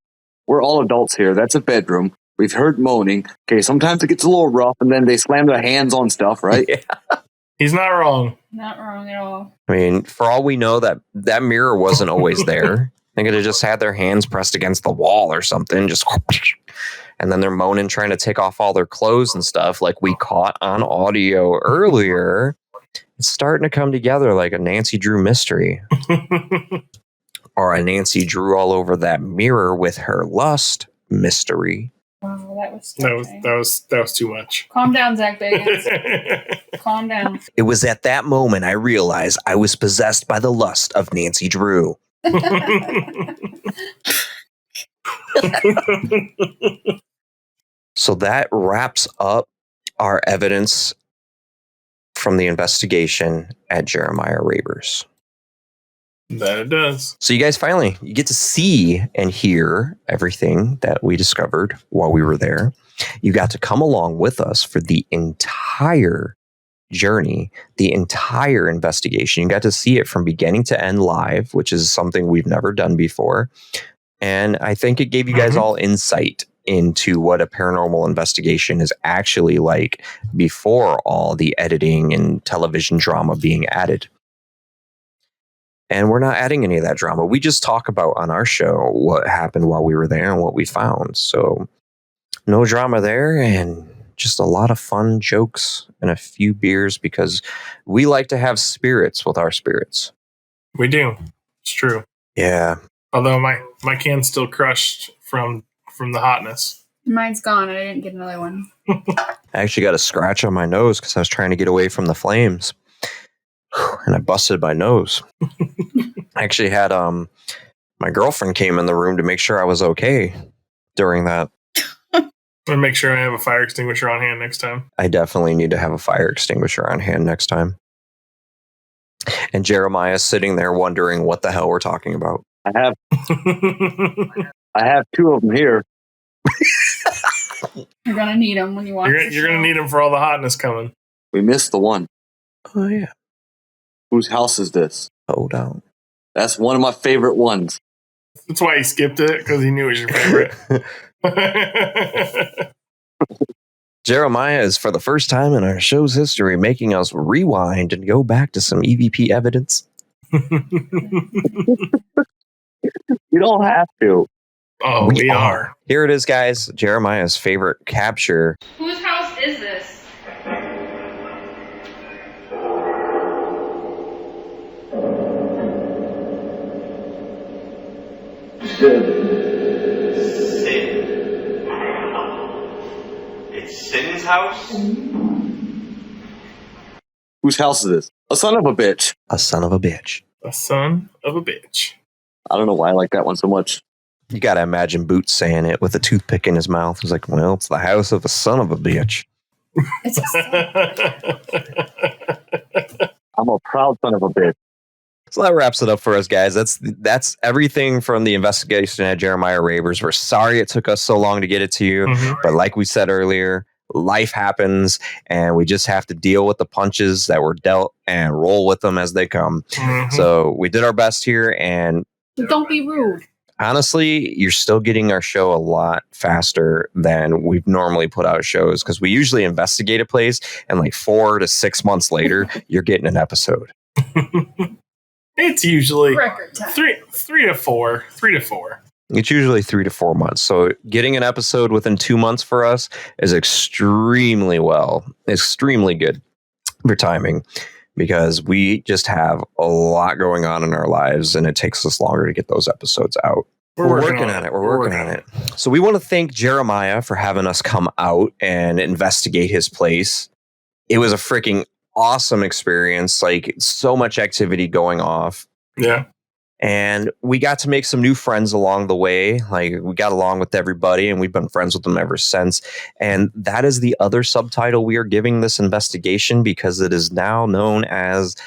That's a bedroom. We've heard moaning. Okay, sometimes it gets a little rough, and then they slam their hands on stuff, right? Yeah. He's not wrong. Not wrong at all. I mean, for all we know, that mirror wasn't always there. They could have just had their hands pressed against the wall or something, just... And then they're moaning, trying to take off all their clothes and stuff, like we caught on audio earlier. It's starting to come together like a Nancy Drew mystery. Or a Nancy Drew all over that mirror with her lust mystery. Wow, that was that was too much. Calm down, Zach Bagans. Calm down. It was at that moment I realized I was possessed by the lust of Nancy Drew. So that wraps up our evidence from the investigation at Jeremiah Raber's. That it does. So you guys you get to see and hear everything that we discovered while we were there. You got to come along with us for the entire journey, the entire investigation. You got to see it from beginning to end live, which is something we've never done before. And I think it gave you guys all insight into what a paranormal investigation is actually like before all the editing and television drama being added. And we're not adding any of that drama. We just talk about on our show what happened while we were there and what we found. So no drama there, and just a lot of fun jokes and a few beers because we like to have spirits with our spirits. We do. It's true. Yeah. Although my can's still crushed from the hotness. Mine's gone and I didn't get another one. I actually got a scratch on my nose because I was trying to get away from the flames. And I busted my nose. I actually had my girlfriend came in the room to make sure I was okay during that. I'm gonna make sure I have a fire extinguisher on hand next time. I definitely need to have a fire extinguisher on hand next time. And Jeremiah's sitting there wondering what the hell we're talking about. I have two of them here. You're gonna need them when you watch. You're gonna need them for all the hotness coming. We missed the one. Oh yeah. Whose house is this? Hold on. That's one of my favorite ones. That's why he skipped it, because he knew it was your favorite. Jeremiah is, for the first time in our show's history, making us rewind and go back to some EVP evidence. You don't have to. Oh, we are. Here it is, guys. Jeremiah's favorite capture. Whose house is this? Sin. It's Sin's house? Whose house is this? A son of a bitch. A son of a bitch. A son of a bitch. I don't know why I like that one so much. You gotta imagine Boots saying it with a toothpick in his mouth. He's like, well, it's the house of a son of a bitch. It's I'm a proud son of a bitch. So that wraps it up for us, guys. That's everything from the investigation at Jeremiah Raber's. We're sorry it took us so long to get it to you. But like we said earlier, life happens and we just have to deal with the punches that were dealt and roll with them as they come. So we did our best here, and don't be rude. Honestly, you're still getting our show a lot faster than we've normally put out shows, because we usually investigate a place and like 4 to 6 months later, you're getting an episode. It's usually record time. Three to four. It's usually 3 to 4 months. So getting an episode within 2 months for us is extremely good for timing, because we just have a lot going on in our lives and it takes us longer to get those episodes out. We're working on it. We're working on it. So we want to thank Jeremiah for having us come out and investigate his place. It was a freaking awesome experience. Like, so much activity going off. Yeah. And we got to make some new friends along the way. Like, we got along with everybody and we've been friends with them ever since. And that is the other subtitle we are giving this investigation, because it is now known as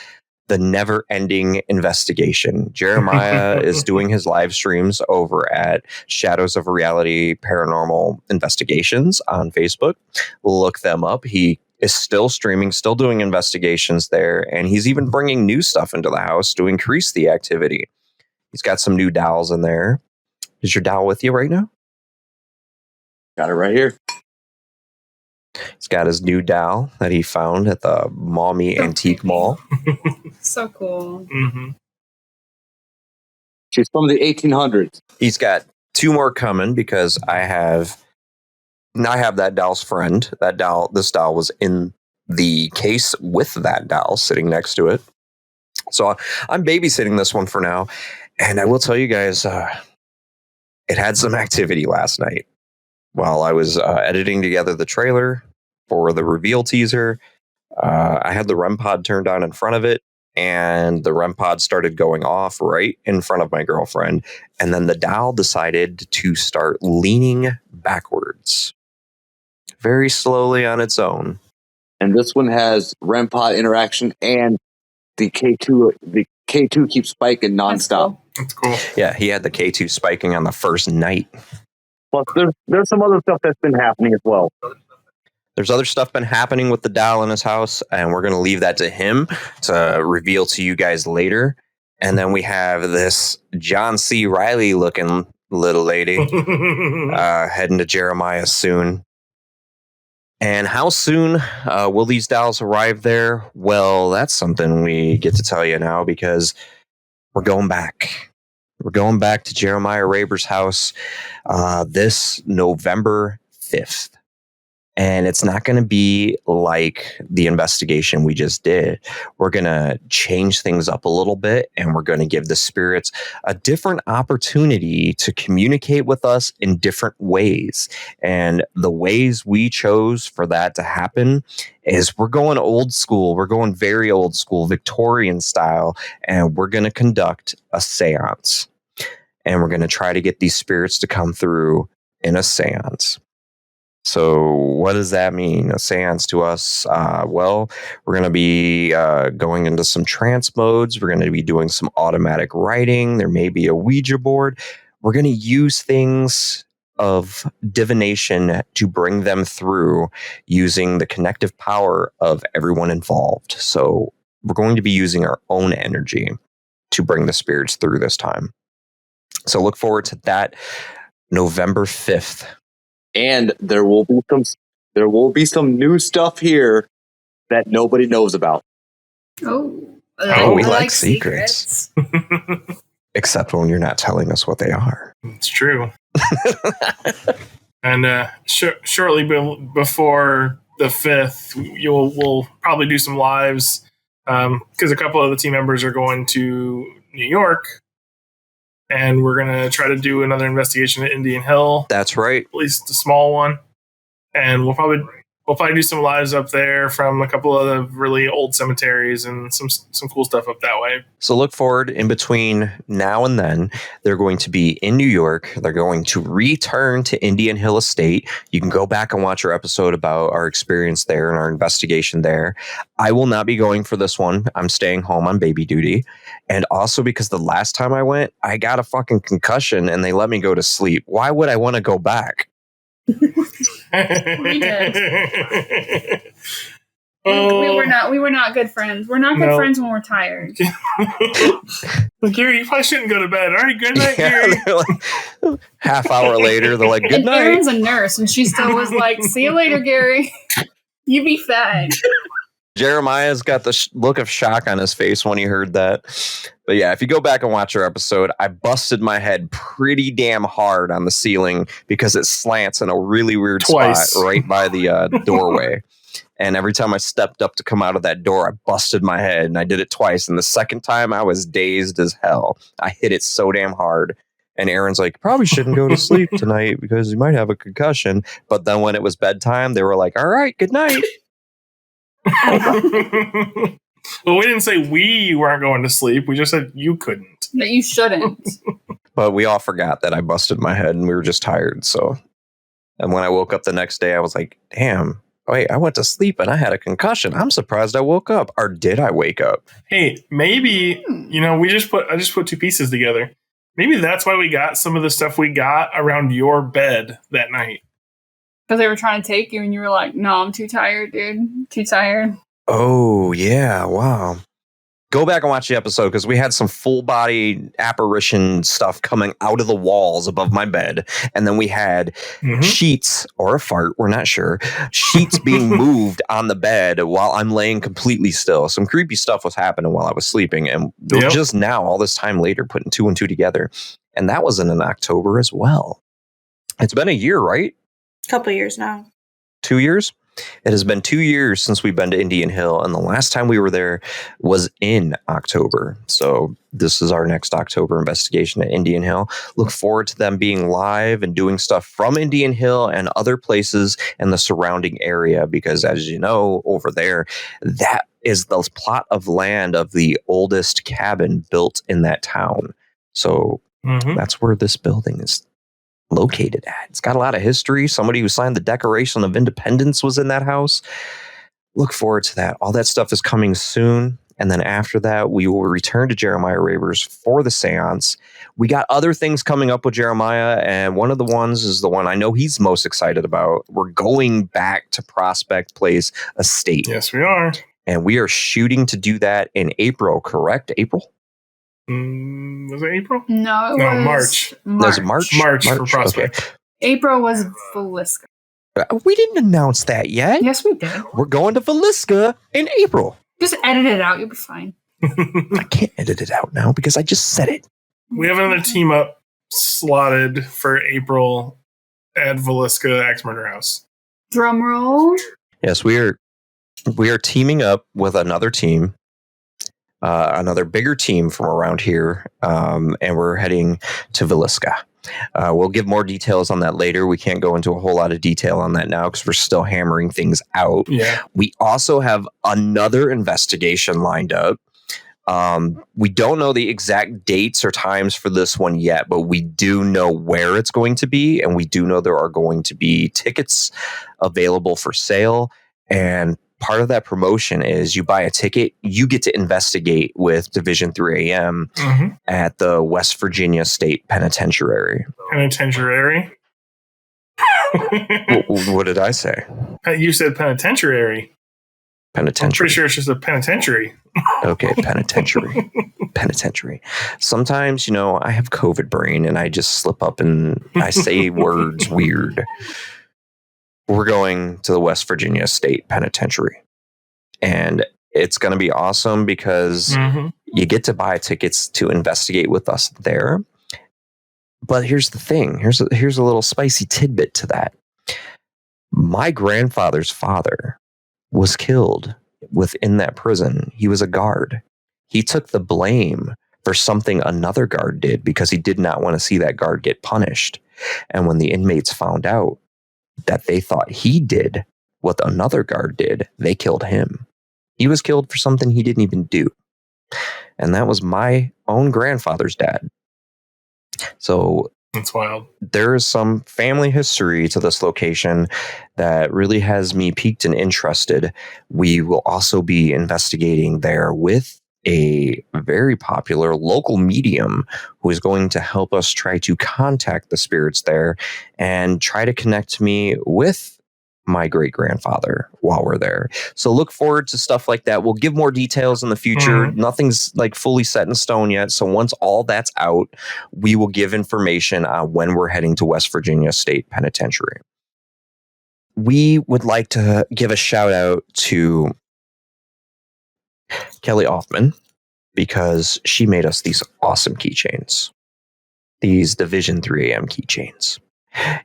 the Never Ending Investigation. Jeremiah is doing his live streams over at Shadows of Reality Paranormal Investigations on Facebook. Look them up. He is still streaming, still doing investigations there. And he's even bringing new stuff into the house to increase the activity. He's got some new dowels in there. Is your dowel with you right now? Got it right here. He's got his new dowel that he found at the Mommy Antique Mall. So cool. Mm-hmm. She's from the 1800s. He's got 2 more coming, because I have that dowel's friend. This dowel was in the case with that dowel sitting next to it. So I'm babysitting this one for now. And I will tell you guys, it had some activity last night while I was editing together the trailer for the reveal teaser. I had the REM pod turned on in front of it, and the REM pod started going off right in front of my girlfriend. And then the dowel decided to start leaning backwards very slowly on its own. And this one has REM pod interaction, and the K2 keeps spiking nonstop. That's cool. Yeah, he had the K2 spiking on the first night. Plus, there's some other stuff that's been happening as well. There's other stuff been happening with the doll in his house, and we're going to leave that to him to reveal to you guys later. And then we have this John C. Reilly looking little lady heading to Jeremiah soon. And how soon will these dolls arrive there? Well, that's something we get to tell you now because we're going back. We're going back to Jeremiah Raber's house this November 5th. And it's not going to be like the investigation we just did. We're going to change things up a little bit, and we're going to give the spirits a different opportunity to communicate with us in different ways. And the ways we chose for that to happen is we're going old school. We're going very old school, Victorian style, and we're going to conduct a seance. And we're going to try to get these spirits to come through in a seance. So what does that mean? A seance to us? Well, we're going to be going into some trance modes. We're going to be doing some automatic writing. There may be a Ouija board. We're going to use things of divination to bring them through using the connective power of everyone involved. So we're going to be using our own energy to bring the spirits through this time. So look forward to that November 5th. And there will be some new stuff here that nobody knows about. Oh, we like secrets. Except when you're not telling us what they are. It's true. And shortly before the 5th, we'll probably do some lives because a couple of the team members are going to New York. And we're going to try to do another investigation at Indian Hill. That's right. At least a small one. And we'll probably do some lives up there from a couple of the really old cemeteries and some cool stuff up that way. So look forward in between now and then. They're going to be in New York. They're going to return to Indian Hill Estate. You can go back and watch our episode about our experience there and our investigation there. I will not be going for this one. I'm staying home on baby duty. And also because the last time I went, I got a fucking concussion and they let me go to sleep. Why would I want to go back? We did. We were not good friends. We're not good friends when we're tired. Well, Gary, you probably shouldn't go to bed. All right, good night, Gary. Like, half hour later, they're like, good night. Erin's a nurse, and she still was like, see you later, Gary. You be fed. Jeremiah's got the look of shock on his face when he heard that. But yeah, if you go back and watch our episode, I busted my head pretty damn hard on the ceiling because it slants in a really weird spot right by the doorway. And every time I stepped up to come out of that door, I busted my head, and I did it twice. And the second time I was dazed as hell. I hit it so damn hard. And Erin's like, probably shouldn't go to sleep tonight because you might have a concussion. But then when it was bedtime, they were like, all right, good night. Well, we didn't say we weren't going to sleep. We just said you couldn't. That you shouldn't. But we all forgot that I busted my head and we were just tired. So, and when I woke up the next day, I was like, damn, wait, I went to sleep and I had a concussion. I'm surprised I woke up. Or did I wake up? Hey, maybe, I just put two pieces together. Maybe that's why we got some of the stuff we got around your bed that night. Because they were trying to take you and you were like, no, I'm too tired, dude. Too tired. Oh, yeah. Wow. Go back and watch the episode because we had some full body apparition stuff coming out of the walls above my bed. And then we had sheets or a fart. We're not sure. Sheets being moved on the bed while I'm laying completely still. Some creepy stuff was happening while I was sleeping. And just now, all this time later, putting two and two together. And that was in October as well. It's been a year, right? Couple years now. 2 years? It has been 2 years since we've been to Indian Hill, and the last time we were there was in October. So this is our next October investigation at Indian Hill. Look forward to them being live and doing stuff from Indian Hill and other places in the surrounding area, because as you know, over there, that is the plot of land of the oldest cabin built in that town. So that's where this building is located at. It's got a lot of history. Somebody who signed the Declaration of Independence was in that house. Look forward to that. All that stuff is coming soon. And then after that, we will return to Jeremiah Raber's for the seance. We got other things coming up with Jeremiah, and one of the ones is the one I know he's most excited about. We're going back to Prospect Place Estate. Yes, we are. And we are shooting to do that in April, correct? April? Was it April? No, it No, was March. Was it March? March for Prospect. Okay. April was Velisca. We didn't announce that yet. Yes, we did. We're going to Velisca in April. Just edit it out. You'll be fine. I can't edit it out now because I just said it. We have another team up slotted for April at Velisca Axe Murder House. Drum roll. Yes, we are teaming up with another team, another bigger team from around here, and we're heading to Velisca. We'll give more details on that later. We can't go into a whole lot of detail on that now because we're still hammering things out. Yeah. We also have another investigation lined up. We don't know the exact dates or times for this one yet, but we do know where it's going to be, and we do know there are going to be tickets available for sale. And part of that promotion is you buy a ticket, you get to investigate with Division 3 AM at the West Virginia State Penitentiary. Penitentiary? What did I say? You said penitentiary. Penitentiary. I'm pretty sure it's just a penitentiary. Okay, penitentiary. Penitentiary. Sometimes, I have COVID brain and I just slip up and I say words weird. We're going to the West Virginia State Penitentiary. And it's going to be awesome because you get to buy tickets to investigate with us there. But here's the thing. Here's a little spicy tidbit to that. My grandfather's father was killed within that prison. He was a guard. He took the blame for something another guard did because he did not want to see that guard get punished. And when the inmates found out that they thought he did what another guard did, they killed him. He was killed for something he didn't even do. And that was my own grandfather's dad. So that's wild. There is some family history to this location that really has me piqued and interested. We will also be investigating there with a very popular local medium who is going to help us try to contact the spirits there and try to connect me with my great grandfather while we're there. So look forward to stuff like that. We'll give more details in the future. Nothing's fully set in stone yet. So once all that's out, we will give information on when we're heading to West Virginia State Penitentiary. We would like to give a shout out to Kelly Offman because she made us these awesome keychains. These Division 3 AM keychains.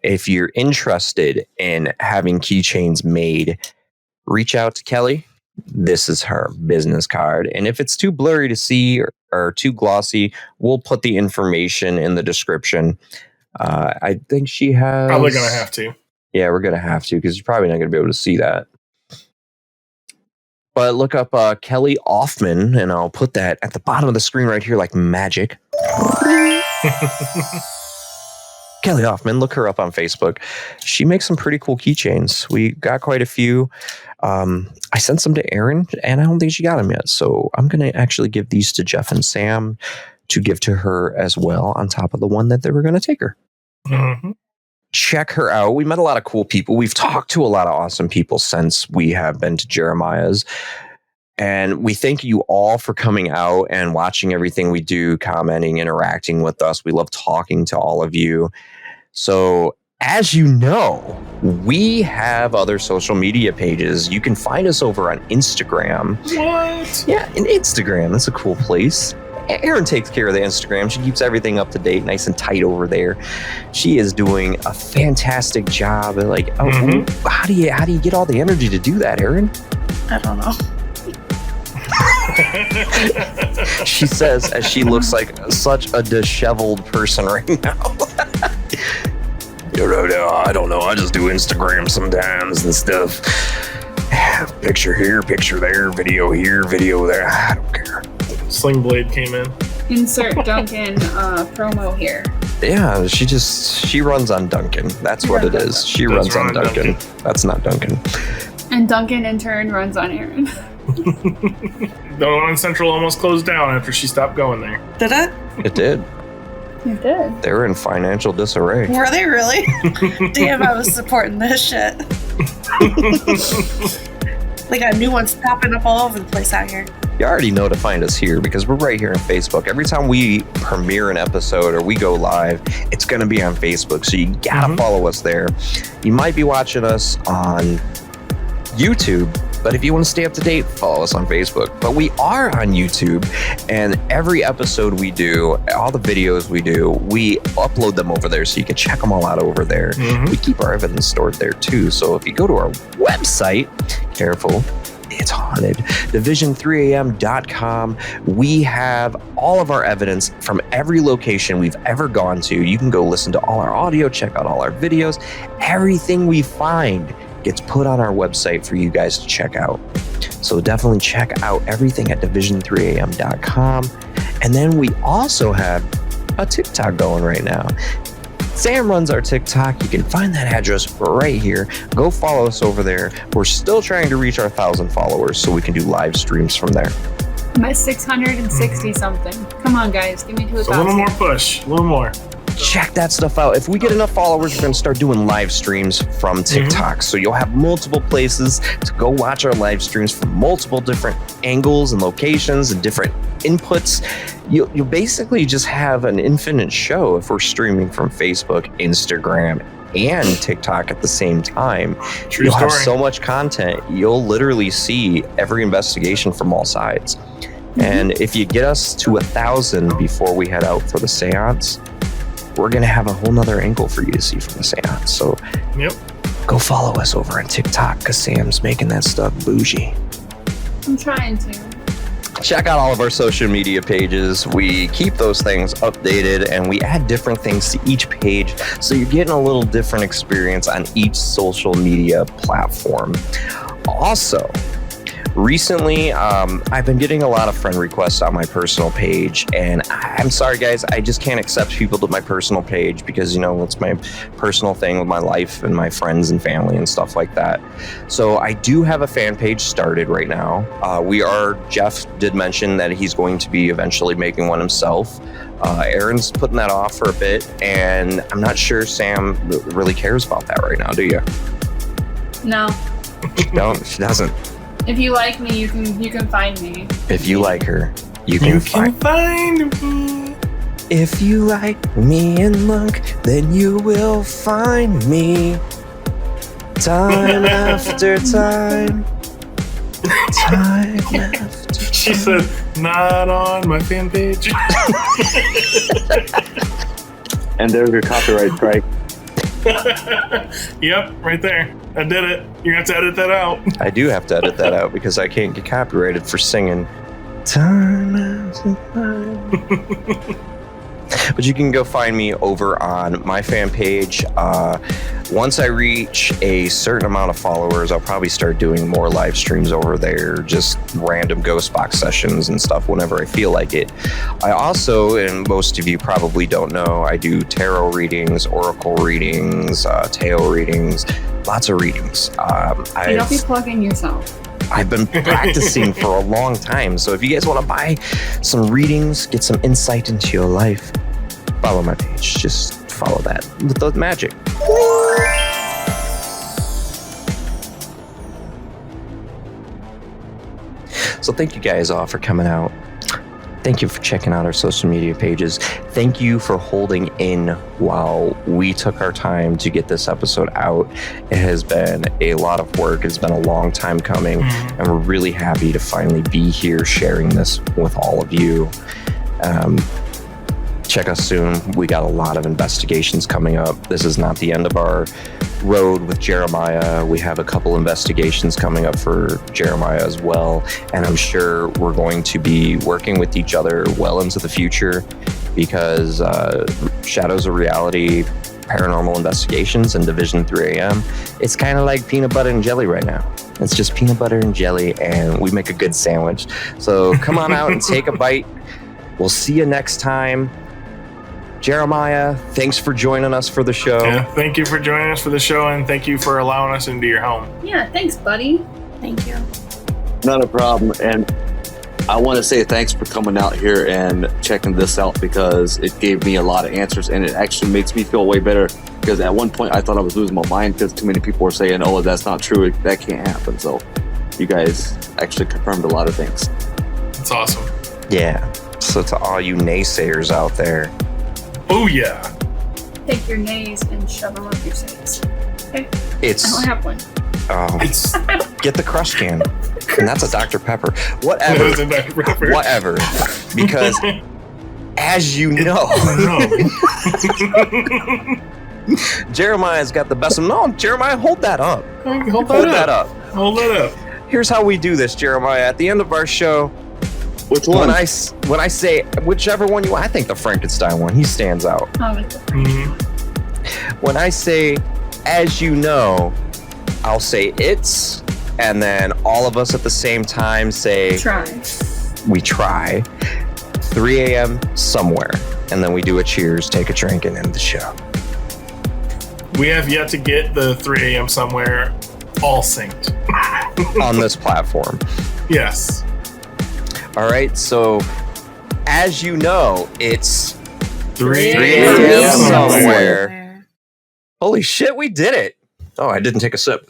If you're interested in having keychains made, reach out to Kelly. This is her business card. And if it's too blurry to see or too glossy, we'll put the information in the description. I think she has... Probably going to have to. Yeah, we're going to have to because you're probably not going to be able to see that. But look up Kelly Offman, and I'll put that at the bottom of the screen right here like magic. Kelly Offman, look her up on Facebook. She makes some pretty cool keychains. We got quite a few. I sent some to Erin, and I don't think she got them yet. So I'm going to actually give these to Jeff and Sam to give to her as well, on top of the one that they were going to take her. Check her out. We met a lot of cool people. We've talked to a lot of awesome people since we have been to Jeremiah's. And we thank you all for coming out and watching everything we do, commenting, interacting with us. We love talking to all of you. So, as you know, we have other social media pages. You can find us over on Instagram. What? Yeah, in Instagram. That's a cool place. Erin takes care of the Instagram. She keeps everything up to date, nice and tight over there. She is doing a fantastic job. How do you get all the energy to do that, Erin? I don't know. She says as she looks like such a disheveled person right now. I don't know. I just do Instagram sometimes and stuff. Picture here, picture there, video here, video there. I don't care. Sling Blade came in. Insert Duncan promo here. Yeah, she runs on Duncan. That's what it is. She runs on Duncan. That's not Duncan. And Duncan in turn runs on Aaron. The one in Central almost closed down after she stopped going there. Did it? It did. You did. They were in financial disarray. Were they really? Damn, I was supporting this shit. They got new ones popping up all over the place out here. You already know to find us here because we're right here on Facebook. Every time we premiere an episode or we go live, it's going to be on Facebook. So you got to follow us there. You might be watching us on YouTube, but if you want to stay up to date, follow us on Facebook. But we are on YouTube, and every episode we do, all the videos we do, we upload them over there so you can check them all out over there. We keep our evidence stored there too. So if you go to our website, careful, it's haunted, division3am.com, we have all of our evidence from every location we've ever gone to. You can go listen to all our audio, check out all our videos. Everything we find gets put on our website for you guys to check out. So definitely check out everything at division3am.com. And then we also have a TikTok going right now. Sam runs our TikTok. You can find that address right here. Go follow us over there. We're still trying to reach our 1,000 followers so we can do live streams from there. I'm at 660 something. Come on, guys. Give me to 1,000. A little more push. A little more. Check that stuff out. If we get enough followers, we're going to start doing live streams from TikTok. So you'll have multiple places to go watch our live streams from multiple different angles and locations and different inputs. You'll basically just have an infinite show if we're streaming from Facebook, Instagram, and TikTok at the same time. True You'll story. have so much content. You'll literally see every investigation from all sides. And if you get us to 1,000 before we head out for the seance, we're going to have a whole nother angle for you to see from the seance. So go follow us over on TikTok because Sam's making that stuff bougie. I'm trying to. Check out all of our social media pages. We keep those things updated and we add different things to each page. So you're getting a little different experience on each social media platform. Also, recently, I've been getting a lot of friend requests on my personal page, and I'm sorry, guys, I just can't accept people to my personal page because, you know, it's my personal thing with my life and my friends and family and stuff like that. So I do have a fan page started right now. Jeff did mention that he's going to be eventually making one himself. Aaron's putting that off for a bit, and I'm not sure Sam really cares about that right now, do you? No. She doesn't. If you like me, you can find me. If you like her, you can find me. If you like me and Monk, then you will find me. Time after time. Time after time. She said, not on my fan page. And there's your copyright strike. Yep, right there. I did it. You have to edit that out. I do have to edit that out because I can't get copyrighted for singing time after time. But you can go find me over on my fan page. Once I reach a certain amount of followers, I'll probably start doing more live streams over there, just random ghost box sessions and stuff whenever I feel like it. I also, and most of you probably don't know, I do tarot readings, oracle readings, tarot readings, lots of readings. Hey, don't be plugging yourself. I've been practicing for a long time. So if you guys want to buy some readings, get some insight into your life, follow my page. Just follow that with the magic. So thank you guys all for coming out. Thank you for checking out our social media pages. Thank you for holding in while we took our time to get this episode out. It has been a lot of work. It's been a long time coming, and we're really happy to finally be here sharing this with all of you. Check us soon. We got a lot of investigations coming up. This is not the end of our road with Jeremiah. We have a couple investigations coming up for Jeremiah as well, and I'm sure we're going to be working with each other well into the future because Shadows of Reality, Paranormal Investigations, and Division 3AM, it's kind of like peanut butter and jelly right now. It's just peanut butter and jelly, and we make a good sandwich. So come on out and take a bite. We'll see you next time. Jeremiah, thanks for joining us for the show. Yeah, thank you for joining us for the show, and thank you for allowing us into your home. Yeah, thanks, buddy. Thank you. Not a problem. And I want to say thanks for coming out here and checking this out because it gave me a lot of answers and it actually makes me feel way better because at one point I thought I was losing my mind because too many people were saying, oh, that's not true. That can't happen. So you guys actually confirmed a lot of things. It's awesome. Yeah. So to all you naysayers out there. Oh, yeah. Take your nays and shove them up your sides. Okay. I It's don't have one. get the crush can. And that's a Dr. Pepper. Whatever. It's a Dr. Pepper. Whatever. Because as you know, Jeremiah's got the best of no, Jeremiah, hold that up. Hold that up. Hold that up. Here's how we do this, Jeremiah. At the end of our show, which one? When I say whichever one I think the Frankenstein one, he stands out. When I say, as you know, I'll say it's, and then all of us at the same time say, we try. 3 a.m. somewhere, and then we do a cheers, take a drink, and end the show. We have yet to get the 3 a.m. somewhere all synced on this platform. Yes. All right, so as you know, it's 3 a.m. somewhere. Holy shit, we did it. Oh, I didn't take a sip.